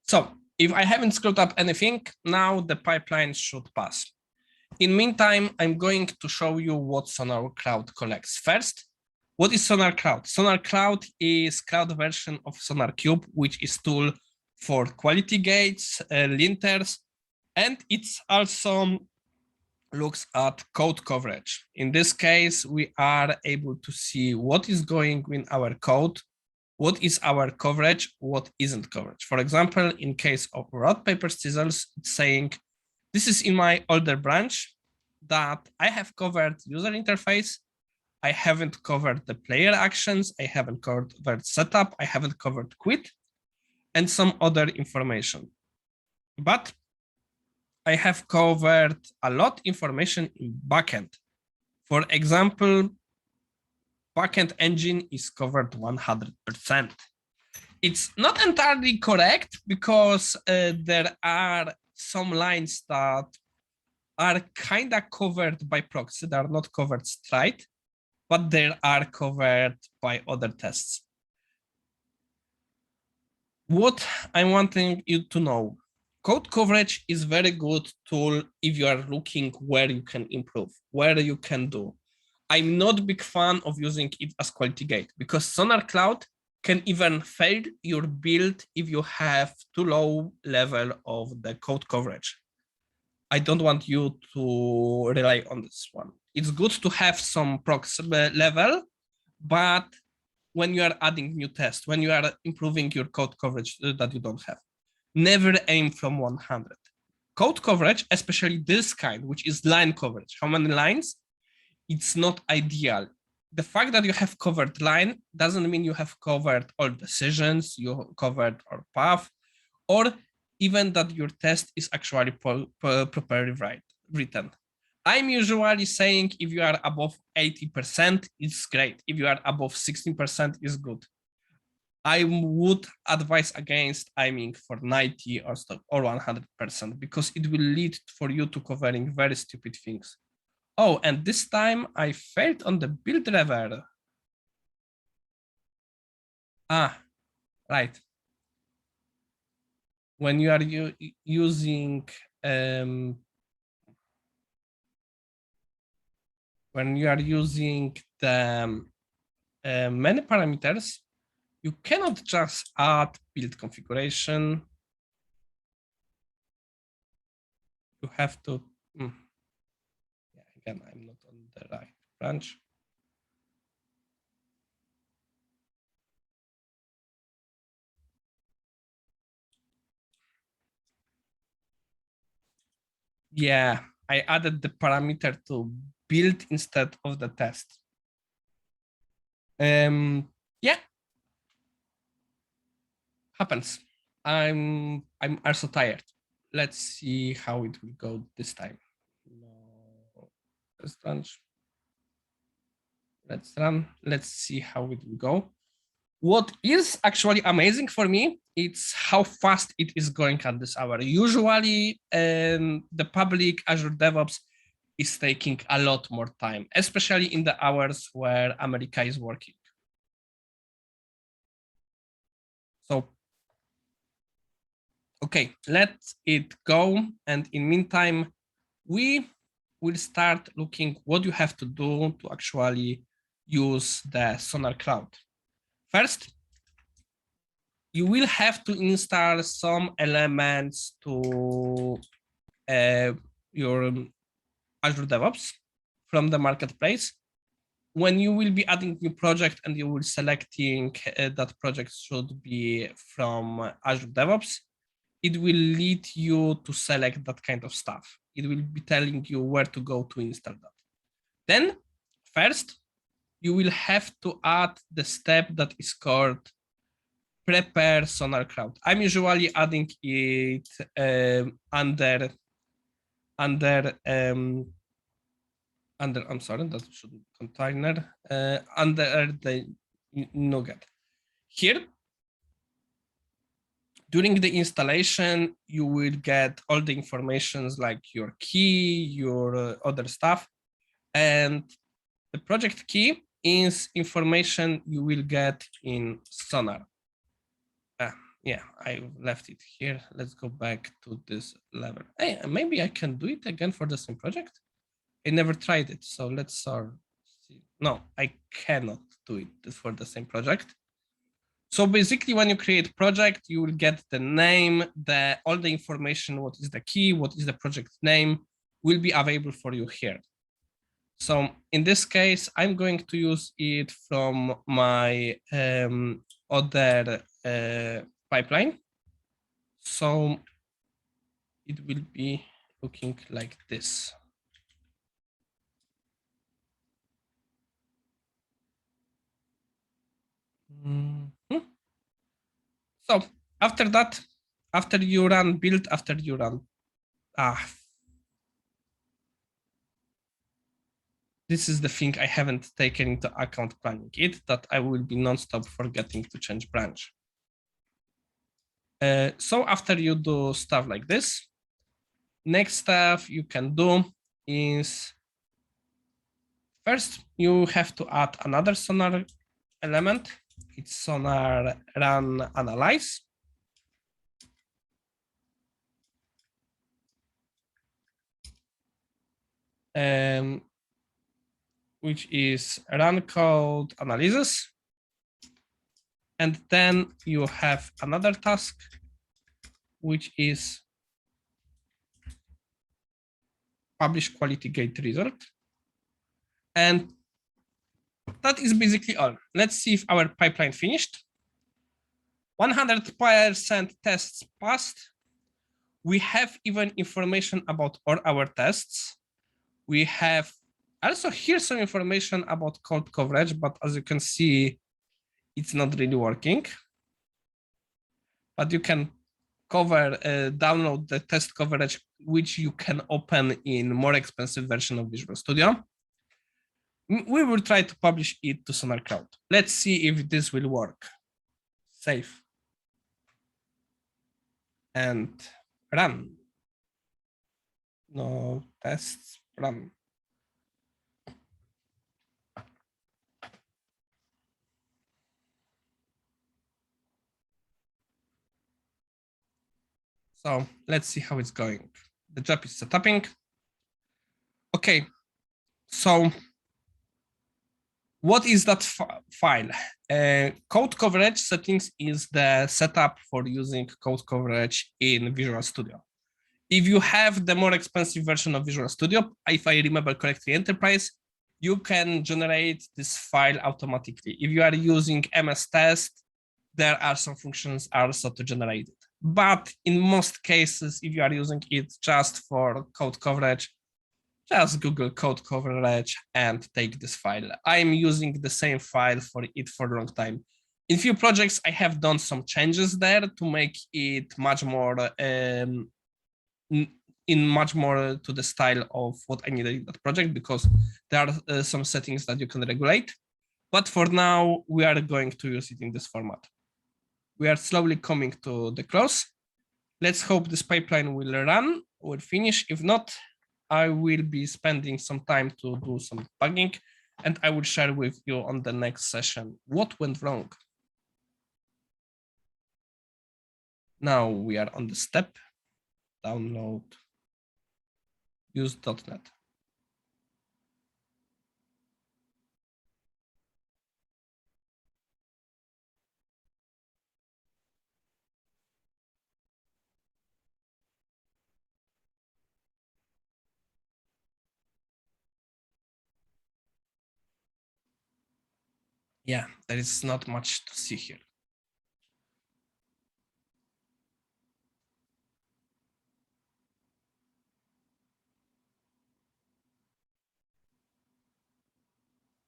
So if I haven't screwed up anything, now the pipeline should pass. In meantime, I'm going to show you what Sonar Cloud collects. First, what is Sonar Cloud? Sonar Cloud is cloud version of Sonar Cube, which is tool for quality gates, linters, and it's also looks at code coverage. In this case, we are able to see what is going in our code, what is our coverage, what isn't coverage. For example, in case of rock, paper, scissors, it's saying, this is in my older branch that I have covered user interface. I haven't covered the player actions. I haven't covered setup. I haven't covered quit and some other information. But I have covered a lot information in backend. For example, backend engine is covered 100%. It's not entirely correct because there are some lines that are kind of covered by proxy. They are not covered straight, but they are covered by other tests. What I'm wanting you to know, code coverage is very good tool if you are looking where you can improve, where you can do. I'm not a big fan of using it as quality gate because Sonar Cloud can even fail your build if you have too low level of the code coverage. I don't want you to rely on this one. It's good to have some proxy level, but when you are adding new tests, when you are improving your code coverage that you don't have, never aim from 100. Code coverage, especially this kind, which is line coverage, how many lines? It's not ideal. The fact that you have covered line doesn't mean you have covered all decisions, you covered all path, or even that your test is actually properly written. I'm usually saying if you are above 80%, it's great. If you are above 16%, it's good. I would advise against aiming for 90 or 100% because it will lead for you to covering very stupid things. Oh, and this time I failed on the build driver. Ah, right. When you are using when you are using the many parameters, you cannot just add build configuration. You have to. Yeah, again, I'm not on the right branch. Yeah, I added the parameter to build instead of the test. Yeah, happens. I'm also tired. Let's see how it will go this time. No, let's run. Let's see how it will go. What is actually amazing for me, it's how fast it is going at this hour. Usually, the public Azure Devops is taking a lot more time, especially in the hours where America is working. So, okay, let it go. And in meantime, we will start looking what you have to do to actually use the Sonar Cloud. First, you will have to install some elements to your Azure Devops from the marketplace. When you will be adding new project and you will selecting that project should be from Azure Devops, it will lead you to select that kind of stuff. It will be telling you where to go to install that. Then first, you will have to add the step that is called prepare Sonar Cloud. I'm usually adding it under I'm sorry, that should be container under the Nougat. Here, During the installation, you will get all the informations like your key, your other stuff. And the project key is information you will get in Sonar. Yeah, I left it here. Let's go back to this level. Hey, maybe I can do it again for the same project. I never tried it, so let's see. No, I cannot do it for the same project. So basically, when you create project, you will get the name, all the information, what is the key, what is the project name, will be available for you here. So in this case, I'm going to use it from my other pipeline. So it will be looking like this. So after that, after you run build, after you run, this is the thing I haven't taken into account planning it, that I will be nonstop forgetting to change branch. So after you do stuff like this, next stuff you can do is first you have to add another Sonar element. It's Sonar run analyze. Which is run code analysis. And then you have another task, which is publish quality gate result. And that is basically all. Let's see if our pipeline finished. 100% tests passed. We have even information about all our tests. We have also here some information about code coverage, but as you can see, it's not really working. But you can download the test coverage, which you can open in more expensive version of Visual Studio. We will try to publish it to Sonar Cloud. Let's see if this will work. Save. And run. No tests, run. So let's see how it's going. The job is setuping. Okay, so what is that file? Code coverage settings is the setup for using code coverage in Visual Studio. If you have the more expensive version of Visual Studio, if I remember correctly, Enterprise, you can generate this file automatically. If you are using MS Test, there are some functions also to generate it. But in most cases, if you are using it just for code coverage, just Google code coverage and take this file. I'm using the same file for it for a long time. In few projects, I have done some changes there to make it much more much more to the style of what I needed in that project, because there are some settings that you can regulate. But for now, we are going to use it in this format. We are slowly coming to the close. Let's hope this pipeline will run, will finish. If not, I will be spending some time to do some bugging, and I will share with you on the next session what went wrong. Now we are on the step, download, use.NET. Yeah, there is not much to see here.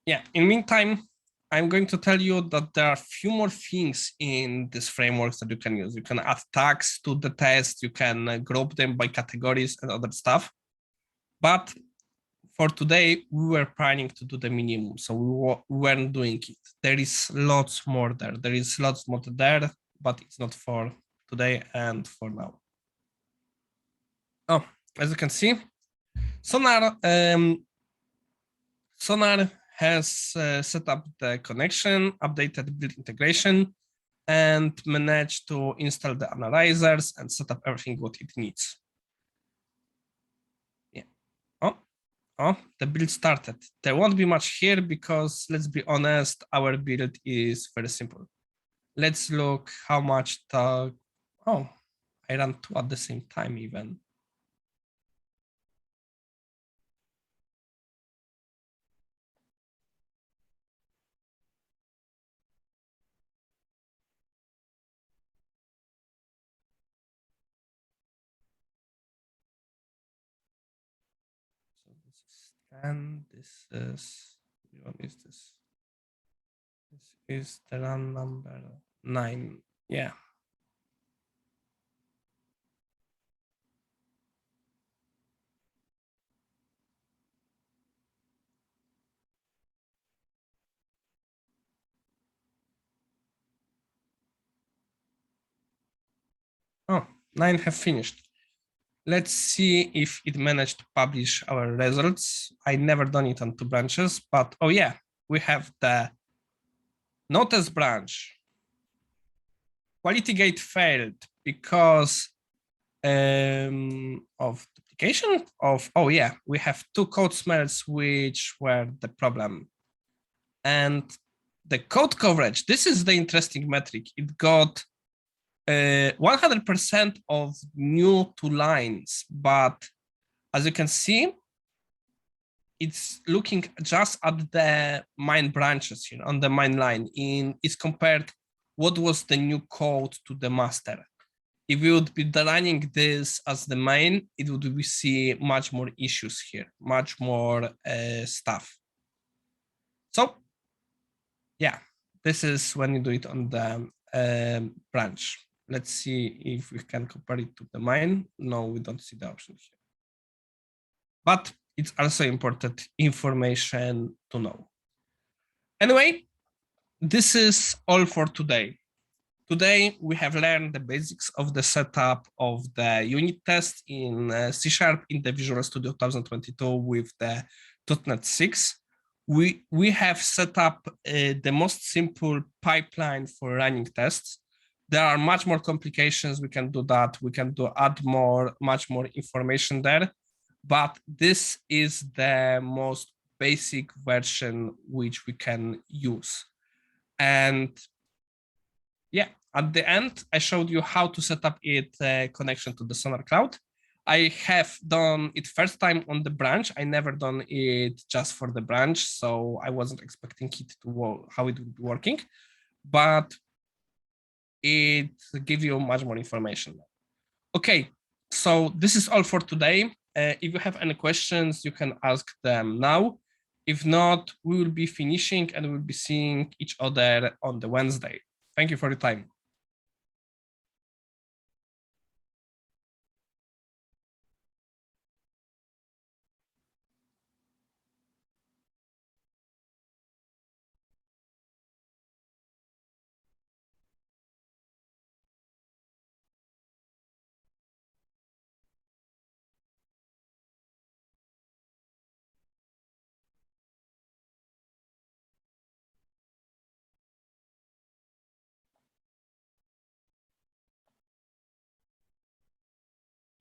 Yeah, in the meantime, I'm going to tell you that there are a few more things in these frameworks that you can use. You can add tags to the test, you can group them by categories and other stuff. But for today, we were planning to do the minimum, so we weren't doing it. There is lots more there. There is lots more there, but it's not for today and for now. Oh, as you can see, Sonar has set up the connection, updated build integration, and managed to install the analyzers and set up everything what it needs. Yeah. Oh, the build started. There won't be much here because, let's be honest, our build is very simple. Let's look how much the, oh, I ran two at the same time even. So this is 10, this is, what is this? This is the run number 9, yeah. Oh, 9 have finished. Let's see if it managed to publish our results. I never done it on 2 branches, but oh yeah, we have the notice branch. Quality gate failed because of duplication of, oh yeah, we have 2 code smells which were the problem. And the code coverage, this is the interesting metric. It got 100% of new 2 lines, but as you can see, it's looking just at the main branches, you know, on the main line. It's compared what was the new code to the master. If we would be running this as the main, it would we see much more issues here, much more stuff. So yeah, this is when you do it on the branch. Let's see if we can compare it to the main. No, we don't see the option here. But it's also important information to know. Anyway, this is all for today. Today, we have learned the basics of the setup of the unit test in C# in the Visual Studio 2022 with the .NET 6. We have set up the most simple pipeline for running tests. There are much more complications. We can do that. We can add much more information there. But this is the most basic version which we can use. And yeah, at the end, I showed you how to set up it connection to the Sonar Cloud. I have done it first time on the branch. I never done it just for the branch, so I wasn't expecting it to work, how it would be working, but it gives you much more information. Okay, so this is all for today. If you have any questions, you can ask them now. If not, we will be finishing and we'll be seeing each other on the Wednesday. Thank you for your time.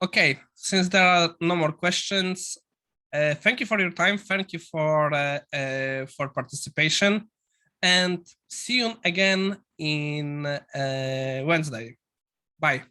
Okay, since there are no more questions, thank you for your time. Thank you for participation, and see you again in Wednesday. Bye.